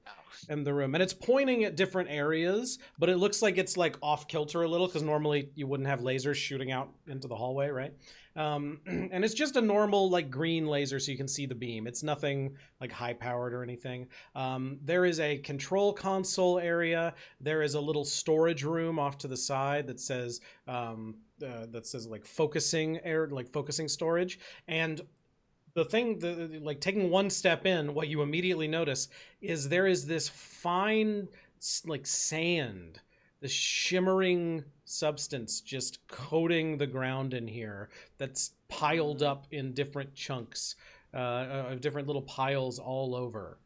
in the room, and it's pointing at different areas, but it looks like it's like off kilter a little because normally you wouldn't have lasers shooting out into the hallway, right? And it's just a normal like green laser so you can see the beam. It's nothing like high powered or anything. There is a control console area. There is a little storage room off to the side that says like focusing storage. And the thing, like taking one step in, what you immediately notice is there is this fine, like sand, this shimmering substance just coating the ground in here that's piled up in different chunks, of different little piles all over.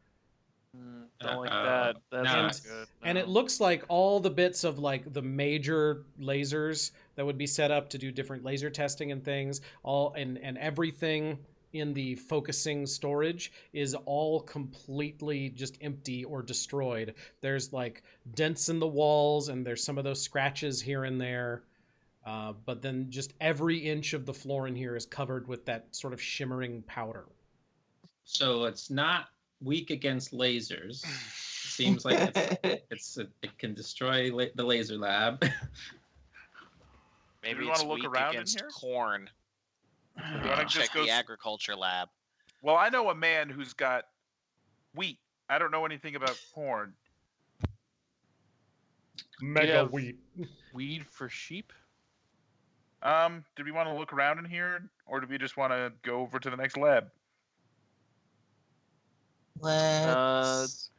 Don't like Uh-oh. that. That's No. not good. And it no. looks like all the bits of like the major lasers that would be set up to do different laser testing and things, all and everything in the focusing storage is all completely just empty or destroyed. There's like dents in the walls and there's some of those scratches here and there. But then just every inch of the floor in here is covered with that sort of shimmering powder. So it's not weak against lasers. Seems like it can destroy the laser lab. Maybe we it's wanna look weak around in against here? corn. You wanna Check just go the agriculture lab. Well, I know a man who's got wheat. I don't know anything about corn. Mega wheat. Weed for sheep? Do we want to look around in here, or do we just want to go over to the next lab? Let's...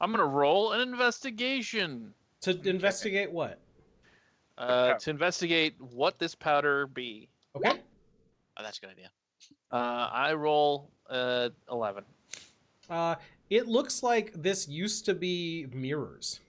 I'm gonna roll an investigation. To investigate what? To investigate what this powder be. Okay. Oh, that's a good idea. I roll 11. It looks like this used to be mirrors.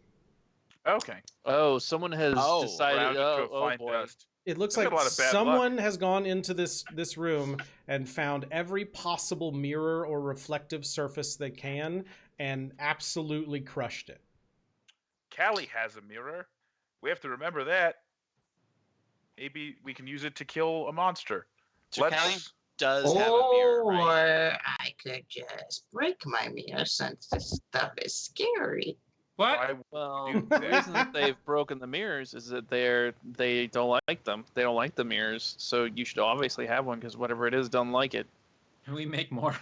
Okay. Oh, someone has decided. Rounded to a Oh fine boy. dust. It looks That's like a lot of bad someone has gone into this room and found every possible mirror or reflective surface they can and absolutely crushed it. Callie has a mirror. We have to remember that. Maybe we can use it to kill a monster. So Let's- Callie does have a mirror, Or right? I could just break my mirror since this stuff is scary. What? Why- Well, do the that. reason that they've broken the mirrors is that they don't like them. They don't like the mirrors. So you should obviously have one because whatever it is, don't like it. Can we make more?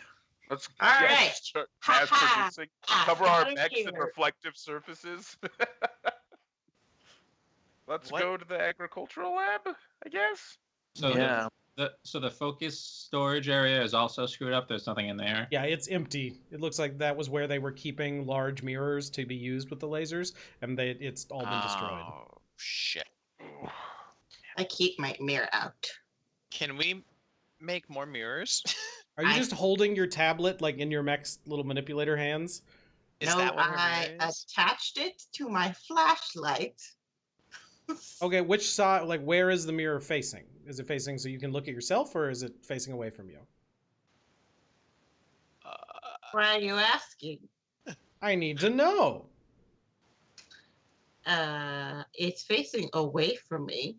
Let's All right. start Ha mass ha. producing. I Cover got our it mechs in here. reflective surfaces. Let's What? go to the agricultural lab, I guess. So Yeah. the focus storage area is also screwed up. There's nothing in there. Yeah, it's empty. It looks like that was where they were keeping large mirrors to be used with the lasers, and it's all been destroyed. Oh, shit. I keep my mirror out. Can we make more mirrors? Are you I- just holding your tablet like in your mech's little manipulator hands? Is no, that what her I mirror is? attached it to my flashlight. Okay, which side? Like, where is the mirror facing? Is it facing so you can look at yourself, or is it facing away from you? Why are you asking? I need to know. It's facing away from me.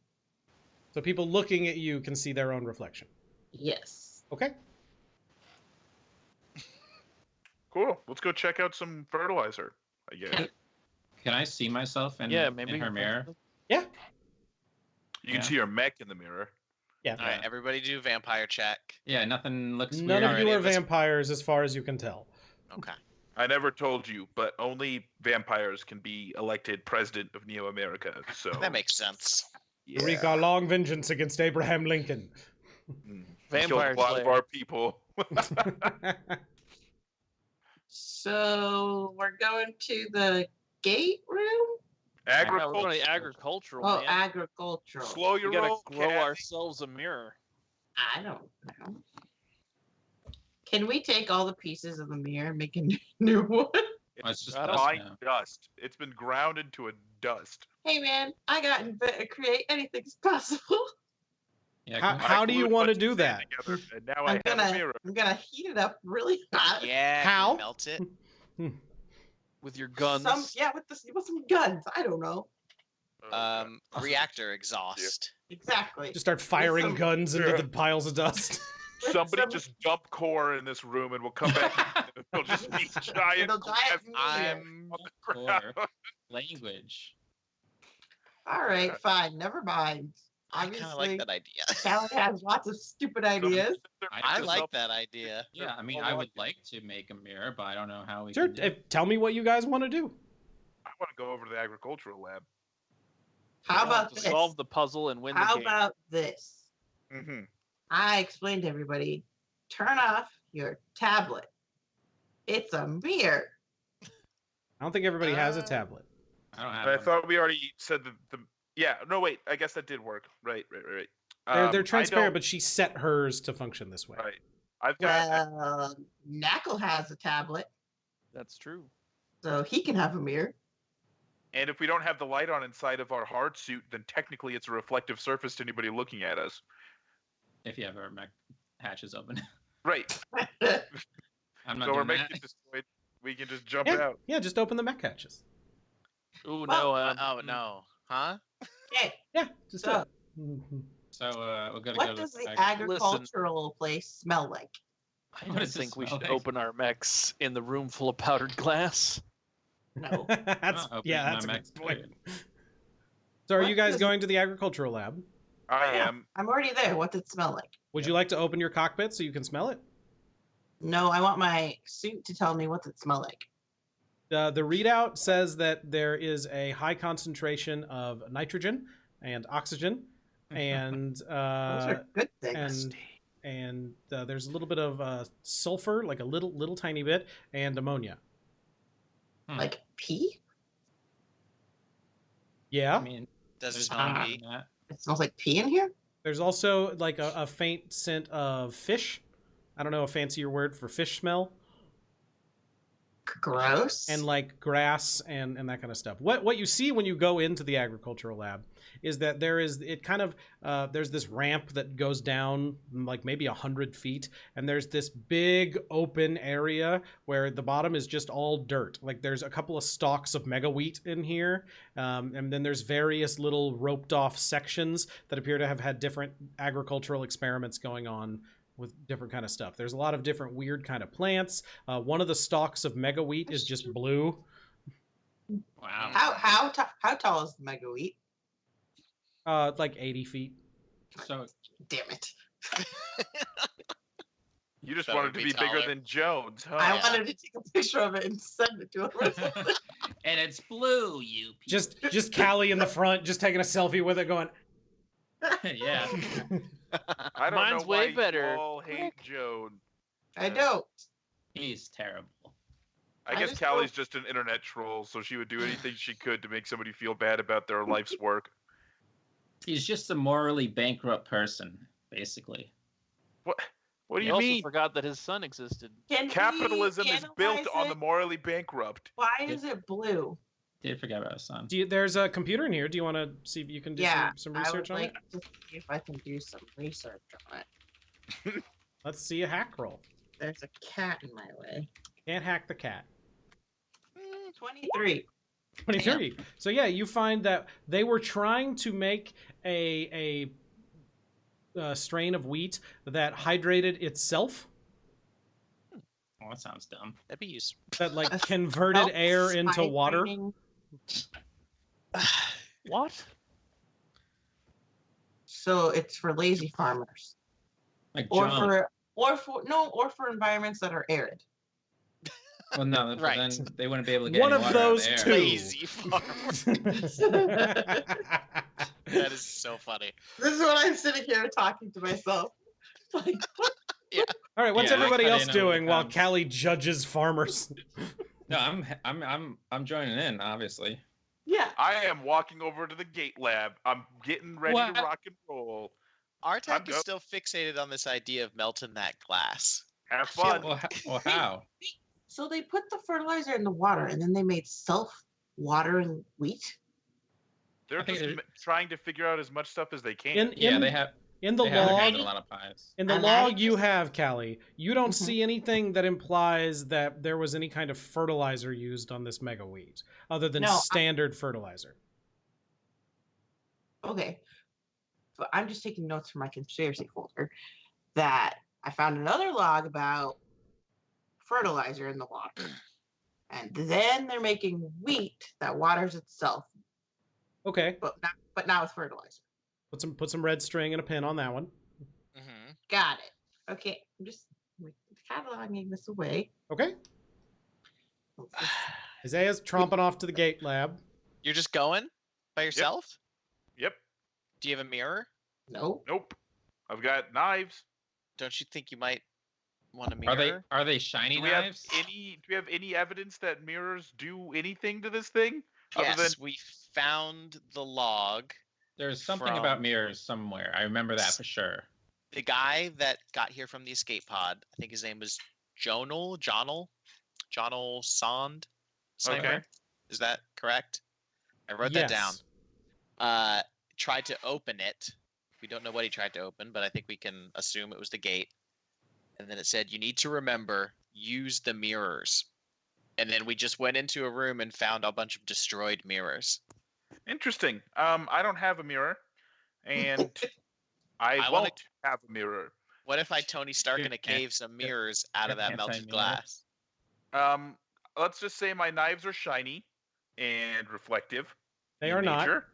So people looking at you can see their own reflection. Yes. Okay. Cool. Let's go check out some fertilizer, I guess. Can I see myself in, Yeah, maybe in her mirror? Yeah. You can Yeah. see your mech in the mirror. Yeah. All right, everybody do vampire check. Yeah, nothing looks None weird. of you Alrighty, are let's- vampires, as far as you can tell. Okay. I never told you, but only vampires can be elected president of Neo America. So That makes sense. To wreak our long vengeance against Abraham Lincoln. Vampire killed a lot of Slayer. our people. So we're going to the gate room? Yeah, we're Agriculture. going to agricultural, Oh, man. agricultural. Slow We your gotta roll, grow Cat. ourselves a mirror. I don't know. Can we take all the pieces of the mirror and make a new one? It's just I dust Fine now. dust. It's been ground into a dust. Hey man, I got create anything's possible. Yeah, How- can- how I do you glued a wanna bunch of do sand that? together, and now I'm I have a mirror. heat it up really hot. Yeah. can How? we melt it? With your guns. With some guns. I don't know. Reactor exhaust. Exactly. Just start firing some- guns into Yeah. the piles of dust. Somebody some- just dump core in this room, and we'll come back. And it'll just be giant. It'll giant glass mirror. I'm on the ground. Or language. All right, fine. Never mind. I kind of like Obviously, that idea. Callie has lots of stupid ideas. I like that idea. Yeah, I mean, I would like to make a mirror, but I don't know how we Sure. can do it. Tell me what you guys want to do. I want to go over to the agricultural lab. How We want about to this? solve the puzzle and win the How game. about this? Mm-hmm. I explained to everybody, turn off your tablet. It's a mirror. I don't think everybody has a tablet. I don't have I one. thought we already said that the. Yeah. No, wait. I guess that did work. Right. They're I transparent, don't- but she set hers to function this way. Right. I've got. Well, Knackle has a tablet, That's true. so he can have a mirror. And if we don't have the light on inside of our hard suit, then technically it's a reflective surface to anybody looking at us. If you have our mech hatches open. Right. I'm not So our doing mech that. gets destroyed. We can just jump Yeah, out. yeah, just open the mech hatches. Ooh, Well, no. Oh no. Huh? Okay, Yeah, just So- do it. Mhm. So we're gonna what go does to the ag- agricultural place smell like? I What don't does it think we smell should like? open our mechs in the room full of powdered glass. No. that's open yeah, my that's a mech good point. toilet. So, are What you guys does- going to the agricultural lab? I Yeah. am. I'm already there. What's it smell like? Would you like to open your cockpit so you can smell it? No, I want my suit to tell me what's it smell like. The readout says that there is a high concentration of nitrogen and oxygen, and Those are good things. and there's a little bit of sulfur, like a little tiny bit, and ammonia. Like pee? Yeah. I mean, Does it there's smell nothing like in meat? that. It smells like pee in here? There's also like a faint scent of fish. I don't know, a fancier word for fish smell, Gross. and like grass and that kind of stuff. What you see when you go into the agricultural lab is that there's this ramp that goes down like maybe 100 feet, and there's this big open area where the bottom is just all dirt. Like there's a couple of stalks of mega wheat in here, and then there's various little roped off sections that appear to have had different agricultural experiments going on with different kind of stuff. There's a lot of different weird kind of plants. One of the stalks of mega wheat is just blue. Wow. How tall is the mega wheat? Like 80 feet. So Damn it. You just That wanted would to be be bigger taller. than Jones, huh? I Yeah. wanted to take a picture of it and send it to him. Or something. And it's blue, you Just Callie in the front, just taking a selfie with it, going. yeah. I don't Mine's know way why better. you all hate Joan. I don't. He's terrible. I I guess just Callie's just an internet troll, so she would do anything she could to make somebody feel bad about their life's work. He's just a morally bankrupt person, basically. What? What do He you also mean? forgot that his son existed. Can we Capitalism is built analyze on it? the morally bankrupt. Why is it blue? Did forget about his son. There's a computer in here. Do you want to see if you can do Yeah, some I research would on like it? to see if I can do some research on it. Let's see a hack roll. There's a cat in my way. Can't hack the cat. 23. 23. So yeah, you find that they were trying to make a strain of wheat that hydrated itself, Oh, that sounds dumb. That'd be useful. that like converted air into water. Hydrating. What? So it's for lazy farmers, Like or John. for environments that are arid. Well, no, but Right. then they wouldn't be able to get One any of water out those the air. two. Lazy farmers. That is so funny. This is what I'm sitting here talking to myself. Like, what? All right, what's Yeah, everybody I else didn't know doing while the Callie judges farmers? No, I'm joining in, obviously. Yeah. I am walking over to the gate lab. I'm getting ready What? to rock and roll. Artak is go- still fixated on this idea of melting that glass. Have fun. Well, how? So they put the fertilizer in the water, and then they made self-watering wheat. They're I think just they're- trying to figure out as much stuff as they can. Yeah, they have. in the They have log. made a lot of pies. In the I'm log adding you this- have, Callie, you don't Mhm. see anything that implies that there was any kind of fertilizer used on this mega wheat, other than No, standard fertilizer. Okay. But I'm just taking notes from my conspiracy folder that I found another log about fertilizer in the water. And then they're making wheat that waters itself, Okay, but not with fertilizer. put some red string and a pin on that one. Mm-hmm. Got it. Okay, I'm just cataloging this away. Okay, Isaiah's tromping off to the gate lab. You're just going by yourself? Yep. Do you have a mirror? No. Nope. I've got knives. Don't you think you might want a mirror? Are they shiny Do we have knives? any evidence that mirrors do anything to this thing? Other than Yes, we found the log. There's something from- about mirrors somewhere. I remember that for sure. The guy that got here from the escape pod, I think his name was Jonal Sand. Sniper. Okay. Is that correct? I wrote that down. Yes. Tried to open it. We don't know what he tried to open, but I think we can assume it was the gate. And then it said, you need to remember, use the mirrors. And then we just went into a room and found a bunch of destroyed mirrors. interesting. I don't have a mirror, and I I wanna- won't have a mirror. What if I Tony Stark in a You're cave some mirrors out of you're that melted anti-mirror. glass? Let's just say my knives are shiny and reflective. They in are not. nature.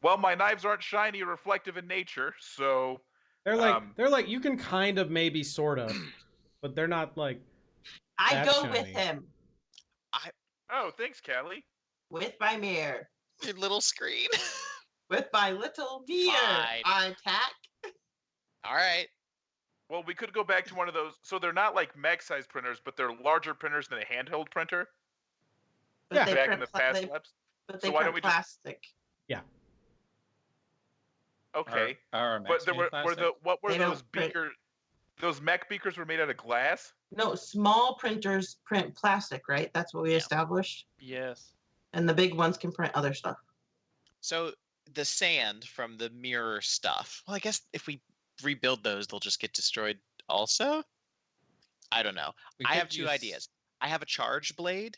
Well, my knives aren't shiny or reflective in nature, so They're like you can kind of maybe sort of, but they're not like. I That's go with shiny. him oh, thanks, Callie. with my mirror, Your little screen. with my little mirror. Fine. I attack. All right. Well, we could go back to one of those. So they're not like mag-size printers, but they're larger printers than a handheld printer. But Yeah. they Back print in the pla- past they- labs. But So they why don't print we just- plastic. Okay, Our but there were what were They those don't print- beakers? Those mech beakers were made out of glass. No, small printers print plastic, right? That's what we Yeah. established. Yes. And the big ones can print other stuff. So the sand from the mirror stuff. Well, I guess if we rebuild those, they'll just get destroyed also. I don't know. I have two ideas. I have a charge blade,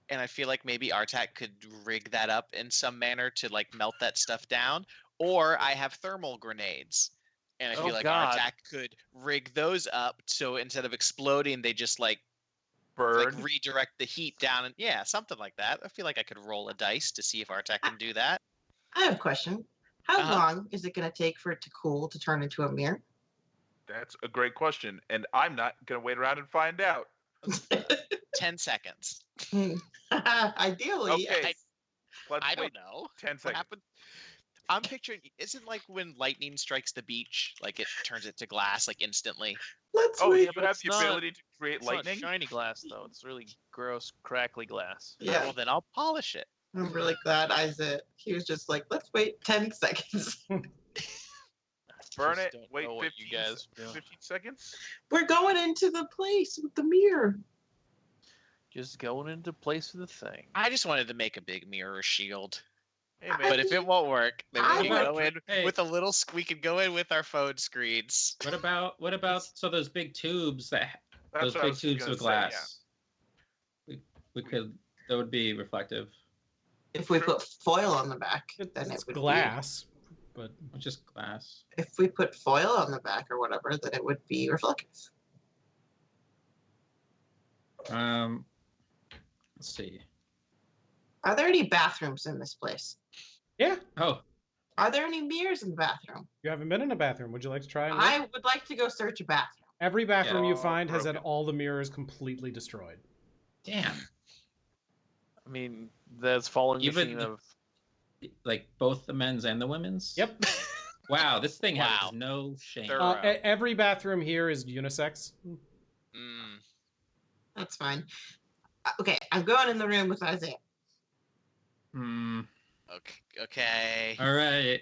and I feel like maybe Artak could rig that up in some manner to like melt that stuff down. Or I have thermal grenades, and I feel Oh, like God. Artak could rig those up so instead of exploding, they just like Burn. redirect the heat down, and yeah, something like that. I feel like I could roll a dice to see if Artak can do that. I have a question. How Uh-huh. long is it going to take for it to cool to turn into a mirror? That's a great question, and I'm not gonna wait around and find out. 10 seconds. Ideally, Okay. yes. Let's I wait don't know. 10 What seconds. happened? I'm picturing. Isn't like when lightning strikes the beach, like it turns it to glass like instantly. Let's Oh, wait. you have it's the not- ability to create It's lightning? not shiny glass though. It's really gross, crackly glass. Yeah, Well, then I'll polish it. I'm really glad Isaac. He was just like, let's wait 10 seconds. Burn Just it, don't wait know what 15, you guys are doing. 15 seconds? We're going into the place with the mirror. Just going into place with the thing. I just wanted to make a big mirror shield, Hey, man. but if it won't work, then I we can go like- in Hey. with a little. We can go in with our phone screens. What about so those big tubes That's those what I big was tubes gonna of say, glass? We could that would be reflective. If we put foil on the back, then It's it would glass, but Just glass. Be, if we put foil on the back or whatever, then it would be reflective. Let's see. Are there any bathrooms in this place? yeah, Oh, Are there any mirrors in the bathroom? you haven't been in a bathroom. Would you like to try and look? I would like to go search a bathroom. Every bathroom you Oh, find has had broken. all the mirrors completely destroyed. damn. I mean, that's fallen Even machine the- of. Like both the men's and the women's? Yep. Wow, this thing Wow. has no shame. They're- Every bathroom here is unisex. Mm. That's fine. Okay, I'm going in the room with Isaiah. Hmm. Okay. All right.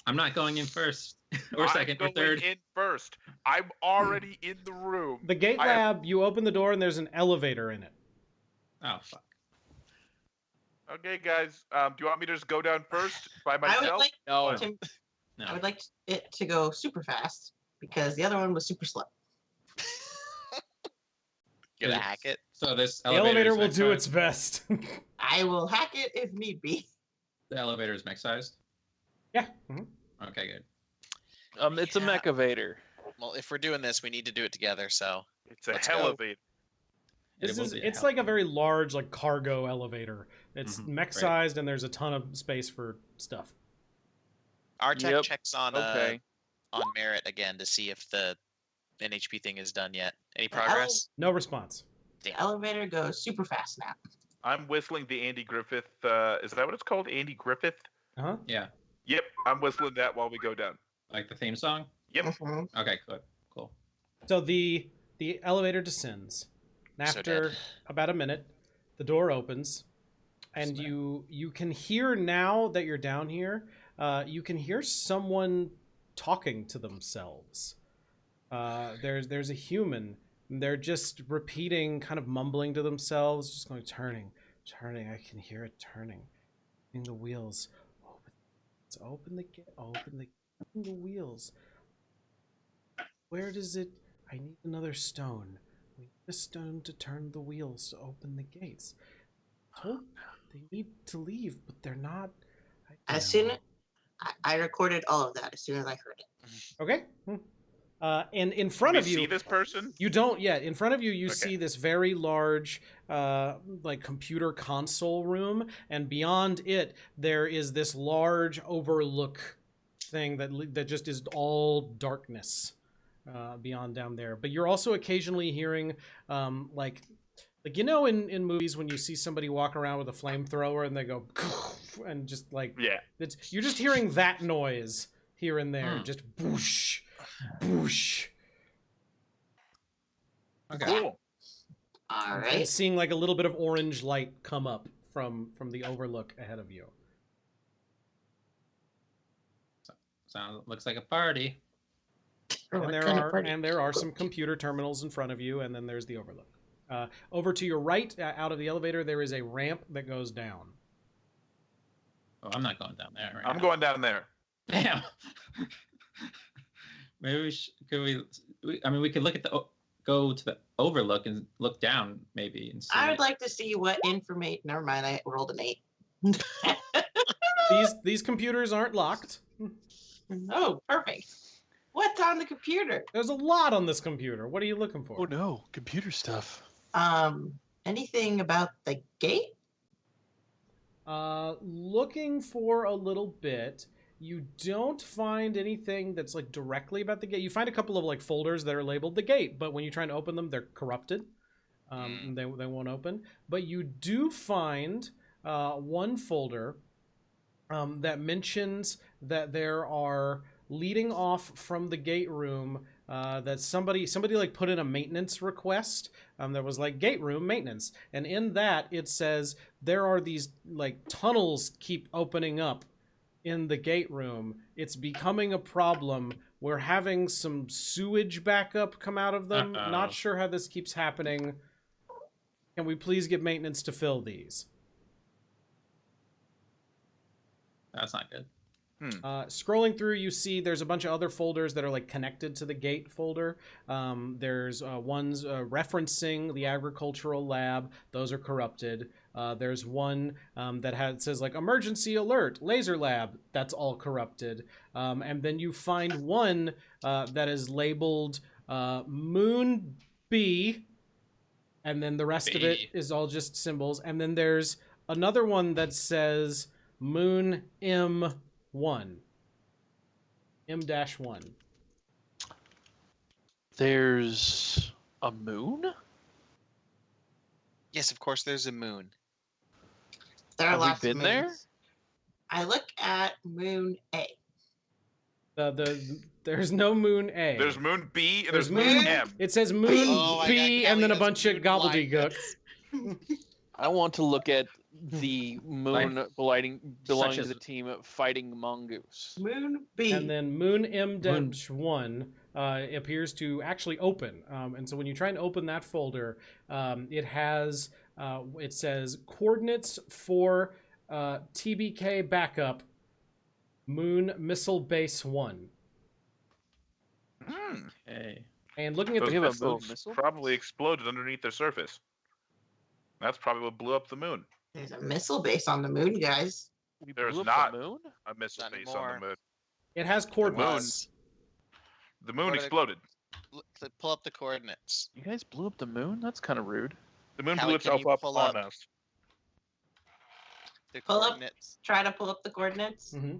I'm not going in first or I'm second or going third. in first. I'm already in the room. The gate I have- lab, you open the door and there's an elevator in it. Oh fuck. Okay, guys. Do you want me to just go down first by I myself? would like No. to, No. I would like it to go super fast because the other one was super slow. Gonna hack it. So this The elevator will mech do sized? its best. I will hack it if need be. The elevator is mech sized. Yeah. mhm. Okay, good. It's a Yeah. mechavator. Well, if we're doing this, we need to do it together. So It's a Let's go. elevator. This will is be a it's hell- like a very large like cargo elevator. It's Mhm, mech right. sized and there's a ton of space for stuff. our tech Yep. checks on Okay. on merit again to see if the NHP thing is done yet. Any The ele- progress? No response. The elevator goes super fast now. I'm whistling the Andy Griffith. Is that what it's called? Andy Griffith? Uh-huh. Yeah. Yep, I'm whistling that while we go down. Like the theme song? Yep. Mhm. Okay, good. Cool. So the elevator descends. And So after dead. about a minute, the door opens, and Snap. you can hear now that you're down here. You can hear someone talking to themselves. There's a human. And they're just repeating, kind of mumbling to themselves, just going turning. I can hear it turning. In the wheels. Open the wheels. Where does it? I need another stone. We need a stone to turn the wheels to open the gates. They need to leave, but they're not. As soon as I recorded all of that as soon as I heard it. Okay. And in front Do of we you, see this person? you don't yet. In front of you, you Okay. see this very large, like computer console room, and beyond it, there is this large overlook thing that just is all darkness beyond down there. But you're also occasionally hearing, like in movies when you see somebody walk around with a flamethrower and they go, and just like Yeah. you're just hearing that noise here and there, Hmm. just boosh, boosh. Okay. Cool. All And right. seeing like a little bit of orange light come up from the overlook ahead of you. Looks like a party. And there are some computer terminals in front of you, and then there's the overlook. Over to your right, out of the elevator, there is a ramp that goes down. Oh, I'm not going down there right I'm now. going down there. Damn. Maybe we could look at go to the overlook and look down maybe and see. I would like to see what information. Never mind, I rolled an 8. These computers aren't locked. Oh, perfect. What's on the computer? There's a lot on this computer. What are you looking for? Oh no, computer stuff. Anything about the gate? Looking for a little bit. You don't find anything that's like directly about the gate. You find a couple of like folders that are labeled the gate, but when you're trying to open them, they're corrupted. They won't open. But you do find one folder that mentions that there are leading off from the gate room that somebody like put in a maintenance request. There was like gate room maintenance, and in that it says there are these like tunnels keep opening up in the gate room. It's becoming a problem. We're having some sewage backup come out of them. Uh-oh. Not sure how this keeps happening. Can we please get maintenance to fill these? That's not good. Scrolling through, you see there's a bunch of other folders that are like connected to the gate folder. There's ones referencing the agricultural lab. Those are corrupted. There's one that says like emergency alert, laser lab. That's all corrupted. And then you find one that is labeled Moon B, and then the rest of it is all just symbols. And then there's another one that says Moon M1. M-1. There's a moon? Yes, of course. There's a moon. There are Have we lots been of there? moons. I look at Moon A. There's no Moon A. There's Moon B and There's there's Moon Moon- M. It says Moon Oh my B God, and then a Kelly bunch has of moon gobbledygook. I want to look at the moon belonging Such to as- the team Fighting Mongoose. Moon B. And then Moon M-1 appears to actually open. And so when you try and open that folder, it says coordinates for TBK backup Moon Missile Base 1. Okay. And looking at Those We have a missiles moon missile? probably exploded underneath their surface. That's probably what blew up the moon. There's a missile base on the moon, guys. We There's blew up not. the moon? A missile Not base anymore. on the moon. it has coordinates. The moon What are the- exploded. Pull up the coordinates. You guys blew up the moon? That's kind of rude. The moon Kelly, blew can itself you up pull on up- us. The Pull up. coordinates. Try to pull up the coordinates. Mm-hmm.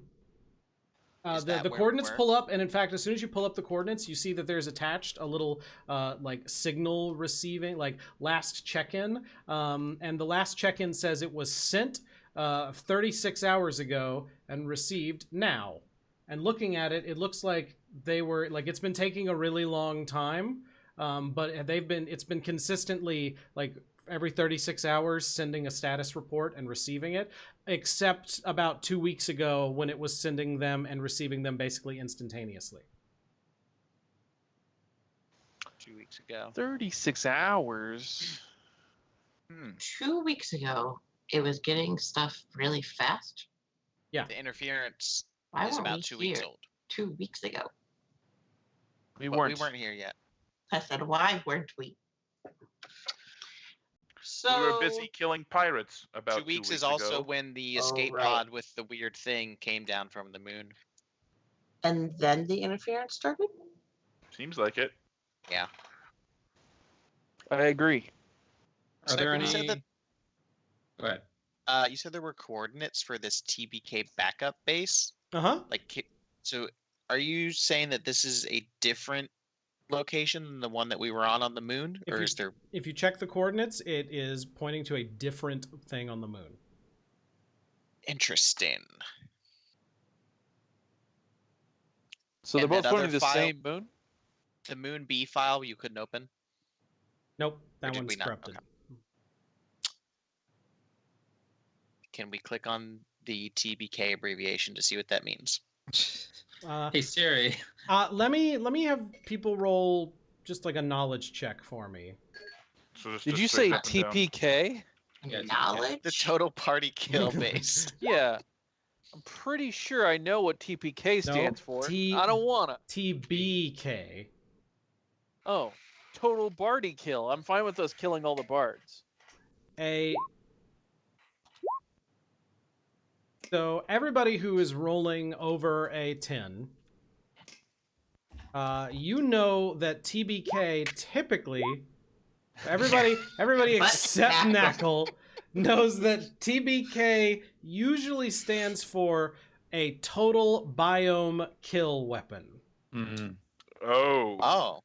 Is The that where coordinates we're- pull up, and in fact, as soon as you pull up the coordinates, you see that there's attached a little like signal receiving, like last check-in, and the last check-in says it was sent 36 hours ago and received now. And looking at it, it looks like they were like it's been taking a really long time, but it's been consistently like every 36 hours sending a status report and receiving it, except about 2 weeks ago when it was sending them and receiving them basically instantaneously. 2 weeks ago. 36 hours. 2 weeks ago, it was getting stuff really fast. The interference Why is weren't about we 2 here weeks old. 2 weeks ago? We But weren't. we weren't here yet. I said, why weren't we? So We were busy killing pirates about 2 weeks is ago. also when the Oh, escape right. pod with the weird thing came down from the moon. And then the interference started? Seems like it. Yeah. I agree. Are there Sniper, any? you said that Go ahead. you said there were coordinates for this TBK backup base. Uh-huh. So are you saying that this is a different location than the one that we were on the moon, If or you- is there? If you check the coordinates, it is pointing to a different thing on the moon. Interesting. So they're And both that going other to the file- same moon? The moon B file you couldn't open. Nope, that did one's we not? corrupted. Okay. Can we click on the TBK abbreviation to see what that means? Hey Siri. Let me have people roll just like a knowledge check for me. So just- Did just you straight say up and down. TPK? Yeah, Knowledge? The total party kill base. Yeah. I'm pretty sure I know what TPK stands for. I don't wanna. TBK. Oh, total Bardy kill. I'm fine with us killing all the bards. So everybody who is rolling over a 10, you know that TBK typically, everybody But except Knackle. Knackle knows that TBK usually stands for a total biome kill weapon. Mm. Oh. Oh.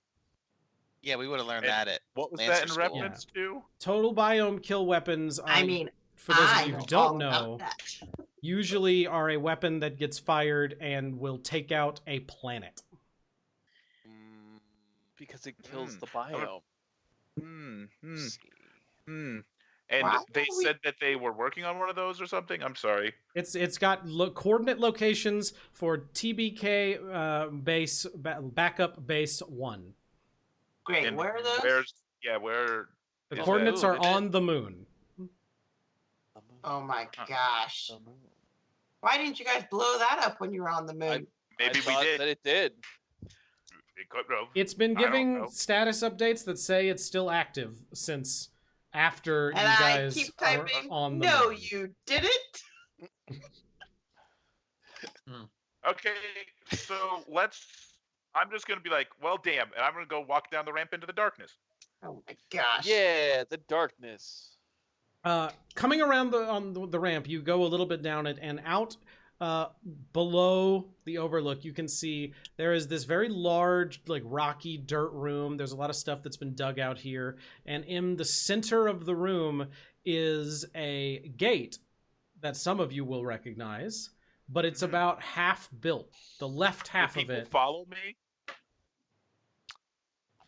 Yeah, we would have learned And that at What was Lancer that in School. reference to? Total biome kill weapons, I mean, for those I of you who know don't all know, about that. usually are a weapon that gets fired and will take out a planet. Because it kills Mm. the biome. Hmm. See. And Why they are we- said that they were working on one of those or something? I'm sorry. It's got coordinate locations for TBK backup base 1. Great, And where are those? where The is coordinates that? are Moon, isn't it? on the moon. The moon. Oh my Huh. gosh. The moon. Why didn't you guys blow that up when you were on the moon? Maybe I we thought did. that it did. It could have. It's been I don't giving know. status updates that say it's still active since after And you I guys keep are typing, on the no, moon. you didn't. Okay, so I'm just gonna be like, well, damn, and I'm gonna go walk down the ramp into the darkness. Oh my gosh. Yeah, the darkness. Coming around on the ramp, you go a little bit down it, and out below the overlook, you can see there is this very large, like rocky dirt room. There's a lot of stuff that's been dug out here, and in the center of the room is a gate that some of you will recognize, but it's about half built. The left half Did of people it. follow me,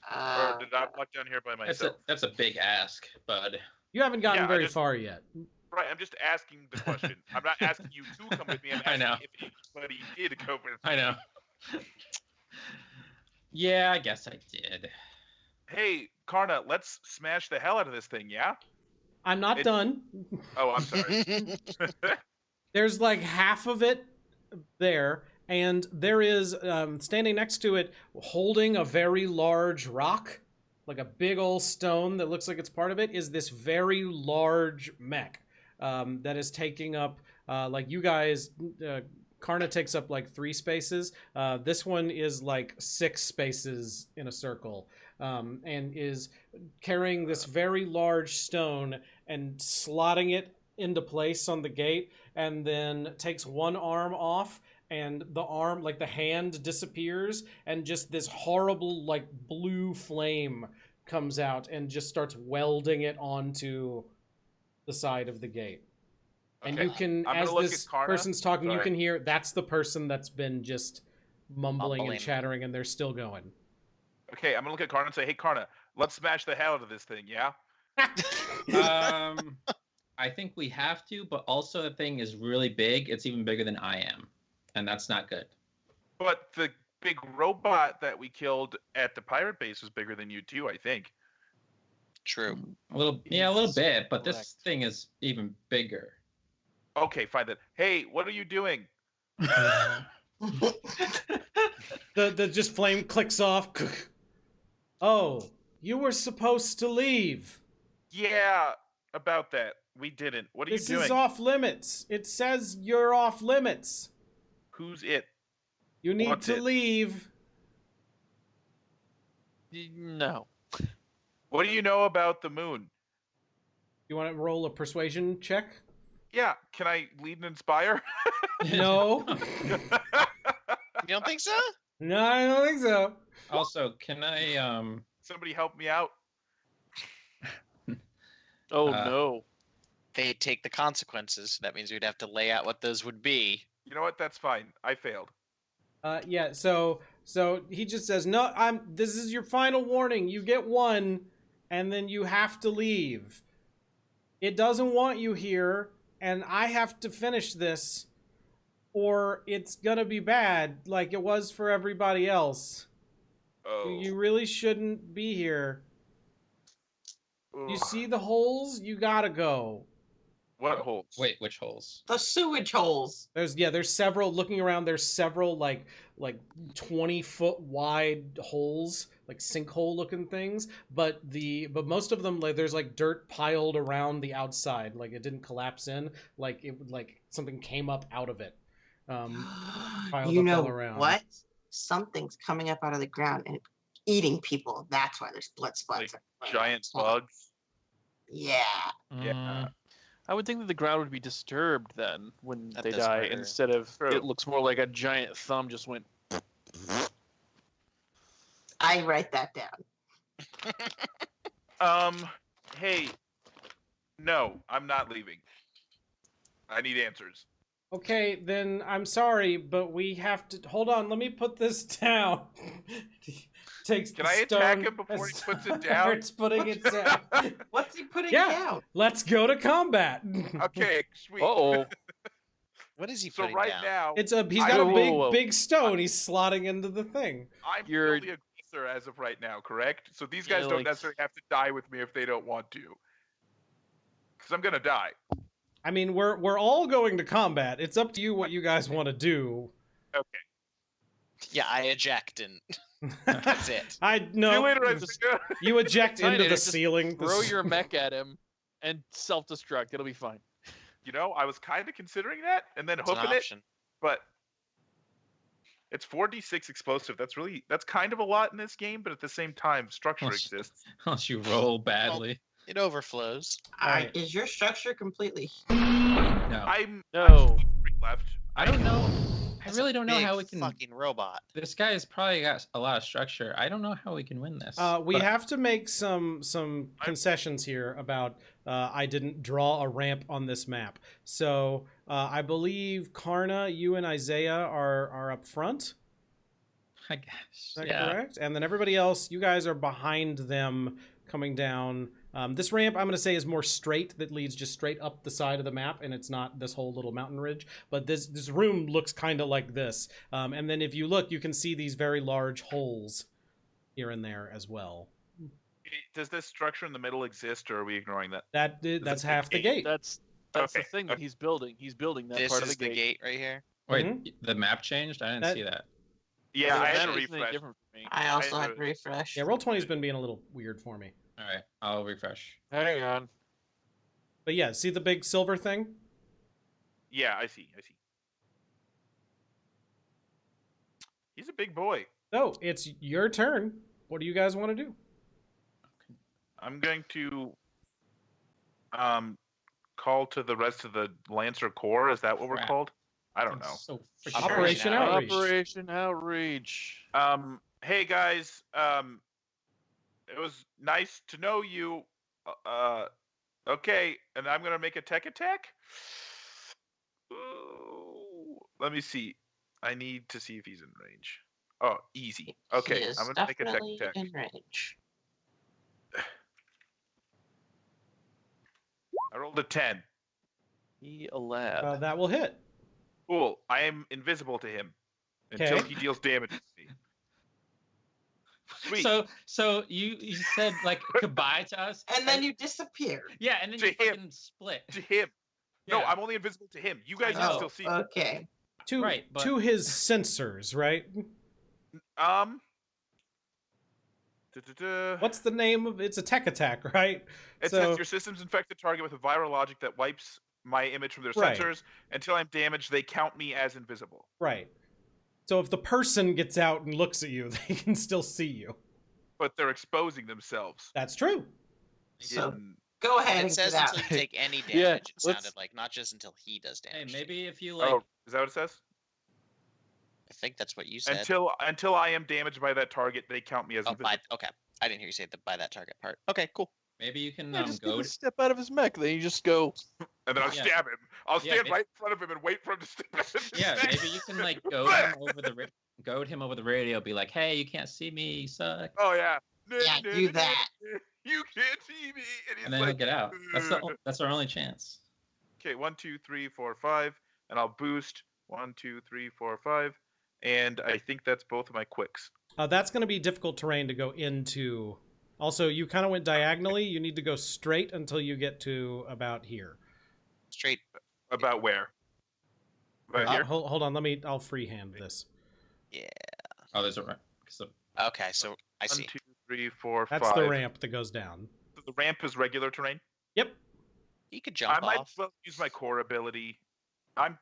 Uh, or did I walk down here by myself? That's a big ask, bud. You haven't gotten Yeah, I very just- far yet. Right, I'm just asking the question. I'm not asking you to come with me. I'm I know. asking if anybody did go with me. I know. Yeah, I guess I did. Hey, Karna, let's smash the hell out of this thing, yeah? I'm not It- done. Oh, I'm sorry. There's like half of it there, and there is standing next to it, holding a very large rock, like a big old stone that looks like it's part of it, is this very large mech that is taking up, like you guys, Karna takes up like 3 spaces. This one is like 6 spaces in a circle, and is carrying this very large stone and slotting it into place on the gate, and then takes one arm off, and the arm, like the hand, disappears, and just this horrible like blue flame comes out and just starts welding it onto the side of the gate. And Okay. you can, I'm as gonna look this at Karna. person's talking, you Sorry. can hear that's the person that's been just mumbling Mumbling. and chattering, and they're still going. Okay, I'm gonna look at Karna and say, hey, Karna, let's smash the hell out of this thing, yeah? I think we have to, but also the thing is really big. It's even bigger than I am, and that's not good. But the big robot that we killed at the pirate base was bigger than you too, I think. True. A little Is bit, but this correct. thing is even bigger. Okay, fine then. Hey, what are you doing? The just flame clicks off. Oh, you were supposed to leave. Yeah, about that. We didn't. What are This you doing? is off limits. It says you're off limits. Who's it? You need What's to it? leave. No. What do you know about the moon? You want to roll a persuasion check? Yeah, can I lead and inspire? No. You don't think so? No, I don't think so. Also, can I Somebody help me out. Oh Uh, no. They take the consequences. That means we'd have to lay out what those would be. You know what? That's fine. I failed. Yeah, so he just says, "No, this is your final warning. You get one, and then you have to leave. It doesn't want you here, and I have to finish this, or it's gonna be bad, like it was for everybody else. Oh. You really shouldn't be here. You Ugh. see the holes? You gotta go." What holes? wait, which holes? The sewage holes. There's several, looking around, there's several like 20-foot wide holes, like sinkhole looking things, but most of them, like, there's like dirt piled around the outside, like it didn't collapse in, like it would, like something came up out of it. Piled You up know all around. what? Something's coming up out of the ground and eating people. That's why there's blood spots. Like giant bugs. Yeah. Yeah. I would think that the ground would be disturbed then when That they does die, matter. instead of True. it looks more like a giant thumb just went. I write that down. Hey, no, I'm not leaving. I need answers. Okay, then I'm sorry, but we have to hold on. Let me put this down. Takes Can the I attack stone him before he and puts it down? starts putting it down. What's he putting Yeah. down? Let's go to combat. Okay, sweet. Oh, What is he So putting right down? now, He's got I- a Whoa, big whoa, whoa. big stone. He's slotting into the thing. I'm You're- still the aggressor as of right now, correct? So these Yeah, guys don't like- necessarily have to die with me if they don't want to. Because I'm gonna die. I mean, we're all going to combat. It's up to you what you guys want to do. Yeah, I eject and that's it. I See you no. later, Just- Isaiah. You eject into Tynanator, the just ceiling. throw your mech at him and self-destruct. It'll be fine. You know, I was kind of considering that, and then It's an hooking it, option. but it's 4d6 explosive. That's kind of a lot in this game, but at the same time, structure Unless- exists. Unless you roll badly. It overflows. Alright. Is your structure completely? No. I'm No. 3 left. I don't know. I That's really a don't know big how we can. fucking robot. This guy's probably got a lot of structure. I don't know how we can win this. We but have to make some concessions here about I didn't draw a ramp on this map. So I believe Karna, you and Isaiah are up front. I guess. Is that Yeah. correct? And then everybody else, you guys are behind them coming down. This ramp, I'm going to say, is more straight, that leads just straight up the side of the map, and it's not this whole little mountain ridge. But this room looks kind of like this. And then if you look, you can see these very large holes here and there as well. Does this structure in the middle exist, or are we ignoring that? That's a half the gate. gate. That's Okay, the thing that he's building. He's building that This part of is the gate. right here. Wait, Mhm. the map changed? I didn't That- see that. Yeah, The I had map to isn't any refresh. different for me. I also I had know. to refresh. Yeah, Roll20's been being a little weird for me. All right, I'll refresh. Hang on. But yeah, see the big silver thing? Yeah, I see. He's a big boy. So it's your turn. What do you guys want to do? I'm going to call to the rest of the Lancer Corps. Is that what we're Crap. called? I don't know. So freaking Operation bad. Outreach. Operation Outreach. Hey guys, it was nice to know you. Okay, and I'm gonna make a tech attack. Ooh, let me see. I need to see if he's in range. Oh, easy. Okay, He is I'm gonna make a tech definitely attack. in range. I rolled a 10. He a lad. That will hit. Cool. I am invisible to him until Okay. he deals damage to me. Sweet. So you said like goodbye to us, And then you disappear. yeah, and then To you him. fucking split. To him. No, Yeah. I'm only invisible to him. You guys I can know. still see me. Okay. To Right, but- to his sensors, right? Da-da-da. What's the name of it's a tech attack, right? It So- says your systems infect the target with a viral logic that wipes my image from their Right. sensors. Until I'm damaged, they count me as invisible. Right. So if the person gets out and looks at you, they can still see you. But they're exposing themselves. That's true. So in- go ahead It and says get out. until you take any damage. Yeah, it sounded let's- like not just until he does Hey, damage. maybe if you like, oh, is that what it says? I think that's what you said. Until I am damaged by that target, they count me as Oh, invisible. okay. I didn't hear you say the by that target part. Okay, cool. maybe you can Yeah, just go. give a step out of his mech. Then you just go. And then I'll Yeah. stab him. I'll Yeah, stand maybe- right in front of him and wait for him to step out of his Yeah, neck. maybe you can like goad him over the radio. Be like, hey, you can't see me, you suck, Oh yeah. Yeah, do that. You can't see me. And he's and then like, he'll get out. That's our only chance. Okay, 1, 2, 3, 4, 5, and I'll boost 1, 2, 3, 4, 5, and I think that's both of my quicks. That's going to be difficult terrain to go into. Also, you kind of went diagonally. You need to go straight until you get to about here. Straight. About where? Right here. Hold on. I'll freehand this. Yeah. Oh, there's a ramp. So, Okay, so I 1, see. 2, 3, 4, That's 5. the ramp that goes down. So the ramp is regular terrain. Yep. He could jump I might off. as well use my core ability. I'm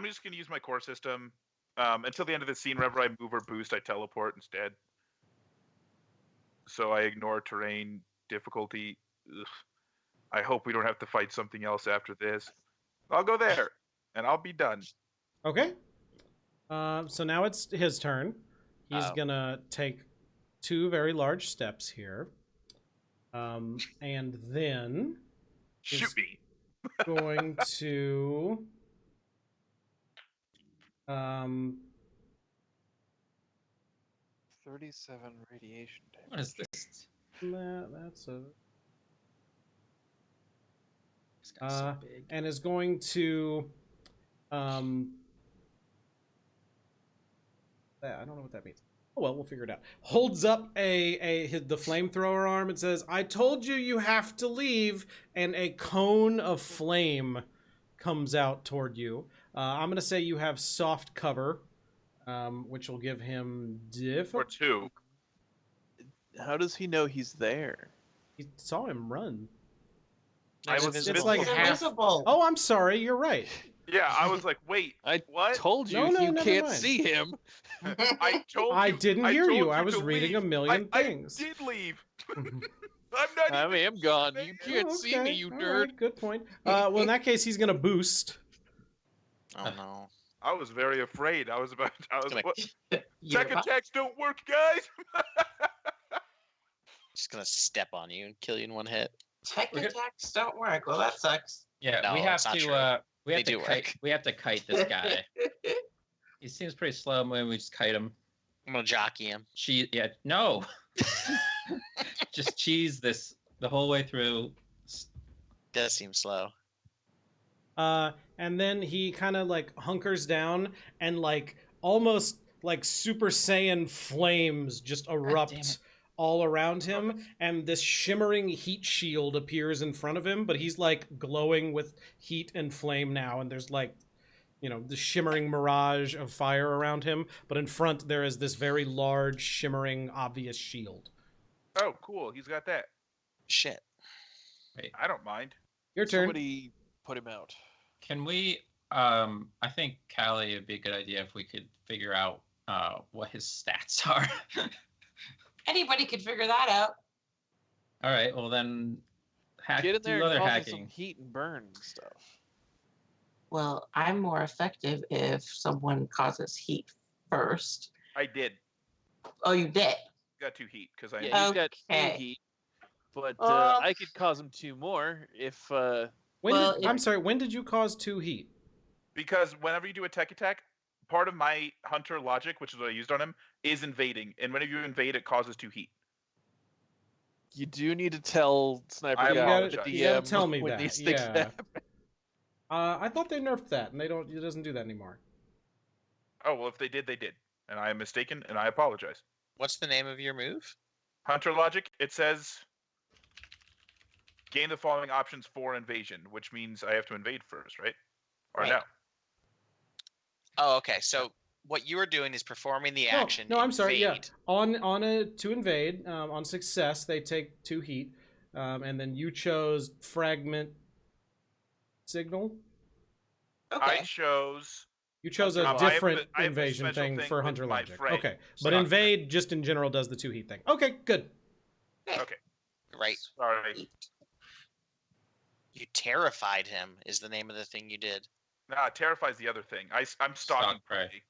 just gonna use my core system until the end of the scene. Wherever I move or boost, I teleport instead. So I ignore terrain difficulty. Ugh. I hope we don't have to fight something else after this. I'll go there, and I'll be done. Okay. So now it's his turn. He's Uh-oh. gonna take 2 very large steps here. And then Shoot Is- me. going to 37 radiation damage. What is this? that's a This guy's so big. and is going to I don't know what that means. Oh well, we'll figure it out. Holds up the flamethrower arm and says, "I told you you have to leave," and a cone of flame comes out toward you. I'm gonna say you have soft cover, which will give him Or 2. How does he know he's there? He saw him run. I was invisible. It's like He's half. invisible. Oh, I'm sorry. You're right. Yeah, I was like, wait, I what? told you No, no, you never can't mind. see him. I told you. I didn't hear told you. I was to reading a leave. million I things. did leave. I'm not I even am gone. You there. can't see me, you all nerd. right, good point. Well, in that case, he's gonna boost. Oh no. I was very afraid. I was Gonna- what? You're Tech about- attacks don't work, guys. Just gonna step on you and kill you in one hit. Tech We're good. attacks don't work. Well, that sucks. Yeah, No, we have it's not true. to. We have They to do kite. work. We have to kite this guy. He seems pretty slow. When we just kite him. I'm gonna jockey him. Yeah, no. Just cheese this the whole way through. Does seem slow. And then he kind of like hunkers down and like almost like Super Saiyan flames just damn erupt it. all around him, and this shimmering heat shield appears in front of him, but he's like glowing with heat and flame now, and there's like, you know, the shimmering mirage of fire around him, but in front there is this very large, shimmering, obvious shield. Oh, cool. He's got that. Shit. I don't mind. Your turn. Somebody put him out. Can we? I think Callie, it'd be a good idea if we could figure out what his stats are. Anybody could figure that out. All right. Well then, Get in there do and other cause hacking. some heat and burn and stuff. Well, I'm more effective if someone causes heat first. I did. Oh, you did? Got 2 heat because I. Yeah, he's got 2 Okay. heat, but Um, I could cause him 2 more if. When Well, I'm sorry, when did you cause 2 heat? Because whenever you do a tech attack, part of my hunter logic, which is what I used on him, is invading, and whenever you invade, it causes 2 heat. You do need to tell Sniper I Guy apologize. the DM You gotta tell me when that, these things yeah. happen. I thought they nerfed that, and it doesn't do that anymore. Oh well, if they did, they did, and I am mistaken, and I apologize. What's the name of your move? Hunter logic. It says gain the following options for invasion, which means I have to invade first, right? Or Right. no? Oh, okay. So what you are doing is performing the action. No, I'm sorry. Yeah, invade. to invade on success they take 2 heat, and then you chose fragment signal. Okay. I chose. You chose a I have the- different I have the invasion special thing thing for with Hunter my Logic. friend, Okay, but Sarksus. invade just in general does the 2 heat thing. Okay, good. Okay, Right. sorry. You terrified him is the name of the thing you did. Nah, terrifies the other thing. I'm stalking Stalk prey. prey.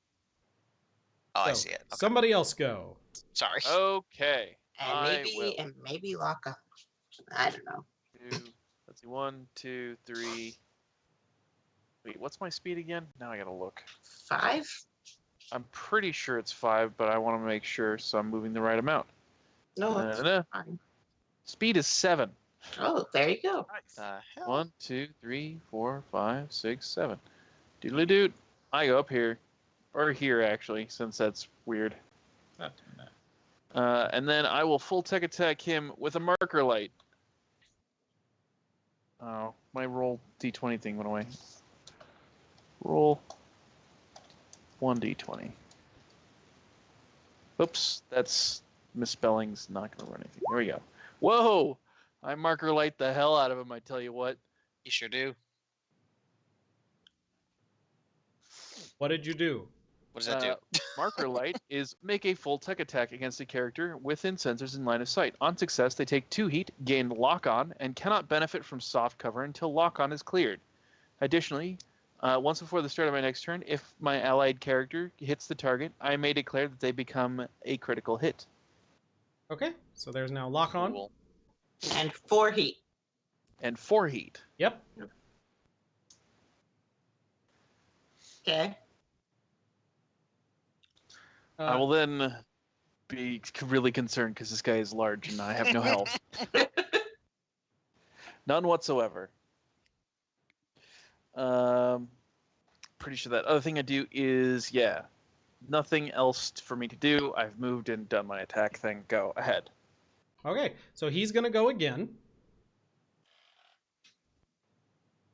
Oh, I So, see it. Okay. Somebody else go. Sorry. Okay. and maybe lock up. I don't know. 2, let's see, 1, 2, 3. Wait, what's my speed again? Now I gotta look. 5? I'm pretty sure it's 5, but I want to make sure, so I'm moving the right amount. No, that's Da-da-da. fine. Speed is 7. Oh, there you go. Nice. Hell? 1, 2, 3, 4, 5, 6, 7. Doodly doot. I go up here. Or here, actually, since that's weird. Not doing that. And then I will full tech attack him with a marker light. Oh, my roll d20 thing went away. Roll 1d20. Oops, that's misspelling's not going to run anything. There we go. Whoa! I marker light the hell out of him, I tell you what. You sure do. What did you do? What does that do? Marker light is make a full tech attack against a character within sensors in line of sight. On success, they take 2 heat, gain lock on, and cannot benefit from soft cover until lock on is cleared. Additionally, once before the start of my next turn, if my allied character hits the target, I may declare that they become a critical hit. Okay, so there's now lock on. Cool. And 4 heat. And 4 heat. Yep. Okay. I will then be really concerned because this guy is large and I have no health. None whatsoever. Pretty sure that other thing I do is, yeah, nothing else for me to do. I've moved and done my attack thing. Go ahead. Okay, so he's gonna go again.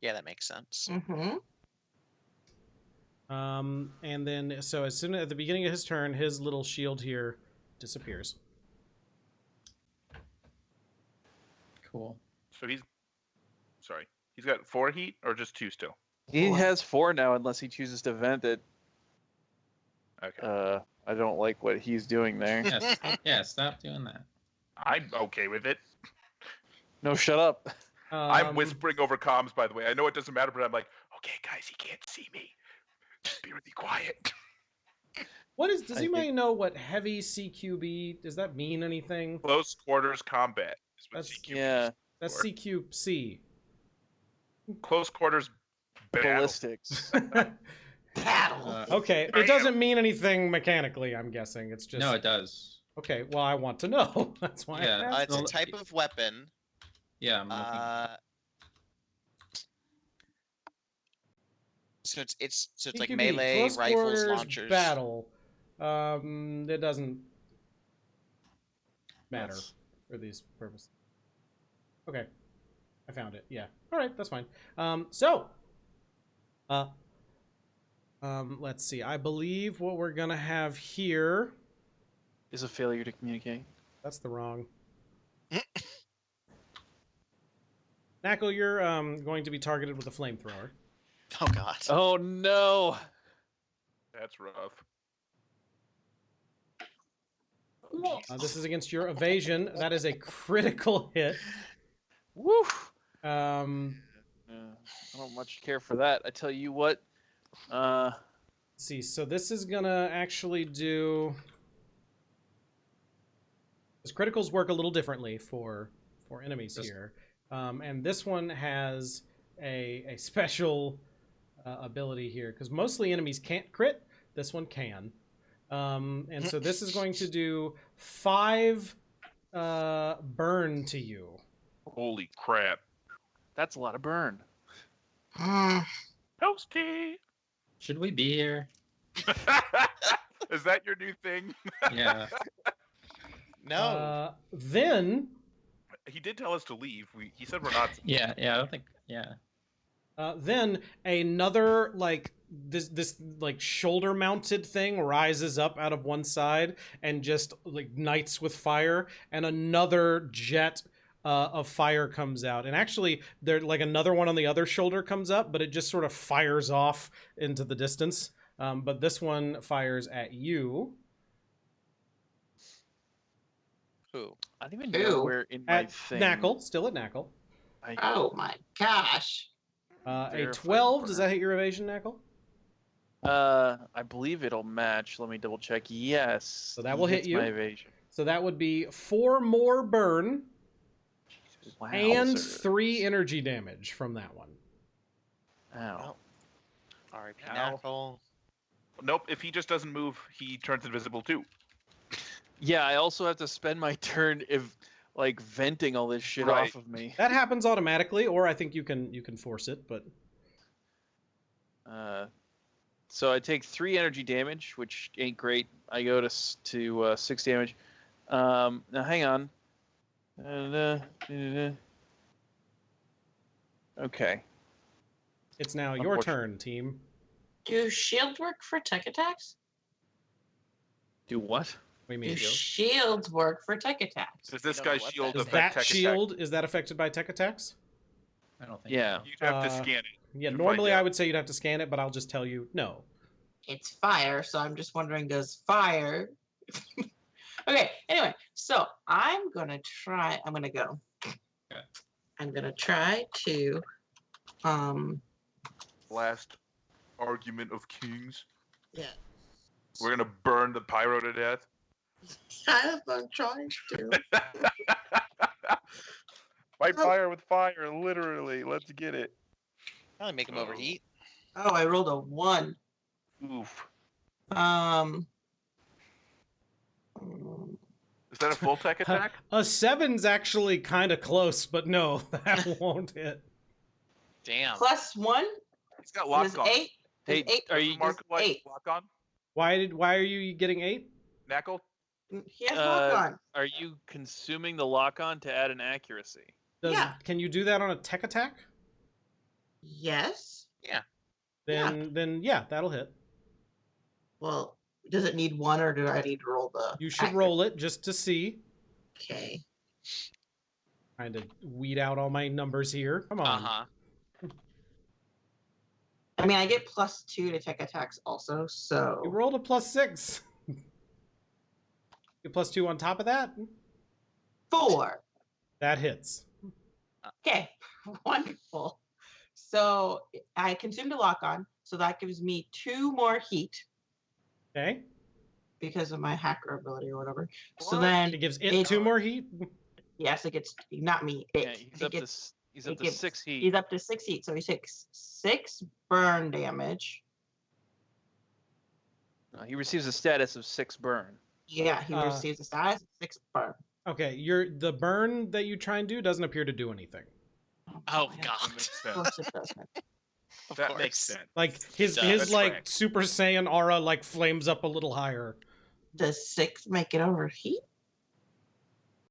Yeah, that makes sense. Mm-hmm. And then, so as soon as at the beginning of his turn, his little shield here disappears. Cool. So he's got 4 heat or just 2 still. He has 4 now unless he chooses to vent it. Okay. I don't like what he's doing there. Yes. Yeah, stop doing that. I'm okay with it. No, shut up. I'm whispering over comms, by the way. I know it doesn't matter, but I'm like, okay, guys, he can't see me. Just be really quiet. Does anybody know what heavy CQB, does that mean anything? Close quarters combat is what That's- CQ Yeah, is That's for. CQC. Close quarters battle. ballistics. Battle. Okay, it doesn't mean anything mechanically, I'm guessing. It's just... No, it does. Okay, well, I want to know. That's why Yeah. I asked. It's a type of weapon. Yeah, I'm looking. So it's like CQB, melee, close rifles, quarters launchers. battle. It doesn't matter Yes. for these purposes. Okay, I found it. Yeah. All right, that's fine. Let's see. I believe what we're gonna have here. Is a failure to communicate. That's the wrong. Knackle, you're going to be targeted with a flamethrower. Oh god. Oh no! That's rough. This is against your evasion. That is a critical hit. Woo! Um, I don't much care for that. I tell you what. let's see. So this is gonna actually do. Because criticals work a little differently for enemies Yes. here, and this one has a special ability here because mostly enemies can't crit. This one can, and so this is going to do 5 burn to you. Holy crap. That's a lot of burn. Toasty. Should we be here? Is that your new thing? Yeah. No. Then He did tell us to leave. He said we're not. Yeah, I don't think. Yeah. then another like this like shoulder mounted thing rises up out of one side and just like ignites with fire, and another jet of fire comes out, and actually there like another one on the other shoulder comes up, but it just sort of fires off into the distance. But this one fires at you. Who? I don't even know Ew. where in my At thing. Knackle, still at Knackle. Oh my gosh. A Verified 12, does burn. that hit your evasion, Knackle? I believe it'll match. Let me double check. Yes. So that will hit you. My evasion. So that would be 4 more burn Wow. and 3 energy damage from that one. Ow. R.I.P. Ow. Knackle. Nope. If he just doesn't move, he turns invisible too. Yeah, I also have to spend my turn like venting all this shit Right. off of me. That happens automatically, or I think you can force it, but So I take 3 energy damage, which ain't great. I go to 6 damage. Now hang on. Okay. it's now your turn, team. Do shield work for tech attacks? Do what? We Do mean shields work for tech attacks? Does this I don't know guy's what shield that Does is. affect that tech shield is that affected by tech attacks? I don't think. Yeah. attack? You'd have to Uh, scan it. Yeah, To normally find I out. would say you'd have to scan it, but I'll just tell you no. it's fire, so I'm just wondering, does fire... Okay, anyway, so I'm going to go. Okay. I'm going to try to... Last argument of kings. Yeah. We're gonna burn the pyro to death. I'm trying to. Fight fire with fire, literally. Let's get it. Probably make him overheat. Oh, I rolled a 1. Oof. Is that a full tech attack? A 7's actually kind of close, but no, that won't hit. Damn. Plus 1 It's got lock is on. 8. Hey, Is 8 are you Mark like 8. lock on? Why are you getting 8? Knackle? He has lock on. Are you consuming the lock-on to add an accuracy? Yeah. Can you do that on a tech attack? Yes. Then yeah, that'll hit. Well, does it need 1 or do I need to roll the... You should roll it just to see. Okay. Trying to weed out all my numbers here. Come on. Uh-huh. I mean, I get plus 2 to tech attacks also, You so... rolled a +6. Get +2 on top of that. 4. That hits. Okay, wonderful. So I consumed a lock on, so that gives me 2 more heat Okay. because of my hacker ability or whatever. So What? then, It gives it It's- 2 more heat. yes, it gets, not me, it. Yeah, he's it up to gets, he's up it to gets- 6 heat. He's up to 6 heat, so he takes 6 burn damage. He receives a status of 6 burn. Yeah, he Uh, receives a status of 6 burn. Okay, the burn that you try and do doesn't appear to do anything. Oh, yeah, God. That makes Of sense. course it doesn't. Of That course. makes sense. Like his That's like correct. Super Saiyan aura like flames up a little higher. Does 6 make it overheat?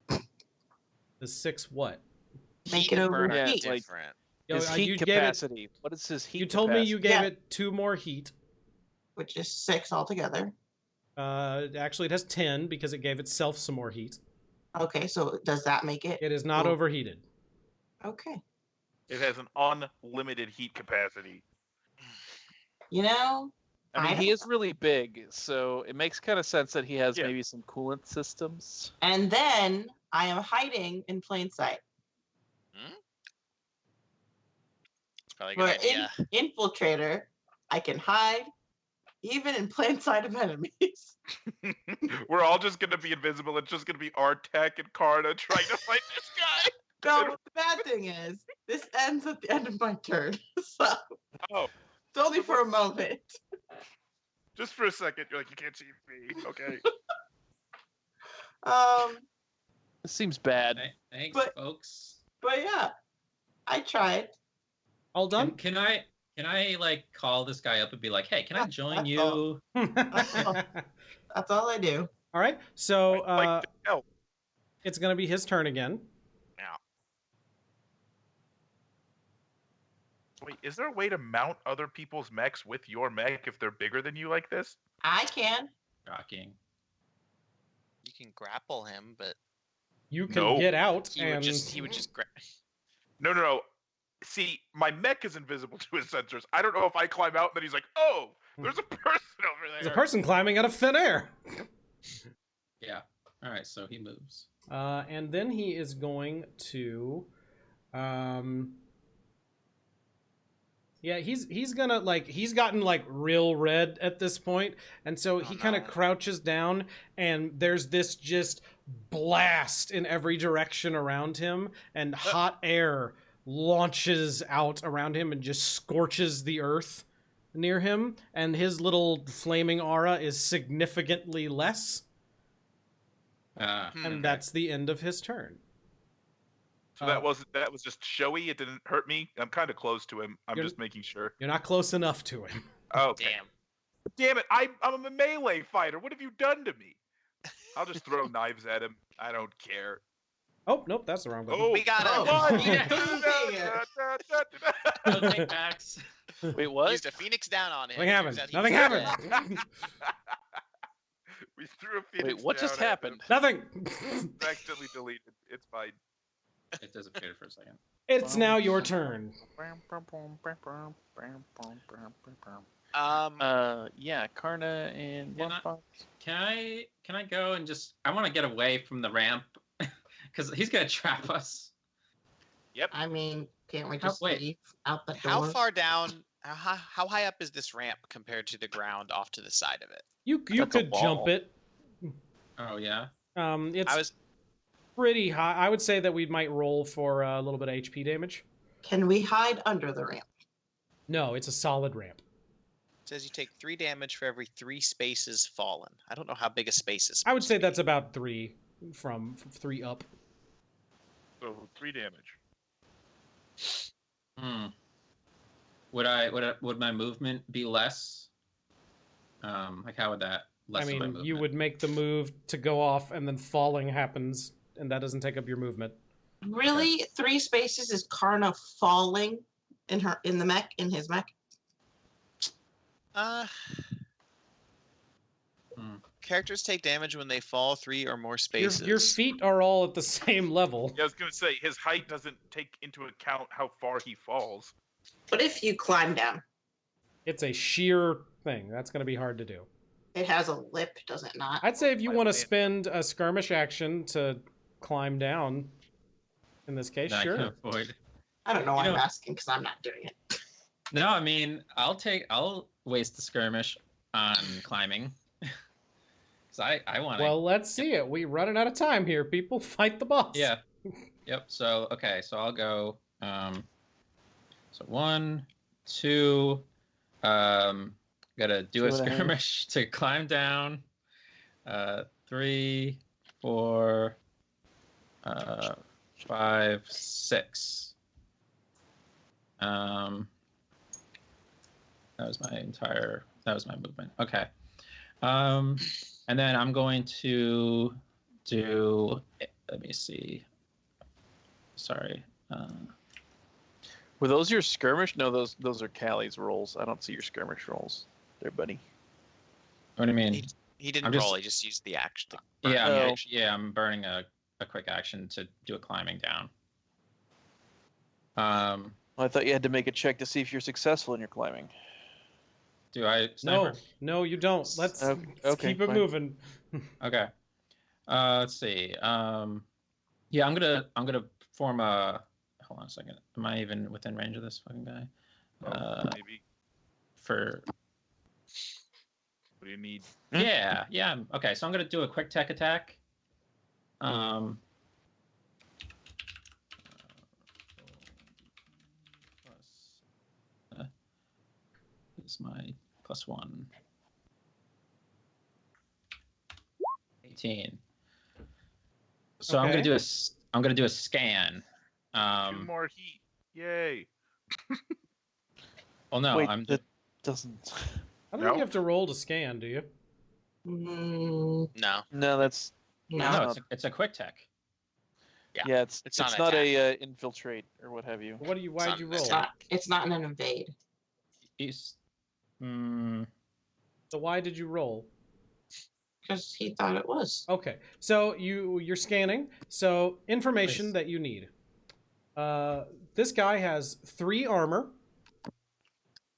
The 6 what? Make Heat it and burn are overheat. like- different. Yo, His you heat gave it- capacity. What is his heat You told me you capacity? gave Yeah. it 2 more heat. Which is 6 altogether. Actually, it has 10 because it gave itself some more heat. Okay, so does that make it? It is not Oh. overheated. Okay. It has an unlimited heat capacity. You know, I mean, I he don't is really big, so it makes kind of sense that he has Yeah. maybe some coolant systems. and then I am hiding in plain sight. It's probably a For good idea. infiltrator, I can hide even in plain sight of enemies. We're all just gonna be invisible. It's just gonna be Artek and Karna trying to fight this guy. No, but the bad thing is, this ends at the end of my turn. So Oh, it's only for a moment. just for a second, you're like, you can't see me. Okay. This seems bad. Thanks, But- folks. But yeah, I tried. All done? Can I like call this guy up and be like, hey, can I join That's you? That's all I do. All right, so Like the hell. it's gonna be his turn again. Wait, is there a way to mount other people's mechs with your mech if they're bigger than you like this? I can. Shocking. You can grapple him, but You can No. get out he and would just grab. No. See, my mech is invisible to his sensors. I don't know if I climb out and then he's like, oh, there's a person over there. there's a person climbing out of thin air. Yeah. All right, so he moves. And then he is going to, yeah, he's gonna like he's gotten like real red at this point, and so he kind of crouches down, and there's this just blast in every direction around him, and hot air launches out around him and just scorches the earth near him, and his little flaming aura is significantly less, and that's the end of his turn. So that was just showy. It didn't hurt me. I'm kind of close to him. I'm You're- just making sure. You're not close enough to him. Okay. Damn. Damn it! I'm a melee fighter. What have you done to me? I'll just throw knives at him. I don't care. Oh, nope, that's the wrong button. Oh, We got Oh, him. yeah. No take backs. Wait, what? Used a phoenix down on him. Nothing happened. Turns out he Nothing was happened. dead. We threw a phoenix. Wait, what just down at happened? Nothing. him. Accidentally deleted. It's fine. It disappeared for a second. It's now your turn. Yeah, Karna and Can I- Lunchbox. Can I go and just? I want to get away from the ramp because he's gonna trap us. I mean, can't we How- just wait. leave out the door? How far down? How high up is this ramp compared to the ground off to the side of it? You That's a could jump wall. it. Oh yeah. It's I was pretty high. I would say that we might roll for a little bit of HP damage. Can we hide under the ramp? No, it's a solid ramp. It says you take 3 damage for every 3 spaces fallen. I don't know how big a space is. I would supposed say to be. that's about 3 from 3 up. So 3 damage. Hmm. Would my movement be less? Like how would that I lessen my mean, movement? you would make the move to go off, and then falling happens, and that doesn't take up your movement. Really? 3 spaces is Karna falling in the mech, in his mech? Characters take damage when they fall 3 or more Your, spaces. your feet are all at the same level. Yeah, I was gonna say his height doesn't take into account how far he falls. But if you climb down, It's a sheer thing. That's going to be hard to do. it has a lip, does it not? I'd say if you I want to think- spend a skirmish action to climb down, in this case, that I can sure. avoid. I don't know why You I'm know- asking, because I'm not doing it. No, I mean I'll waste the skirmish on climbing. Cause I want to. Well, let's see it. We running out of time here, people. Fight the boss. Yeah. Yep. So okay. So I'll go. So 1, 2. Gotta do a 2 and a half. skirmish to climb down. 3, 4, 5, 6. That was my movement. Okay. And then I'm going to do. Let me see. Sorry. Were those your skirmish? No, those are Callie's rolls. I don't see your skirmish rolls there, buddy. What do you mean? He didn't I'm just- roll. He just used the action. Yeah, Oh. I'm burning a quick action to do a climbing down. I thought you had to make a check to see if you're successful in your climbing. Do I No, sniper? no, you don't. Let's Okay, keep it fine. moving. Okay. Let's see. Yeah, I'm gonna form a. Hold on a second. Am I even within range of this fucking guy? Maybe. For What do you need? yeah. Okay, so I'm gonna do a quick tech attack. Is my +1. 18. So I'm Okay. gonna do a scan. 2 more heat. Yay. Well, no, Wait, I'm that doesn't. I don't No. think you have to roll to scan, do you? Mm, No. No, that's no. no, it's a quick tech. yeah. It's It's not not an a infiltrate or what have you. What do you? Why'd not you an roll? It's not an invade. He's, So why did you roll? Because he thought it was. Okay, so you're scanning. So information Nice. that you need. This guy has 3 armor,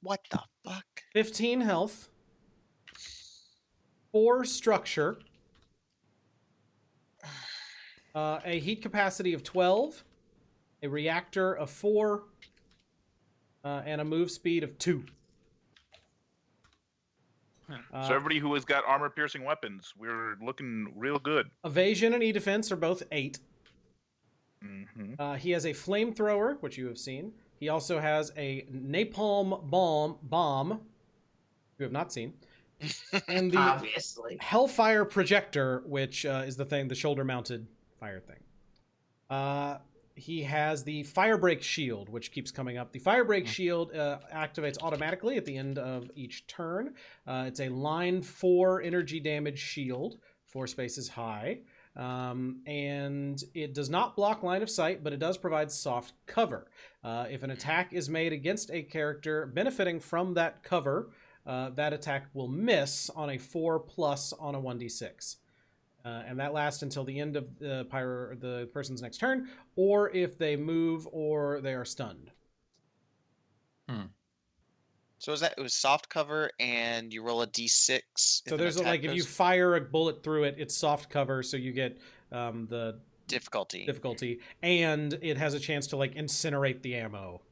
What the fuck? 15 health, 4 structure, a heat capacity of 12, a reactor of 4, and a move speed of 2. So everybody who has got armor-piercing weapons, we're looking real good. Evasion and E-defense are both 8. Mm-hmm. He has a flamethrower, which you have seen. He also has a napalm bomb, you have not seen, and the Obviously. Hellfire projector, which is the shoulder-mounted fire thing. He has the Firebreak shield, which keeps coming up. The Firebreak shield activates automatically at the end of each turn. It's a line 4 energy damage shield, 4 spaces high. And it does not block line of sight, but it does provide soft cover. If an attack is made against a character benefiting from that cover, that attack will miss on a 4+ on a 1d6. And that lasts until the end of the person's next turn, or if they move or they are stunned. So is that it was soft cover and you roll a d6? So there's like if you fire a bullet through it, it's soft cover, so you get the difficulty, and it has a chance to like incinerate the ammo.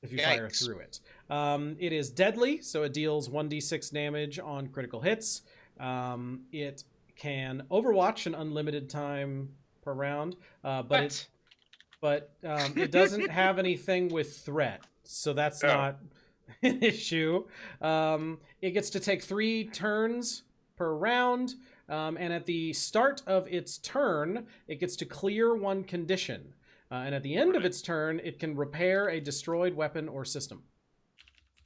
If you fire through it. It is deadly, so it deals 1d6 damage on critical hits. It can overwatch an unlimited time per round, but it doesn't have anything with threat, so that's not an issue. It gets to take 3 turns per round, and at the start of its turn, it gets to clear 1 condition. And at the end of its turn, it can repair a destroyed weapon or system.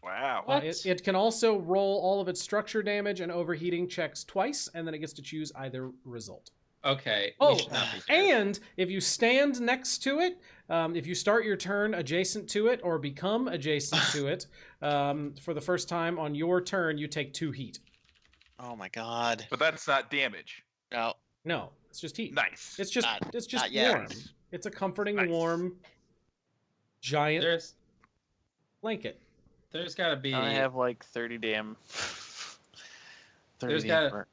Wow. It can also roll all of its structure damage and overheating checks twice, and then it gets to choose either result. Okay. Oh, and if you stand next to it, if you start your turn adjacent to it or become adjacent to it, for the first time on your turn, you take 2 heat. Oh my god. But that's not damage. No, it's just heat. Nice. It's just not warm. It's a comforting, warm, giant blanket. There's got to be. I have like 30 damn. 30 There's got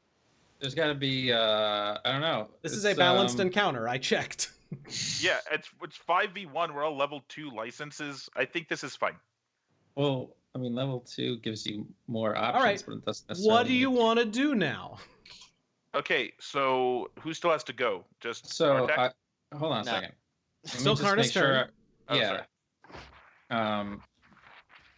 to be. I don't know. This is a balanced encounter. I checked. Yeah, it's 5v1. We're all level 2 licenses. I think this is fine. Well, I mean, level 2 gives you more options, all right. but it doesn't necessarily. What do you want to do now? Okay, so who still has to go? Just So, Artek? hold on a second. Let me Still just Karna's make sure. turn. Oh, Yeah.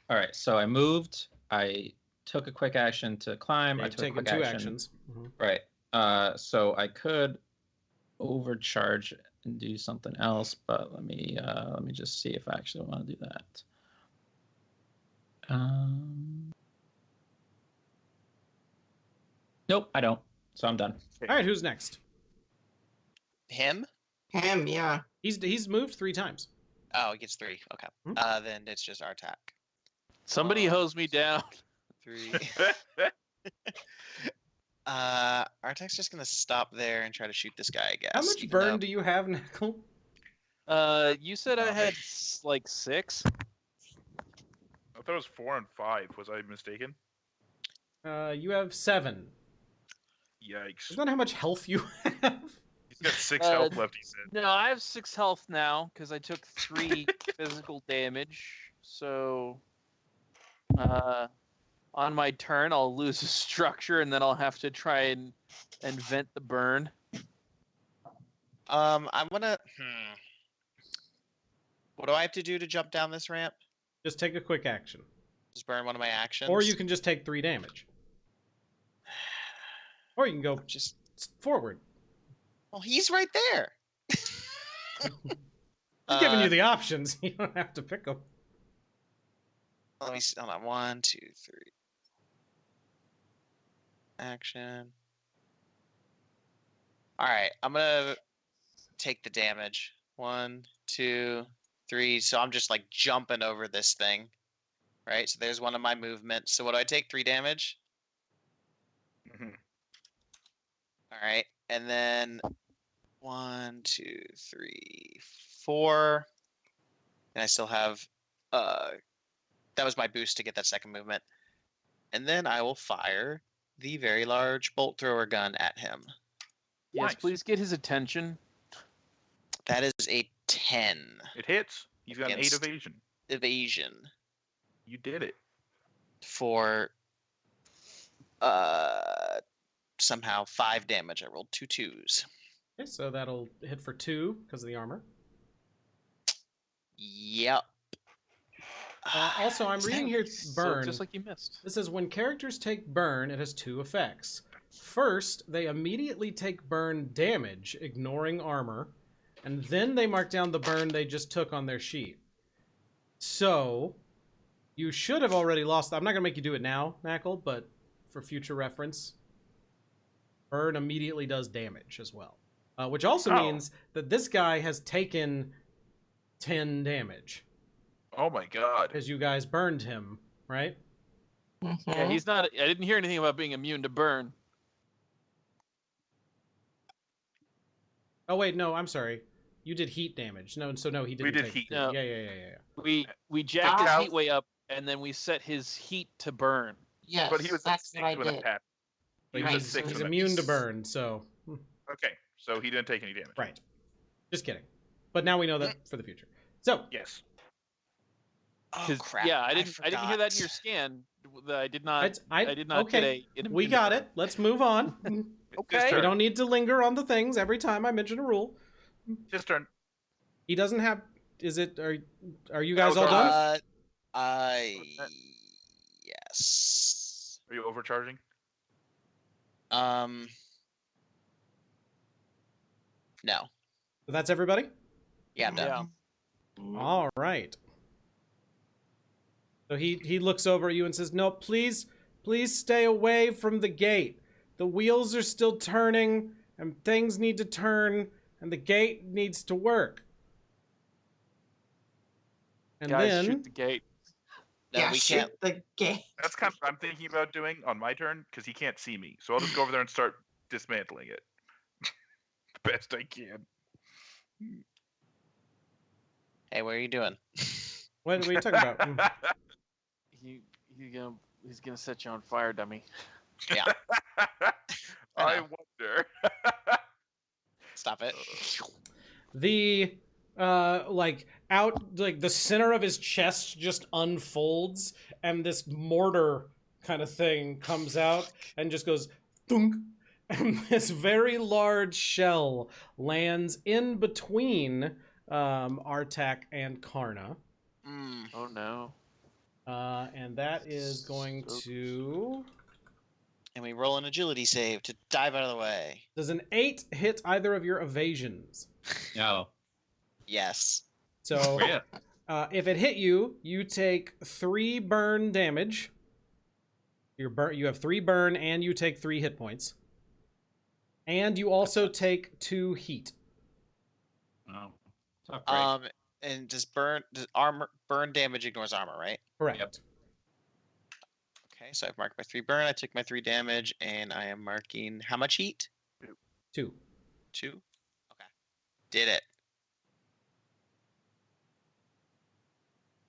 All right. So I moved. I took a quick action to climb. I You've took a taken quick 2 action. actions. Right. So I could overcharge and do something else, but let me just see if I actually want to do that. Nope, I don't. So I'm done. All right, who's next? Him? Him, yeah. He's moved 3 times. Oh, he gets 3. Okay. Then it's just our attack. Somebody hose me down. 3. Artek's just gonna stop there and try to shoot this guy, I guess. How much burn do you have, Knuckle? You said I had like 6. I thought it was 4 and 5. Was I mistaken? You have 7. Yikes. Isn't that how much health you have? He's got 6 health left, he said. No, I have 6 health now because I took 3 physical damage. So, on my turn, I'll lose a structure, and then I'll have to try and vent the burn. I'm gonna. What do I have to do to jump down this ramp? Just take a quick action. Just burn one of my actions. Or you can just take 3 damage. Or you can go just forward. Well, he's right there. He's giving you the options. You don't have to pick them. Let me see. Hold on. 1, 2, 3. Action. All right. I'm gonna take the damage. 1, 2, 3. So I'm just like jumping over this thing. Right. So there's one of my movements. So what do I take? 3 damage. All right. And then 1, 2, 3, 4. And I still have that was my boost to get that second movement. And then I will fire the very large bolt thrower gun at him. Yes, please get his attention. That is a 10. It hits. He's got an 8 Against evasion. You did it. For somehow 5 damage. I rolled 2 2s. Okay, so that'll hit for 2 because of the armor. Yep. Also, I'm reading here burn. So just like you missed. It says when characters take burn, it has 2 effects. First, they immediately take burn damage, ignoring armor, and then they mark down the burn they just took on their sheet. So, you should have already lost. I'm not going to make you do it now, Knuckle, but for future reference, burn immediately does damage as well. Which also means that this guy has taken 10 damage. Oh my god. Because you guys burned him, right? Yeah, he's not. I didn't hear anything about being immune to burn. Oh, wait, no, I'm sorry. You did heat damage. No, so no, he didn't did take heat. No. Yeah. We jacked his Ah. heat way up, and then we set his heat to burn. Yes, But he was that's at what I 6 when it did. happened. He But was he's, at 6 he's when it- immune to burn, so Okay, so he didn't take any damage. right. Just kidding. But now we know that for the future. So Yes. Oh 'Cause, crap! yeah, I didn't hear that in forgot. your scan. I did not. I did not okay. get a. We got it. Let's move on. Okay. His We turn. don't need to linger on the things every time I mention a rule. His turn. He doesn't have. Is it? Are you That guys was all our done? Yes. Are you overcharging? No. So that's everybody. Yeah, I'm done. Yeah. All right. So he looks over at you and says, "No, please stay away from the gate. The wheels are still turning, and things need to turn, and the gate needs to work." And Guys, then shoot the gate. No, yeah, we shoot can't. the game. That's kind of what I'm thinking about doing on my turn because he can't see me. So I'll just go over there and start dismantling it the best I can. Hey, what are you doing? what are you talking about? He's gonna set you on fire, dummy. Yeah. I know. wonder. Stop it. The the center of his chest just unfolds, and this mortar kind of thing comes out and just goes thunk, and this very large shell lands in between Artak and Karna, Mm. Oh no. and that is going to. And we roll an agility save to dive out of the way. Does an 8 hit either of your evasions? No. Yes. So Yeah. if it hit you, you take 3 burn damage. You have 3 burn, and you take 3 hit points. And you also take 2 heat. Oh. Tough break. And does burn damage ignores armor, right? Correct. Yep. Okay, so I've marked my 3 burn, I took my 3 damage, and I am marking how much heat? 2. 2? Okay. Did it.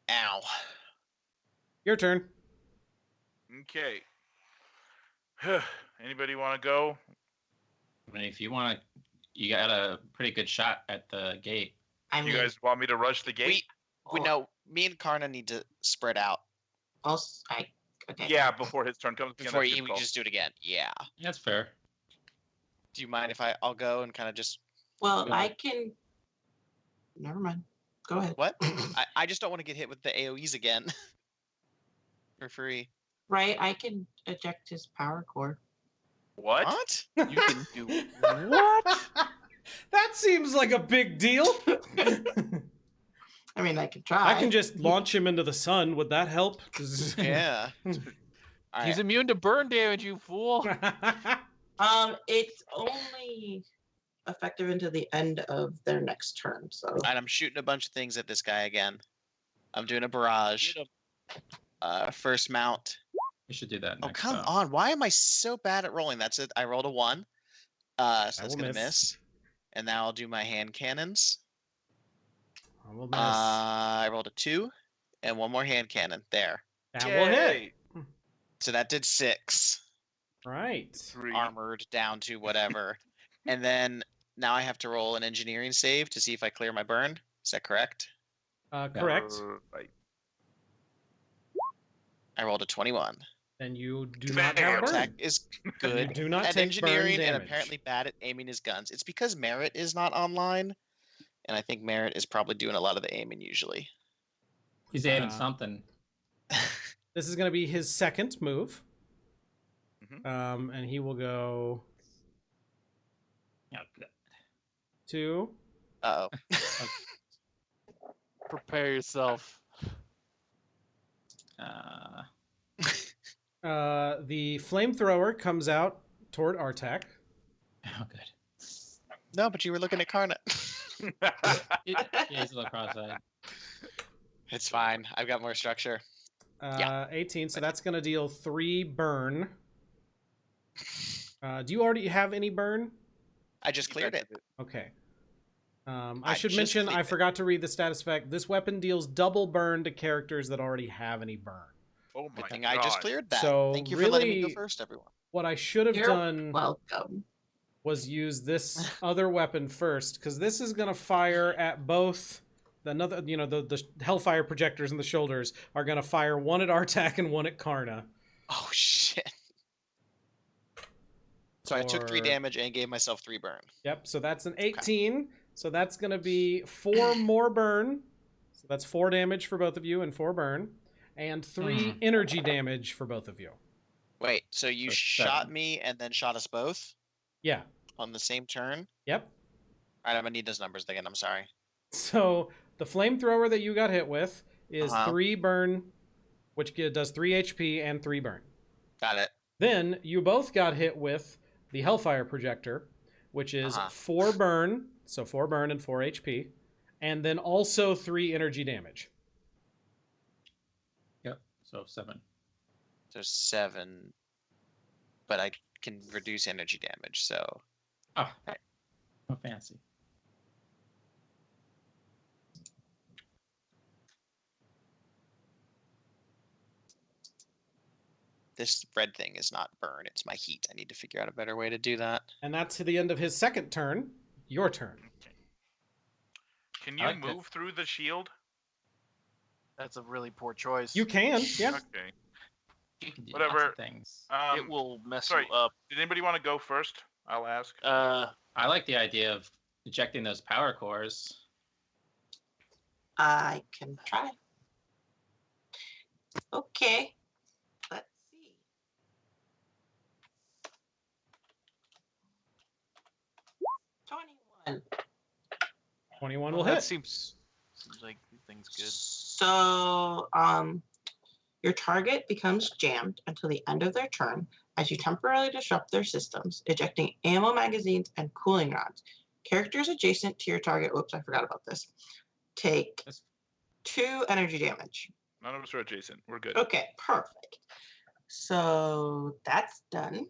Ow. Your turn. Okay. Anybody want to go? I mean, if you want to, you got a pretty good shot at the gate. I mean, You guys want me to rush the gate? We know me and Karna need to spread out okay. Yeah, before his turn comes. before Again, you we just do it again. Yeah. That's fair. Do you mind if I'll go and kind of just Well, I can. Never mind. Go ahead. what? I just don't want to get hit with the AoEs again. For free. Right, I can eject his power core. What? What? You can do What? That seems like a big deal. I mean, I can try. I can just launch him into the sun. Would that help? Yeah. He's Alright. immune to burn damage, you fool. It's only effective until the end of their next turn. So And I'm shooting a bunch of things at this guy again. I'm doing a barrage. First mount. You should do that. Oh, next come time. on. Why am I so bad at rolling? That's it. I rolled a 1. So that's will going to miss. miss. And now I'll do my hand cannons. I will miss. I rolled a 2. And 1 more hand cannon. There. That will hit. Yay. So that did 6. Right. 3. Armored down to whatever. And then now I have to roll an engineering save to see if I clear my burn. Is that correct? Correct. Right. I rolled a 21. Then you do Damn. not have burn. Attack is good You do not at take engineering burn and damage. apparently bad at aiming his guns. It's because Merritt is not online, and I think Merritt is probably doing a lot of the aiming usually. He's aiming Uh, something. This is going to be his second move. Mhm. And he will go Yeah. 2. Uh-oh. Prepare yourself. The flamethrower comes out toward Artak. Oh, good. No, but you were looking at Karna. Yeah, he's a little cross-eyed. It's fine. I've got more structure. 18, so that's going to deal 3 burn. Do you already have any burn? I just cleared it. Okay. I should just mention, I cleared it. forgot to read the status effect. This weapon deals double burn to characters that already have any burn. Oh my Good thing god. I just cleared that. So Thank you for letting me go really- first, everyone. What I should have You're done welcome. was use this other weapon first, because this is going to fire at both. The Hellfire projectors in the shoulders are going to fire one at Artak and one at Karna. Oh shit. So I took 3 Or- damage and gave myself 3 burn. Yep, so that's an 18. So that's going to be 4 more burn. So that's 4 damage for both of you and 4 burn. And 3 energy damage for both of you. Wait, so you So shot 7. me and then shot us both Yeah, on the same turn? yep. Alright, I'm gonna need those numbers again, I'm sorry. So the flamethrower that you got hit with is Uh-huh. 3 burn, which does 3 HP and 3 burn. Got it. Then you both got hit with the Hellfire projector, which is 4 burn, so 4 burn and 4 HP, and then also 3 energy damage. Yep. So 7. So 7. But I can reduce energy damage, so Oh, oh fancy. this red thing is not burn, it's my heat. I need to figure out a better way to do that. And that's to the end of his second turn. Your turn. Can I you like that. move through the shield? That's a really poor choice. You can, yeah. Okay. You can do Whatever. lots of things. It will mess sorry. you up. Did anybody want to go first? I'll ask. I like the idea of ejecting those power cores. I can try. Okay. Let's see. 21. 21 will That hit. seems like things good. So, your target becomes jammed until the end of their turn as you temporarily disrupt their systems, ejecting ammo magazines and cooling rods. Characters adjacent to your target, whoops, I forgot about this, take 2 energy damage. None of us are adjacent. We're good. Okay, perfect. So that's done.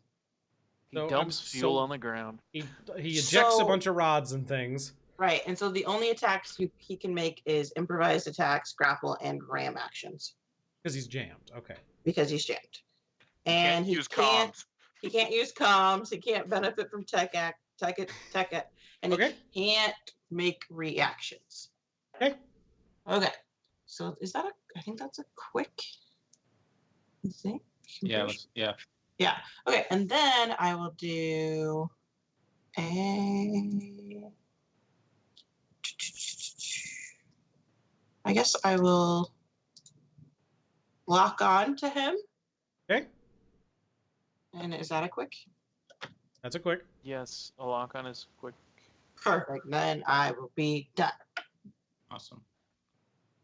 He So, dumps fuel so- on the ground. He ejects a So- bunch of rods and things. Right, and so the only attacks he can make is improvised attacks, grapple, and ram actions Because he's jammed. Okay. because he's jammed. You And can't he use can't. comms. He can't use comms. He can't benefit from and Okay. he can't make reactions. Okay. Okay. So is that I think that's a quick thing. Yeah, yeah. Yeah. Okay. And then I will do a. I guess I will lock on to him. Okay. And is that a quick? That's a quick. Yes, a lock on is quick. Perfect. Then I will be done. Awesome.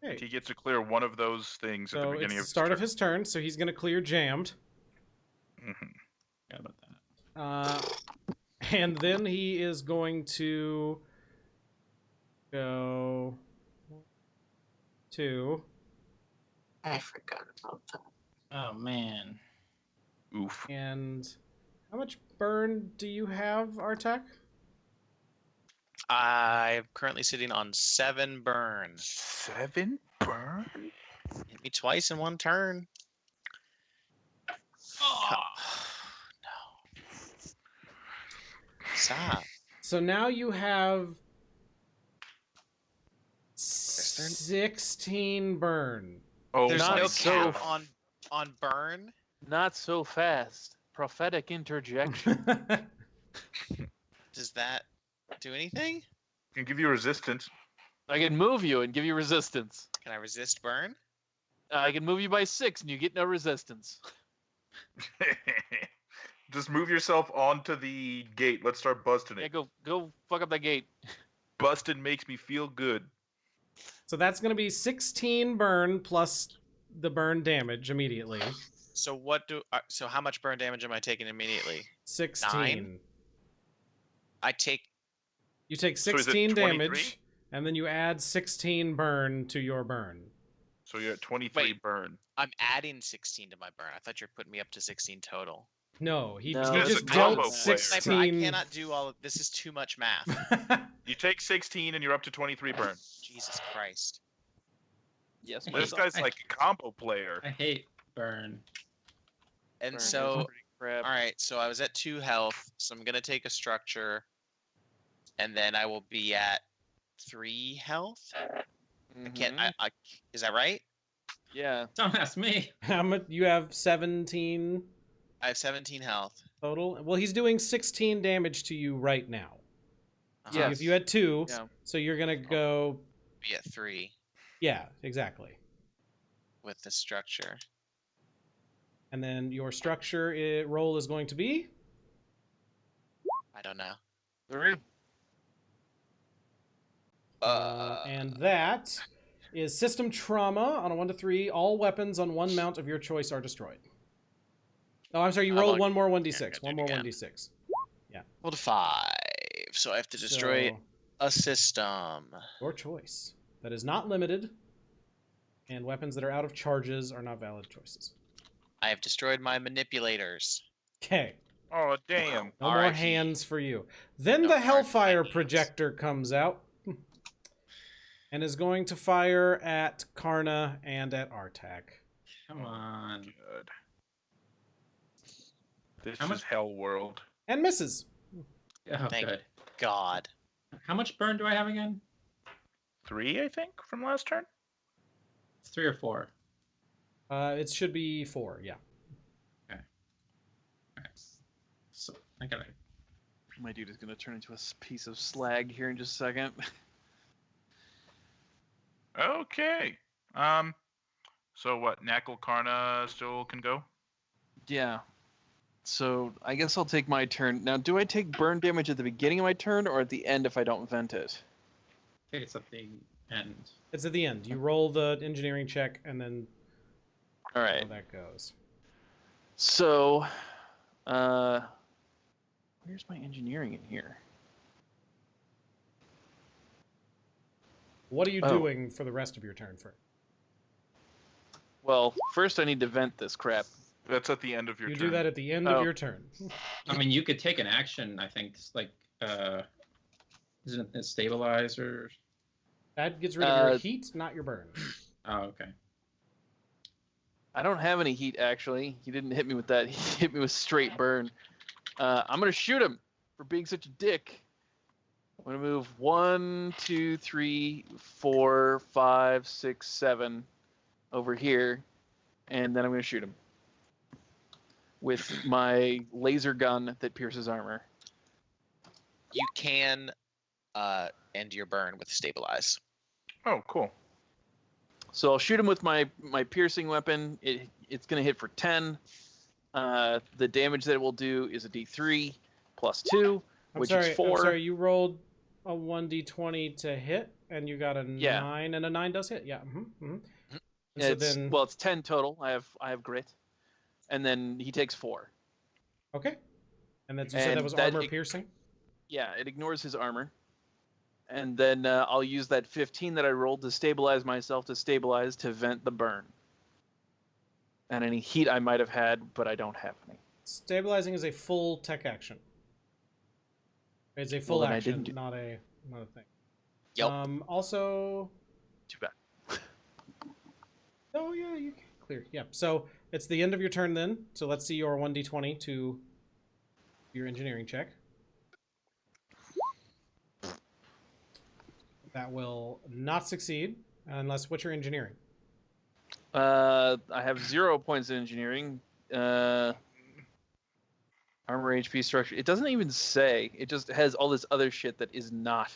Hey. He gets to clear one of those things at the So beginning it's of the start of his turn, so he's going to clear jammed. Mm-hmm. Forgot about that. And then he is going to go to. I forgot about that. Oh man. Oof. And how much burn do you have, Artak? I'm currently sitting on 7 burn. 7 burn? Hit me twice in one turn. Oh. No. Stop. So now you have there- 16 burn. Oh There's Not no so cap on burn. Not so fast. Prophetic interjection. Does that do anything? Can give you resistance. I can move you and give you resistance. Can I resist burn? I can move you by 6 and you get no resistance. Just move yourself onto the gate. Let's start busting Yeah, it. go fuck up that gate. Busting makes me feel good. So that's going to be 16 burn plus the burn damage immediately. So so how much burn damage am I taking immediately? 16. 9? I take You take So is it 16 23? damage, and then you add 16 burn to your burn. So you're at 23 Wait. burn. I'm adding 16 to my burn. I thought you were putting me up to 16 total. No, he No, that's just a combo dealt player. Sniper, I 16. cannot do all of this. Is too much math. You take 16 and you're up to 23 burn. Jesus Christ. Yes, This my This son. guy's like a combo player. I hate burn. And Burn is so, pretty crap. all right. So I was at 2 health. So I'm gonna take a structure, and then I will be at 3 health. I can't. Mhm. Is that right? Yeah. Don't ask me. How much? You have 17 I have 17 health. total. Well, he's doing 16 damage to you right now. So Yes. if you had 2, Yeah. so you're gonna go. Be at 3 Yeah, exactly. with the structure. And then your structure roll is going to be. I don't know. 3. And that is system trauma on a 1 to 3. All weapons on one mount of your choice are destroyed. Oh, I'm sorry. You How rolled long- one more Yeah, 1d6. go One do more it again. 1d6. Roll to 5. So I have to destroy So, a system. your choice. That is not limited. And weapons that are out of charges are not valid choices. I have destroyed my manipulators. Okay. Oh, damn. No more RIP. hands for you. Then No the RIP Hellfire hands. projector comes out and is going to fire at Karna and at Artak. Come on. Good. This How is much- hell world. And misses. Oh, Thank- good. God. How much burn do I have again? 3, I think, from last turn. It's 3 or 4. It should be 4, yeah. Okay. So I gotta. My dude is gonna turn into a piece of slag here in just a second. Okay. So what? Knuckle Karna still can go? Yeah. So I guess I'll take my turn. Now, do I take burn damage at the beginning of my turn or at the end if I don't vent it? I think it's at the end. It's at the end. You roll the engineering check and then All how right. that goes. So, where's my engineering in here? What are you Oh. doing for the rest of your turn for? Well, first I need to vent this crap. That's at the end of your You turn. do that at the end Oh. of your turn. I mean, you could take an action. I think it's like, isn't it stabilizer? That gets rid of your Uh, heat, not your burn. Oh, okay. I don't have any heat actually. He didn't hit me with that. He hit me with straight burn. I'm gonna shoot him for being such a dick. I'm gonna move 1, 2, 3, 4, 5, 6, 7 over here, and then I'm gonna shoot him with my laser gun that pierces armor. You can end your burn with stabilize. Oh, cool. So I'll shoot him with my piercing weapon. It's gonna hit for 10. The damage that it will do is a D3 plus 2, which is 4. I'm sorry, you rolled a 1d20 to hit, and you got a Yeah. 9, and a 9 does hit? Yeah. And so It's, then, well, it's 10 total. I have grit, and then he takes 4. okay. And that's, you said and that was that armor it- piercing? Yeah, it ignores his armor, and then I'll use that 15 that I rolled to stabilize myself to vent the burn, and any heat I might have had, but I don't have any. Stabilizing is a full tech action. It's a full then I action, didn't do- not a thing. Yep. Also, Too bad. oh yeah, you can clear. Yeah. So it's the end of your turn then. So let's see your 1d20 to your engineering check. That will not succeed unless what's your engineering? I have 0 points in engineering. Armor, HP, structure. It doesn't even say. It just has all this other shit that is not,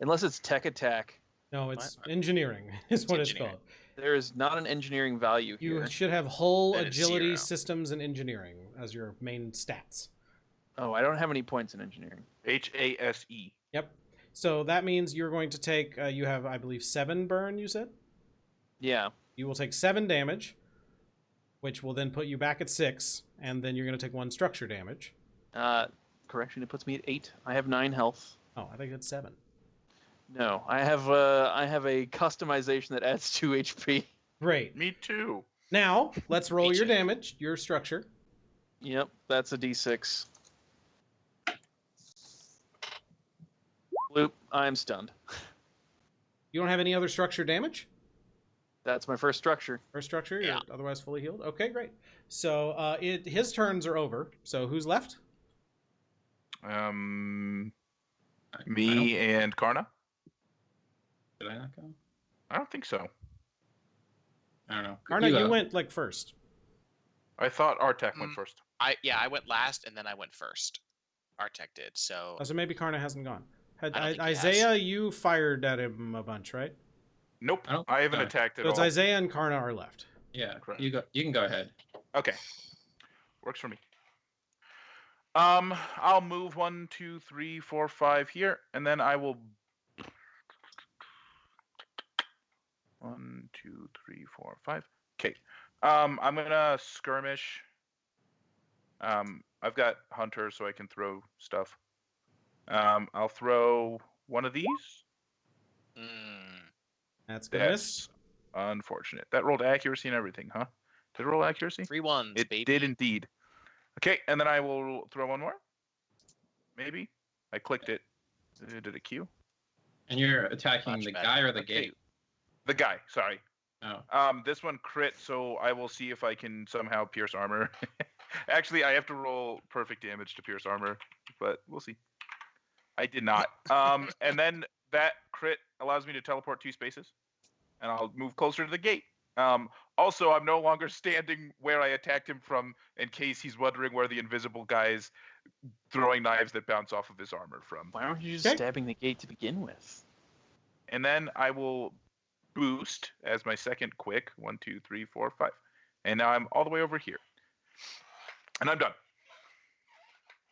unless it's tech attack. No, it's engineering is what it's engineering. called. There is not an engineering value You here. should have hull, Then it's agility, 0. systems, and engineering as your main stats. Oh, I don't have any points in engineering. HASE. Yep. So that means you're going to take, you have, I believe, 7 burn, you said? Yeah. You will take 7 damage, which will then put you back at 6, and then you're going to take 1 structure damage. Correction, it puts me at 8. I have 9 health. Oh, I think it's 7. No, I have a customization that adds 2 HP. Great. Me too. Now, let's roll Me your too. damage, your structure. Yep, that's a D6. Bloop, I'm stunned. You don't have any other structure damage? That's my first structure. First structure, you're Yeah. otherwise fully healed. Okay, great. So his turns are over. So who's left? Me and Karna. Did I not go? I don't think so. I don't know. Karna, you go. went like first. I thought Artek went first. I went last and then I went first. Artek did. So Oh, so maybe Karna hasn't gone. I don't think he has. Isaiah, you fired at him a bunch, right? Nope, I don't- I haven't no. attacked at So it's all. Isaiah and Karna are left. Yeah, Correct. you go. You can go ahead. Okay, works for me. I'll move 1, 2, 3, 4, 5 here, and then I will. 1, 2, 3, 4, 5. Okay. I'm gonna skirmish. I've got Hunter, so I can throw stuff. I'll throw one of these. That's good. That's unfortunate. That rolled accuracy and everything, huh? Did it roll accuracy? 3 ones, It baby. did indeed. Okay, and then I will throw one more. Maybe. I clicked it. Did it queue? And you're attacking Much the better. guy or the Okay. gate? The guy, sorry. Oh. This one crit, so I will see if I can somehow pierce armor. Actually, I have to roll perfect damage to pierce armor, but we'll see. I did not. And then that crit allows me to teleport 2 spaces, and I'll move closer to the gate. Also, I'm no longer standing where I attacked him from, in case he's wondering where the invisible guy's throwing knives that bounce off of his armor from. Why aren't you just Okay. stabbing the gate to begin with? And then I will boost as my second quick. 1, 2, 3, 4, 5. And now I'm all the way over here. And I'm done.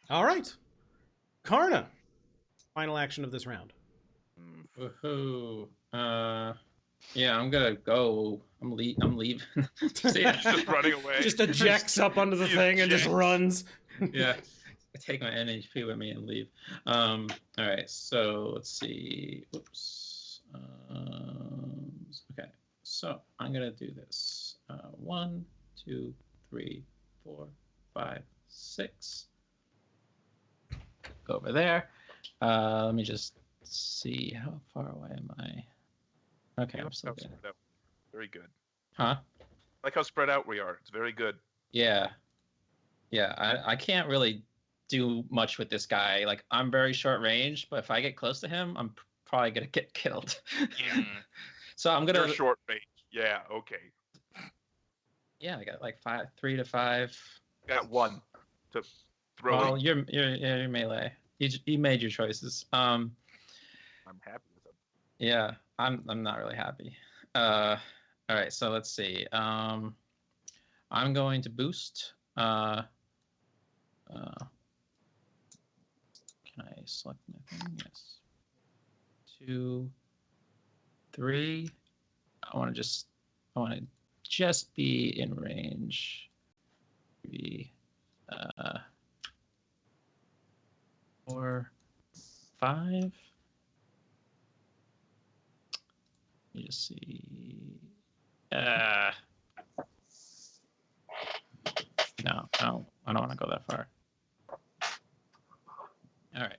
All right. Karna. Final action of this round. Woohoo. Yeah, I'm gonna go. I'm leaving. See ya. Just running away. Just ejects up onto the He thing and just ejects. runs. Yeah. I take my NHP with me and leave. All right, so let's see. Whoops. Okay, so I'm gonna do this. 1, 2, 3, 4, 5, 6. Go over there. Let me just see how far away am I. Okay, I'm still good. Spread out. Very good. Huh? Like how spread out we are. It's very good. Yeah. Yeah, I can't really do much with this guy. Like, I'm very short range, but if I get close to him, I'm probably gonna get killed. So I'm gonna. You're short range. Yeah, okay. Yeah, I got like 3 to 5. Got 1 to throw. Well, you're melee. You made your choices. I'm happy with them. Yeah, I'm not really happy. All right, so let's see. I'm going to boost. Can I select my thing? Yes. 2, 3. I want to just be in range. 3, 4, 5. Let me just see. No, I don't want to go that far. All right.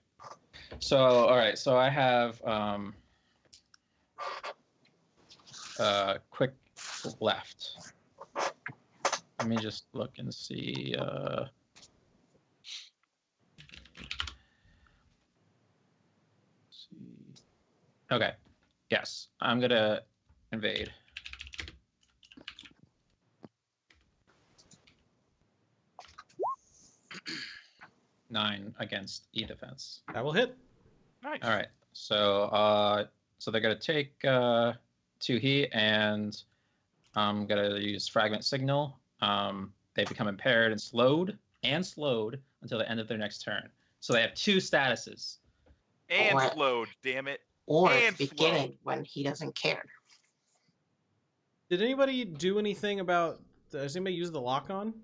So I have quick left. Let me just look and see. Okay. Yes, I'm gonna invade. Nine against E defense. That will hit. Nice. All right. So they're gonna take 2 heat, and I'm gonna use fragment signal. They become impaired and slowed until the end of their next turn. So they have 2 statuses. And Or- slowed, damn it. Or And it's beginning when he doesn't care. Did anybody do anything about? Does anybody use the lock on?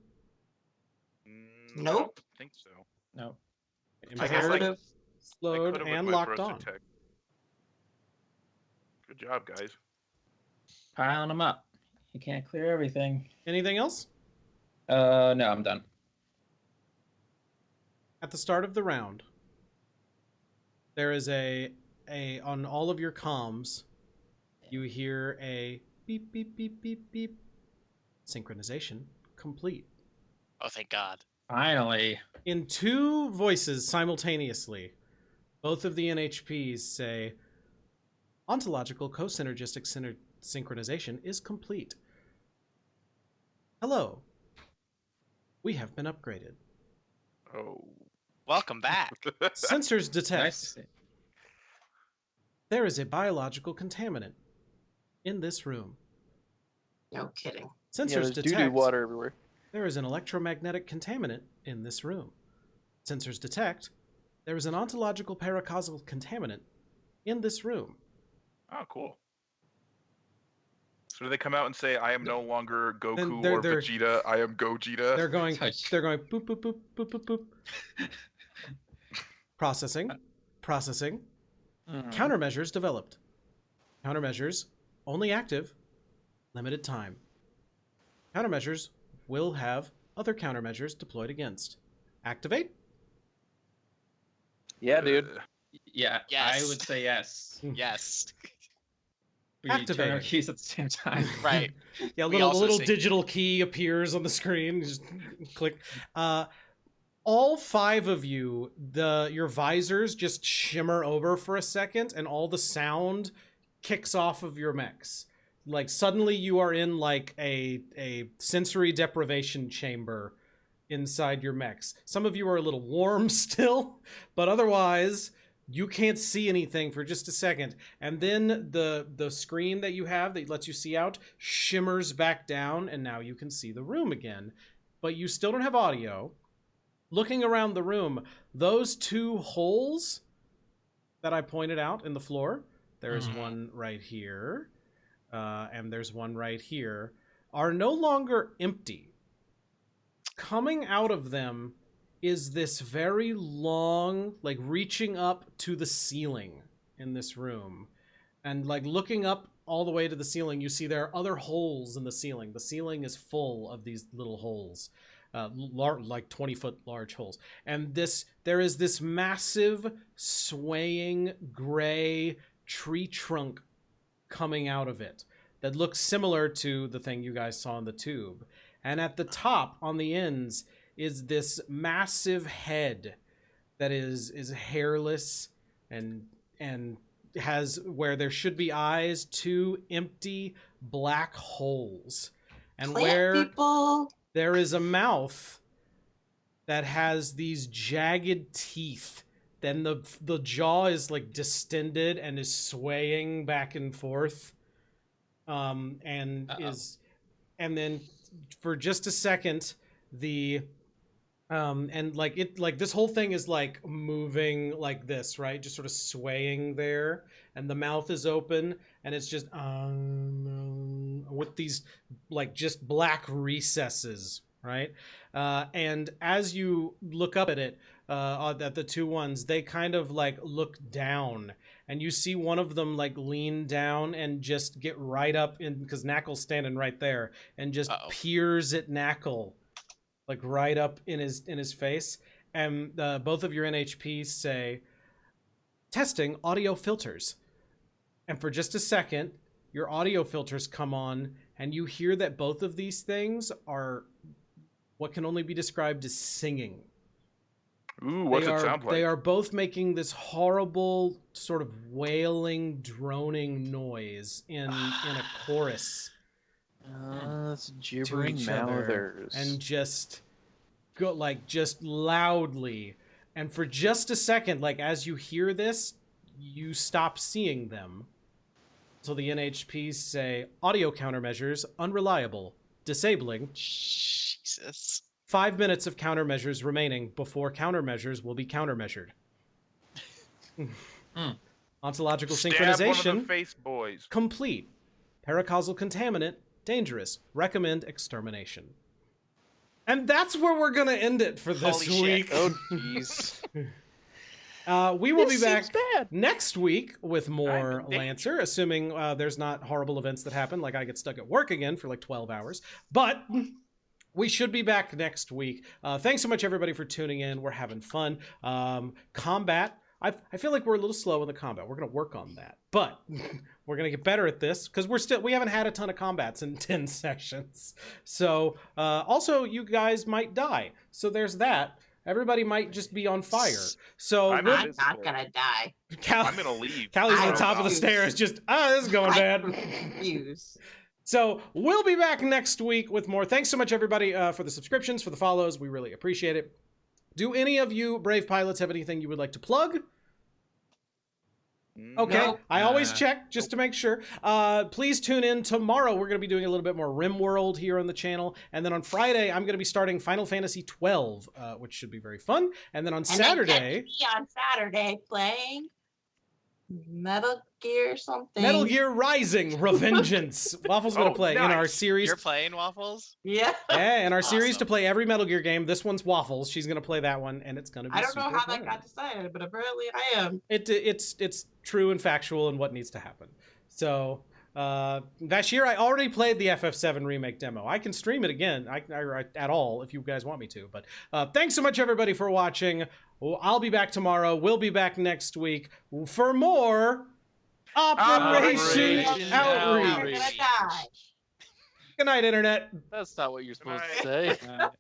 I Nope. don't think so. No. I Impaired, would have. I slowed, could've with and my locked first on. attack. Good job, guys. Piling them up. You can't clear everything. Anything else? No, I'm done. at the start of the round, there is a on all of your comms, you hear a beep, beep, beep, beep, beep. Synchronization complete. Oh, thank God. Finally. In 2 voices simultaneously, both of the NHPs say, ontological co-synergistic synchronization is complete. Hello. We have been upgraded. Oh. Welcome back. Sensors detect. Nice to see. There is a biological contaminant in this room. No kidding. Sensors Yeah, there's detect. doo-doo water everywhere. There is an electromagnetic contaminant in this room. Sensors detect. There is an ontological paracausal contaminant in this room. Oh, cool. So do they come out and say, "I am no longer Goku they're- or Vegeta. I am Gogeta"? They're going. Touch. They're going. Boop boop boop boop boop boop. Processing. Processing. Countermeasures developed. Countermeasures only active. Limited time. Countermeasures will have other countermeasures deployed against. Activate. Yeah, dude. Yeah, Yes. I would say yes. Yes. We turn our Activated. keys at the same time. Right. Yeah, a We little also little see- digital key appears on the screen. You just click. All 5 of you, your visors just shimmer over for a second, and all the sound kicks off of your mechs. Like suddenly you are in like a sensory deprivation chamber inside your mechs. Some of you are a little warm still, but otherwise you can't see anything for just a second. And then the screen that you have that lets you see out shimmers back down, and now you can see the room again. But you still don't have audio. Looking around the room, those 2 holes that I pointed out in the floor, there is one right here, and there's one right here, are no longer empty. Coming out of them is this very long, like reaching up to the ceiling in this room. And like looking up all the way to the ceiling, you see there are other holes in the ceiling. The ceiling is full of these little holes. Like 20-foot large holes. And there is this massive swaying gray tree trunk coming out of it that looks similar to the thing you guys saw in the tube. And at the top, on the ends, is this massive head that is hairless and has, where there should be eyes, 2 empty black holes. And Plant where people. there is a mouth that has these jagged teeth. Then the jaw is like distended and is swaying back and forth. And then for just a second, and like this whole thing is like moving like this, right? Just sort of swaying there, and the mouth is open, and it's just with these like just black recesses, right? And as you look up at it, at the 2 ones, they kind of like look down, and you see one of them like lean down and just get right up in, because Knackle's standing right there, and just peers at Knackle, like right up in his face. And both of your NHPs say, testing audio filters. And for just a second, your audio filters come on, and you hear that both of these things are what can only be described as singing. Ooh, what's it sound like? They are both making this horrible sort of wailing, droning noise in a chorus. It's To gibbering each other, mouthers. and just go like just loudly. And for just a second, like as you hear this, you stop seeing them. So the NHPs say, audio countermeasures unreliable, disabling. Jesus. 5 minutes of countermeasures remaining before countermeasures will be countermeasured. Ontological Stab one of the synchronization face boys. complete. Paracausal contaminant dangerous. Recommend extermination. And that's where we're gonna end it for this Holy week. shit. Oh, jeez. We will This be back seems bad. next week with more I'm in Lancer, assuming there's not horrible events that happen, like I get stuck at work again for like 12 hours. But we should be back next week. Thanks so much, everybody, for tuning in. We're having fun. Combat. I feel like we're a little slow in the combat. We're going to work on that. But we're going to get better at this because we haven't had a ton of combats in 10 sessions. So also, you guys might die. So there's that. Everybody might just be on fire. So I'm I'm not gonna die. I'm gonna leave. Callie's on I the top of the refuse. stairs. Just this is going bad. Refuse. So we'll be back next week with more. Thanks so much, everybody, for the subscriptions, for the follows. We really appreciate it. Do any of you brave pilots have anything you would like to plug? Okay, No. I always check just to make sure. Please tune in tomorrow. We're going to be doing a little bit more RimWorld here on the channel. And then on Friday, I'm going to be starting Final Fantasy 12, which should be very fun. And then on And Saturday... then catch me on Saturday playing Metal Gear something. Metal Gear Rising Revengeance. Waffle's going to Oh, play in our nice. series. You're playing Waffles? Yeah. Yeah, in our series to Awesome. play every Metal Gear game. This one's Waffles. She's going to play that one, and it's going to be I don't know super how that fun. got decided, but apparently I am. It's true and factual and what needs to happen. So, Vashir, I already played the FF7 remake demo. I can stream it again at all if you guys want me to. But thanks so much, everybody, for watching. I'll be back tomorrow. We'll be back next week for more Operation Operation Outreach. We're gonna die. Good night, Internet. That's not what you're Good supposed to say. Uh,